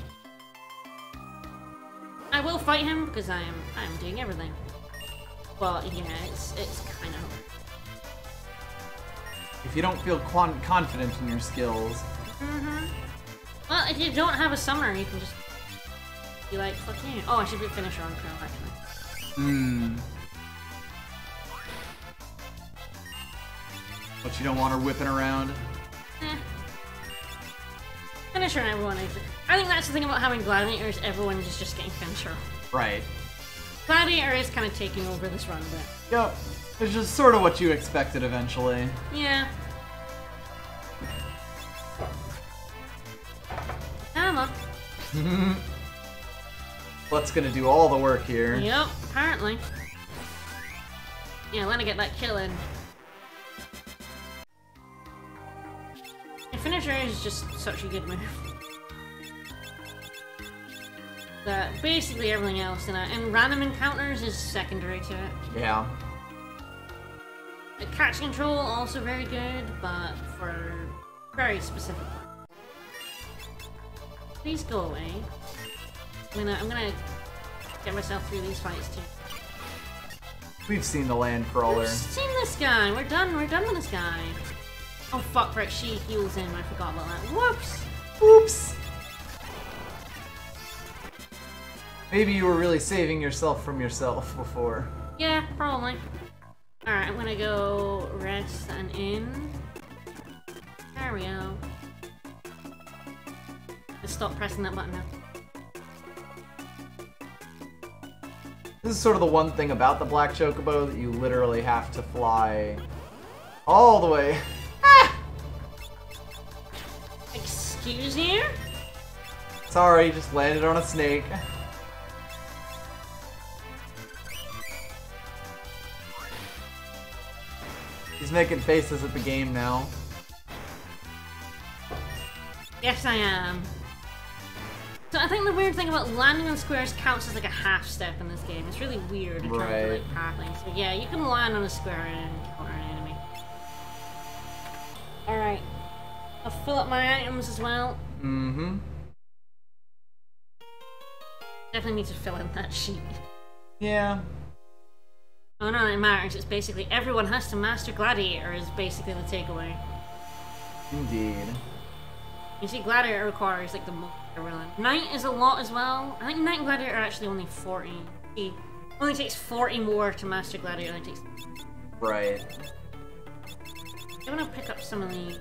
I will fight him because I am doing everything. But yeah, it's kind of. If you don't feel confident in your skills. Well, if you don't have a summoner, you can just be like, fuck you. Oh, I should be finisher on Crow actually. But you don't want her whipping around. Finisher and everyone is. I think that's the thing about having gladiators. Everyone is just getting finisher. Right. Gladiator is kind of taking over this run a bit. Yep. It's just sort of what you expected eventually. Yeah. Come on. What's gonna do all the work here? Yep, apparently. Yeah, Lenna get that kill in. And finisher is just such a good move. That basically everything else in it, and random encounters is secondary to it. Yeah. Catch control also very good, but for very specific. Please go away. I'm gonna get myself through these fights too. We've seen the land crawler. We've seen this guy. We're done with this guy. Oh fuck, right, she heals him. I forgot about that. Whoops. Oops. Maybe you were really saving yourself from yourself before. Yeah, probably. Alright, I'm gonna go rest and in. There we go. Let's stop pressing that button now. This is sort of the one thing about the Black Chocobo that you literally have to fly all the way. Ah! Excuse you? Sorry, just landed on a snake. He's making faces at the game now. Yes, I am. So I think the weird thing about landing on squares counts as like a half step in this game. It's really weird in terms of like pathing. So yeah, you can land on a square and encounter an enemy. Alright. I'll fill up my items as well. Mm-hmm. Definitely need to fill in that sheet. Yeah. Oh no, it matters. It's basically everyone has to master Gladiator is basically the takeaway. Indeed. You see, Gladiator requires like the most everyone. Knight is a lot as well. I think Knight and Gladiator are actually only 40. It only takes 40 more to master Gladiator than it takes. Right. I'm gonna pick up some of the.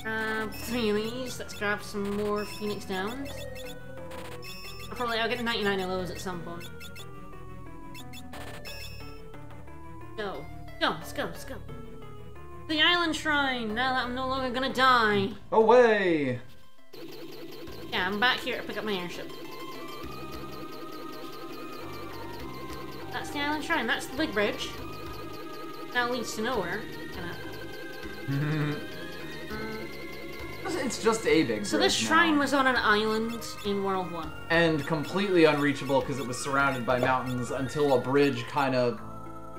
Grab 3 of these. Let's grab some more Phoenix Downs. I'll get 99 of those at some point. Go. Go, let's go, let's go. The island shrine, now that I'm no longer gonna die. Away! Yeah, I'm back here to pick up my airship. That's the island shrine, that's the big bridge. That leads to nowhere. It's just a big So bridge this shrine now. was on an island in World 1. And completely unreachable because it was surrounded by mountains until a bridge kind of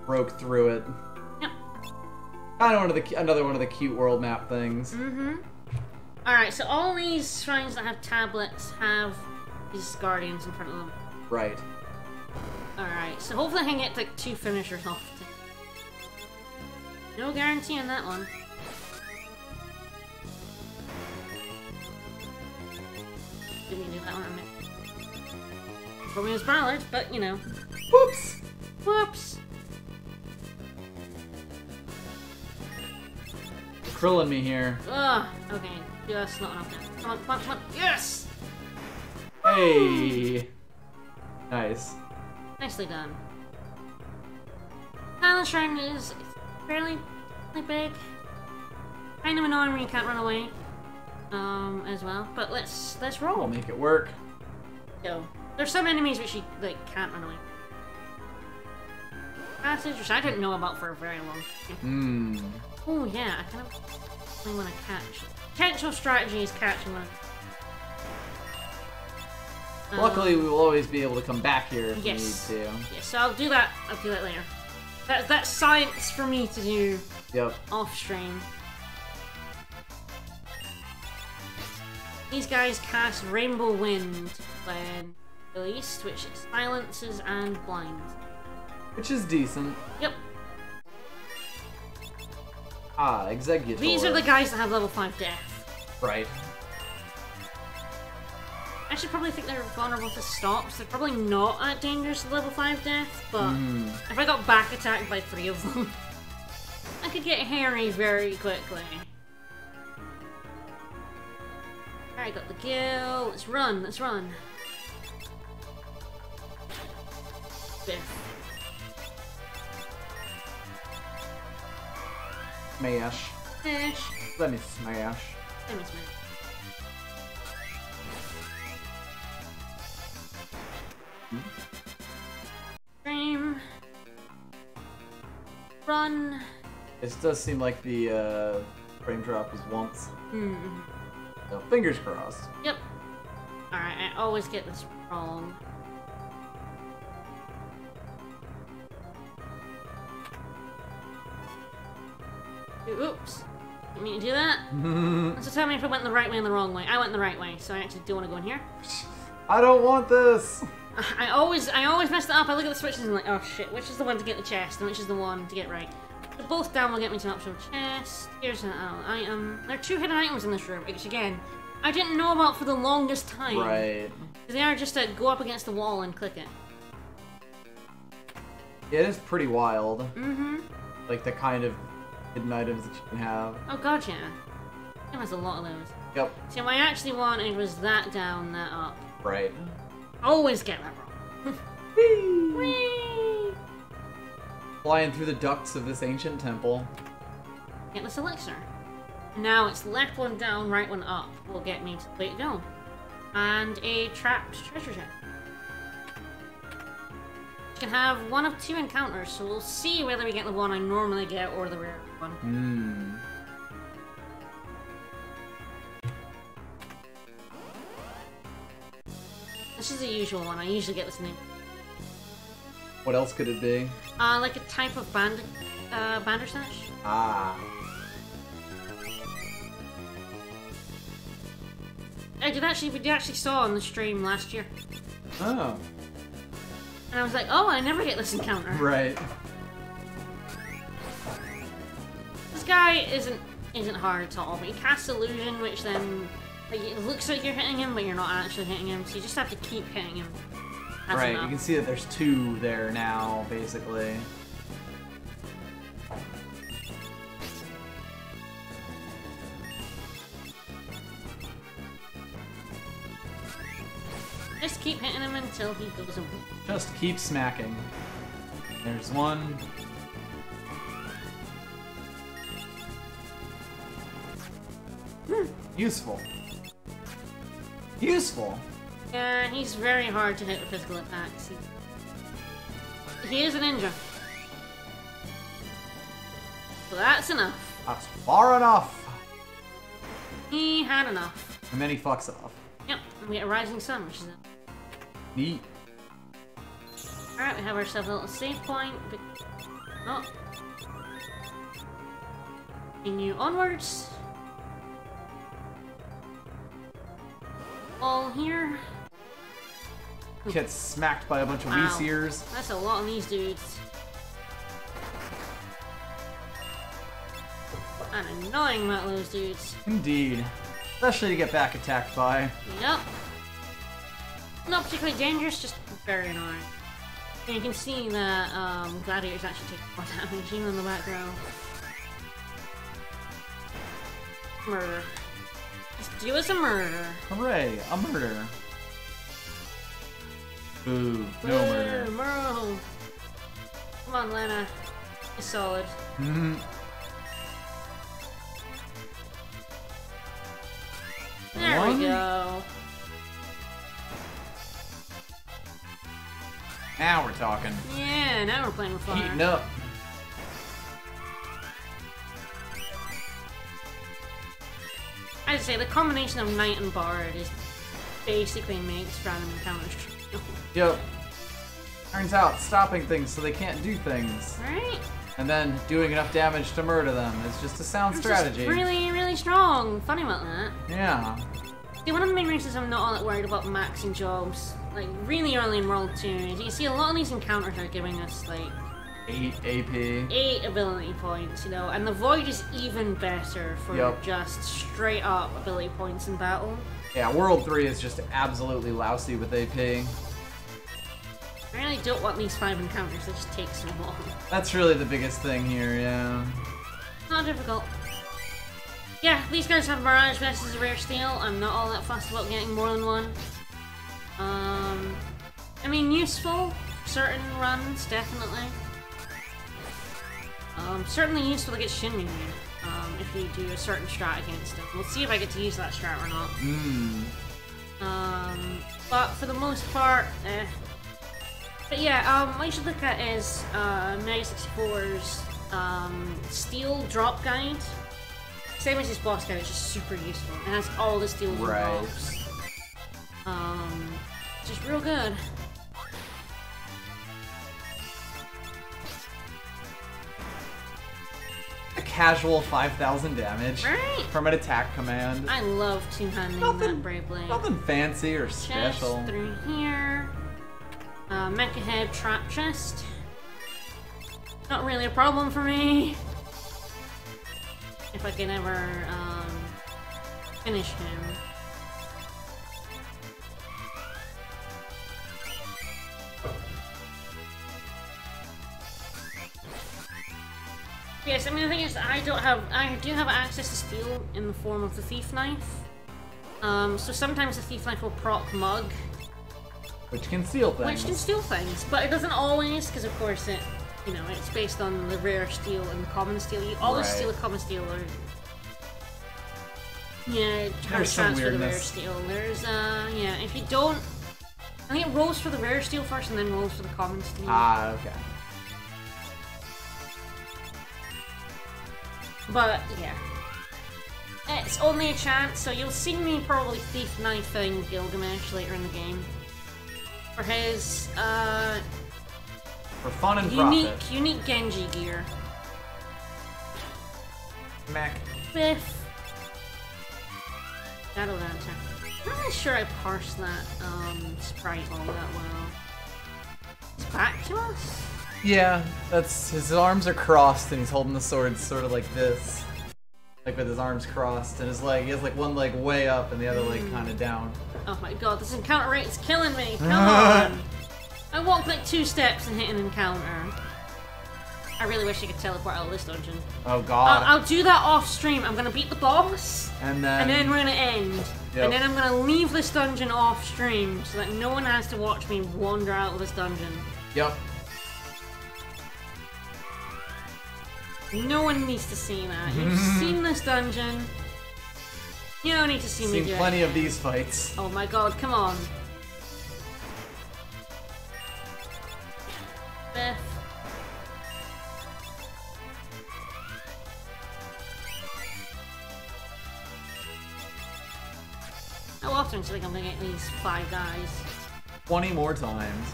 broke through it. Yep. Kind of another one of the cute world map things. Mm-hmm. Alright, so all these shrines that have tablets have these guardians in front of them. Right. Alright, so hopefully I can get like 2 finishers off. No guarantee on that one. Didn't do that one on me. Romeo's Ballard, but you know. Whoops! Whoops! Krilling me here. Ugh, okay. Just not enough now. Come on, come on, come on. Yes! Hey! Nice. Nicely done. Island Shrine is fairly big. Kind of annoying when you can't run away. As well. But let's roll. We'll make it work. So, there's some enemies which you like can't run away. Passage, which I didn't know about for a very long time. Hmm. Oh yeah, I kind of I want to catch. Potential strategy is catching one. Luckily, we will always be able to come back here if yes. we need to. Yes, so I'll do that. I'll do that later. That's science for me to do. Yep. Off stream. These guys cast Rainbow Wind when released, which silences and blinds. Which is decent. Yep. Ah, Executor. These are the guys that have level 5 death. Right. I should probably think they're vulnerable to stops. They're probably not at dangerous level 5 death, but if I got back attacked by 3 of them, I could get hairy very quickly. Alright, got the gill. Let's run, let's run. Biff. Smash. Fish. Let me smash. Let me smash. Stream. Run. This does seem like the frame drop was once. Hmm. So fingers crossed. Yep. Alright, I always get this wrong. Oops. Didn't mean to do that. So tell me if I went the right way or the wrong way. I went the right way, so I actually do want to go in here. I don't want this! I always mess it up. I look at the switches and I'm like, oh shit, which is the one to get the chest and which is the one to get right? So both down will get me to an optional chest. Here's an item. There are 2 hidden items in this room, which again, I didn't know about for the longest time. Right. They are just to go up against the wall and click it. Yeah, it is pretty wild. Mm-hmm. Like the kind of hidden items that you can have. Oh god, yeah. There was a lot of those. Yep. See, what I actually wanted was that down, that up. Right. Always get that wrong. Whee! Whee! Flying through the ducts of this ancient temple. Get this elixir. Now it's left one down, right one up will get me to the way to go. And a trapped treasure chest. You can have one of 2 encounters, so we'll see whether we get the one I normally get or the rare one. Hmm. This is the usual one. I usually get this name. What else could it be? Like a type of bandersnatch. Ah. We did actually saw on the stream last year. Oh. And I was like, oh, I never get this encounter. Right. This guy isn't hard at all, but he casts illusion, which then like, it looks like you're hitting him, but you're not actually hitting him, so you just have to keep hitting him. That's right, enough. you can see that there's 2 there now, basically. Just keep hitting him until he goes away. Just keep smacking. There's one. Useful. Useful! Yeah, he's very hard to hit with physical attacks. He is a ninja. So that's enough. That's far enough! He had enough. And then he fucks off. Yep, and we get a rising sun, which is a... Neat. Alright, we have ourselves a little save point. Oh. Continue onwards. All here. Gets smacked by a bunch of Wow. Weseers. That's a lot of these dudes. I'm annoying about those dudes. Indeed. Especially to get back attacked by. Yep. Not particularly dangerous, just very annoying. And you can see that gladiators actually take more damage, even in the back row. Murder. Just do us a murder. Hooray, a murder. Boo, no murder. Murder. Come on, Lenna. You're solid. There One. we go. Now we're talking. Yeah, now we're playing with fire. Heating up. I'd say the combination of Knight and Bard is basically makes random encounters trivial. Yep. Turns out, stopping things so they can't do things. Right? And then doing enough damage to murder them is just a sound strategy. Just really, really strong. Funny about that. Yeah. See, one of the main reasons I'm not all that worried about maxing jobs, like really early in World 2, is you can see a lot of these encounters are giving us like 8 AP. 8 ability points, you know, and the Void is even better for just straight up ability points in battle. Yeah, World 3 is just absolutely lousy with AP. I really don't want these 5 encounters, they just take so long. That's really the biggest thing here, yeah. Not difficult. Yeah, these guys have Mirage versus Rare Steel. I'm not all that fussed about getting more than one. I mean, useful for certain runs, definitely. Certainly useful to get Shinryu if you do a certain strat against him. We'll see if I get to use that strat or not. But for the most part, eh. But yeah, what you should look at is Mega 64's Steel Drop Guide. Same as his boss guide, it's just super useful. It has all the steals and drops. Just real good. A casual 5,000 damage Right? from an attack command. I love two-handing that Brave Blade. Nothing fancy or special. Chest through here. Mecha Head Trap Chest. Not really a problem for me. If I can ever finish him. Yes, I mean the thing is I do have access to steel in the form of the Thief Knife. So sometimes the Thief Knife will proc Mug. Which can steal things. Which can steal things, but it doesn't always, because of course it, you know, it's based on the rare steel and the common steel. You always steal a common steel or... Yeah, have a chance for the rare steel. There's, yeah, if you don't... I think it rolls for the rare steel first and then rolls for the common steel. Ah, okay. But, yeah. It's only a chance, so you'll see me probably Thief Knifing Gilgamesh later in the game. For his, for fun and profit. Unique Genji gear. Mech. Biff. Shadow Lantern. I'm not really sure I parsed that, sprite all that well. It's back to us? Yeah, that's, his arms are crossed and he's holding the sword sort of like this. Like with his arms crossed and his leg, he has like one leg way up and the other leg kind of down. Oh my god, this encounter rate is killing me, come on! I walked like 2 steps and hit an encounter. I really wish I could teleport out of this dungeon. Oh god. I'll do that off stream, I'm gonna beat the boss, and then we're gonna end. Yep. And then I'm gonna leave this dungeon off stream so that no one has to watch me wander out of this dungeon. Yep. No one needs to see that. You've seen this dungeon. You don't need to see me do it. Seen plenty of these fights. Oh my god, come on. Biff. How often do you think I'm gonna get these 5 guys? 20 more times.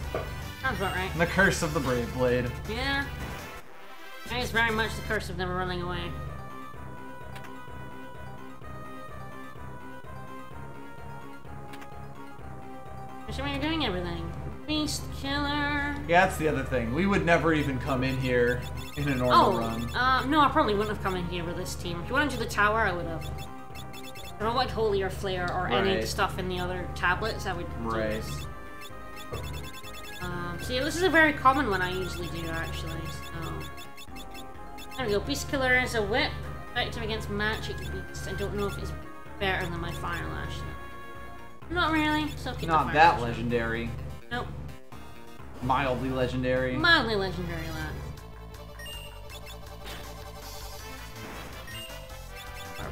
Sounds about right. And the curse of the Brave Blade. Yeah. That is very much the curse of never running away. Which mean you're doing everything. Beast Killer. Yeah, that's the other thing. We would never even come in here in a normal run. No, I probably wouldn't have come in here with this team. If you wanted to do the tower, I would have. I don't like Holy or Flare or any of the stuff in the other tablets, I would do this. So yeah, this is a very common one I usually do, actually. So. There we go. Beast Killer is a whip. Effective against magic beasts. I don't know if it's better than my Fire Lash. Not really. So keep Not that legendary. Nope. Mildly legendary. Mildly legendary, lad.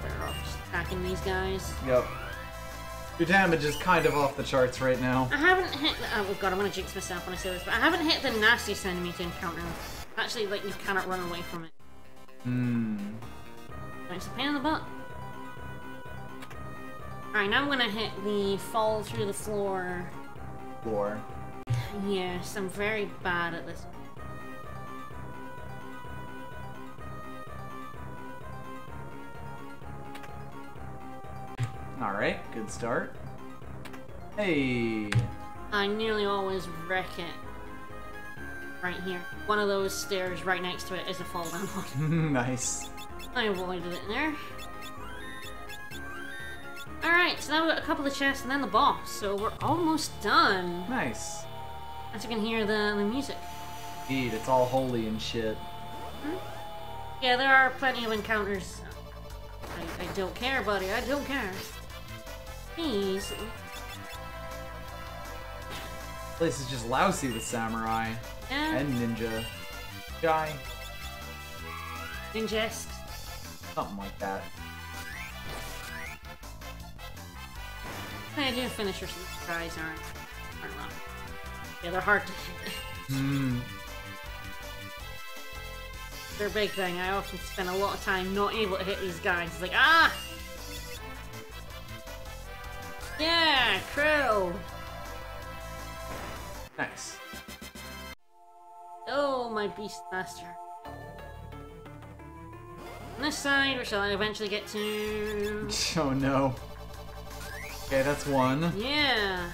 Better off just attacking these guys. Yep. Your damage is kind of off the charts right now. I haven't hit the, oh god, I'm gonna jinx myself when I say this, but I haven't hit the nastiest enemy to encounter. Actually, like, you cannot run away from it. It's a pain in the butt. Alright, now I'm gonna hit the fall through the floor. Yes, I'm very bad at this. Alright, good start. Hey! I nearly always wreck it. Right here. One of those stairs right next to it is a fall down one. Nice. I avoided it there. Alright, so now we've got a couple of chests and then the boss, so we're almost done. Nice. As you can hear the music. Indeed, it's all holy and shit. Yeah, there are plenty of encounters. I don't care, buddy, I don't care. Please. This place is just lousy with samurai. Yeah. And ninja. Guy. Ingest. Something like that. I do finishers and tries aren't wrong. Yeah, they're hard to hit. They're a big thing. I often spend a lot of time not able to hit these guys. It's like, ah! Yeah, crow! Nice. Oh, my beast master. On this side, which I'll eventually get to. Oh no. Okay, that's one. Yeah.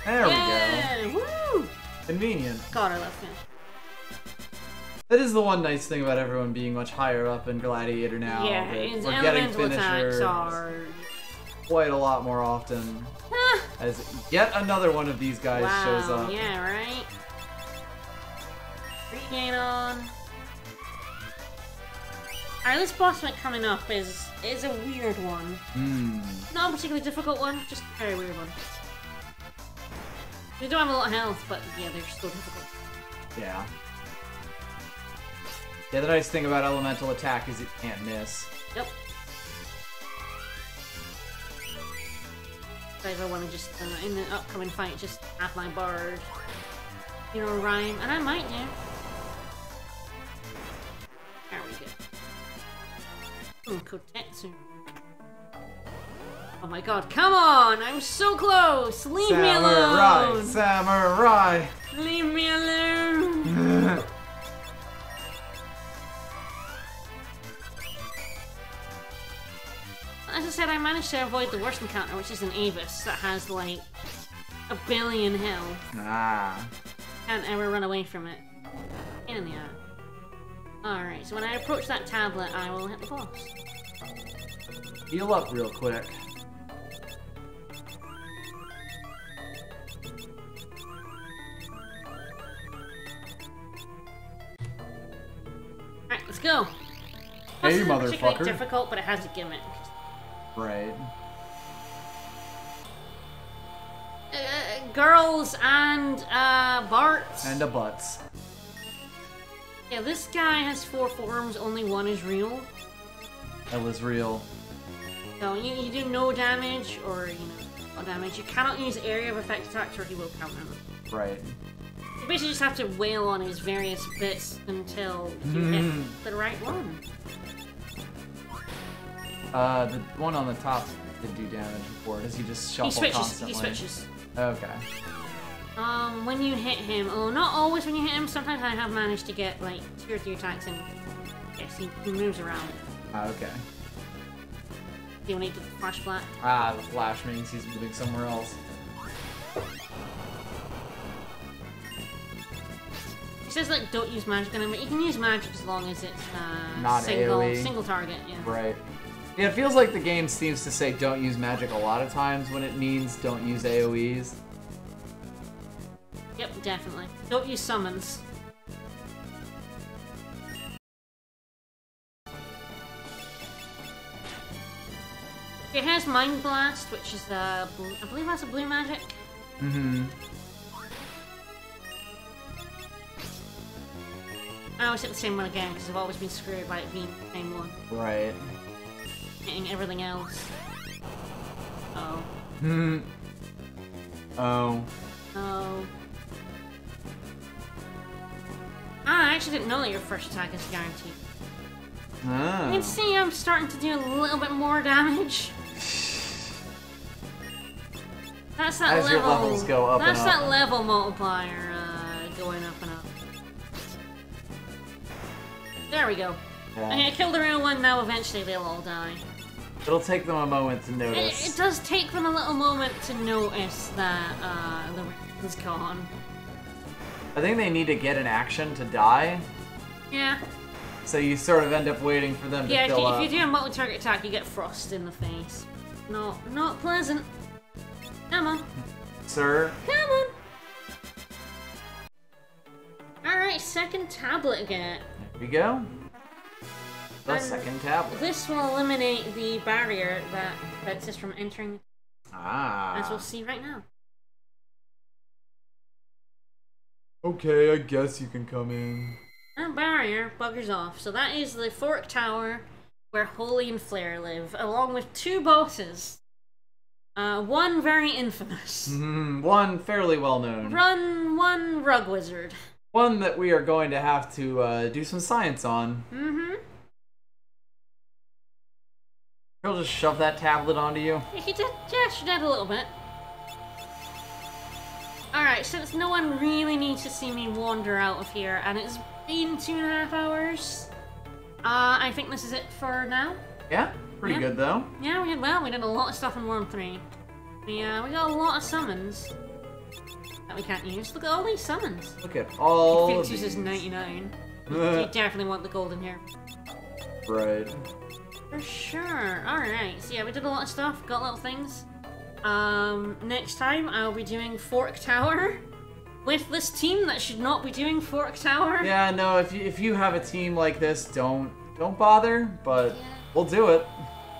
There we Yeah! Woo! go. Convenient. God, I love him. That is the one nice thing about everyone being much higher up in Gladiator now. Yeah, that his we're getting elemental attacks finishers are. quite a lot more often. As yet another one of these guys Wow, shows up. yeah, right? Regain on. Alright, this boss fight coming up is a weird one. Not a particularly difficult one, just a very weird one. They don't have a lot of health, but yeah, they're still difficult. Yeah. Yeah, the nice thing about elemental attack is it can't miss. Yep. If I want to just, in the upcoming fight, just have my bard, you know, rhyme, and I might do. There we go. Kotetsu. Oh my god, come on! I'm so close! Leave me alone! Samurai! Leave me alone! As I said, I managed to avoid the worst encounter, which is an Avis that has like a billion health. Ah. Can't ever run away from it. In the ass. Alright, so when I approach that tablet, I will hit the boss. Heal up real quick. Alright, let's go. Hey, This isn't particularly motherfucker. difficult, but it has a gimmick. Right. Girls and Barts. And a butts. Yeah, this guy has 4 forms, only one is real. That was real. So you do no damage, or, you know, no damage. You cannot use area of effect attacks or he will counter them. Right. You basically just have to wail on his various bits until you hit the right one. The one on the top did do damage before. Does he just shuffle constantly? He switches. Okay. When you hit him, not always when you hit him, sometimes I have managed to get, like, 2 or 3 attacks in. Yes, he moves around. Okay. Do you want to do the flash black? Ah, the flash means he's moving somewhere else. It says, like, don't use magic on him, but you can use magic as long as it's, Not AoE. single target, yeah. Right. Yeah, it feels like the game seems to say don't use magic a lot of times when it means don't use AoEs. Yep, definitely. Don't use summons. It has Mind Blast, which is I believe that's a blue magic. I always hit the same one again because I've always been screwed by it being the same one. Right. Hitting everything else. Oh. Oh. Oh. Ah, I actually didn't know that your first attack is guaranteed. Oh. You can see I'm starting to do a little bit more damage. That's that As level. your levels go up That's and up. that level multiplier going up and up. There we go. Yeah. I killed the real one. Now eventually they'll all die. It'll take them a moment to notice. It does take them a little moment to notice that the real one's gone. I think they need to get an action to die. Yeah. So you sort of end up waiting for them to Yeah. fill up. If you do a multi-target attack, you get frost in the face. Not pleasant. Come on. Sir. Come on. Alright, second tablet again. There we go. The And second tablet. This will eliminate the barrier that prevents us from entering, Ah. as we'll see right now. Okay, I guess you can come in. That barrier buggers off. So that is the Fork Tower where Holy and Flare live, along with two bosses. One very infamous. One fairly well known. One rug wizard. One that we are going to have to do some science on. He'll just shove that tablet onto you. He did, yeah, she did a little bit. Alright, since no one really needs to see me wander out of here, and it's been 2.5 hours, I think this is it for now. Yeah, pretty good though. Yeah, we did a lot of stuff in World 3. We got a lot of summons that we can't use. Look at all these summons. Look at all Fix of uses these. 99. You definitely want the golden hair. Right. For sure. Alright, so yeah, we did a lot of stuff, got little things. Next time I'll be doing Fork Tower with this team that should not be doing Fork Tower. Yeah, no, if you have a team like this, don't bother, but we'll do it.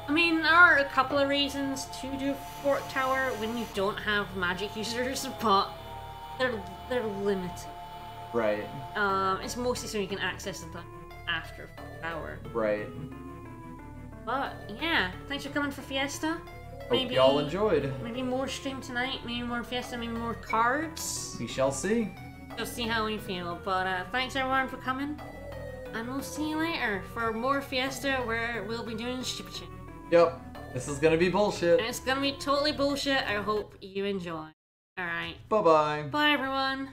I mean, there are a couple of reasons to do Fork Tower when you don't have magic users, but they're limited. Right. It's mostly so you can access them after Fork Tower. Right. But yeah, thanks for coming for Fiesta. Hope y'all enjoyed. Maybe more stream tonight, maybe more Fiesta, maybe more cards. We shall see. We'll see how we feel. But thanks everyone for coming. And we'll see you later for more Fiesta where we'll be doing stupid shit. Yep. This is gonna be bullshit. And it's gonna be totally bullshit. I hope you enjoy. Alright. Bye-bye. Bye everyone.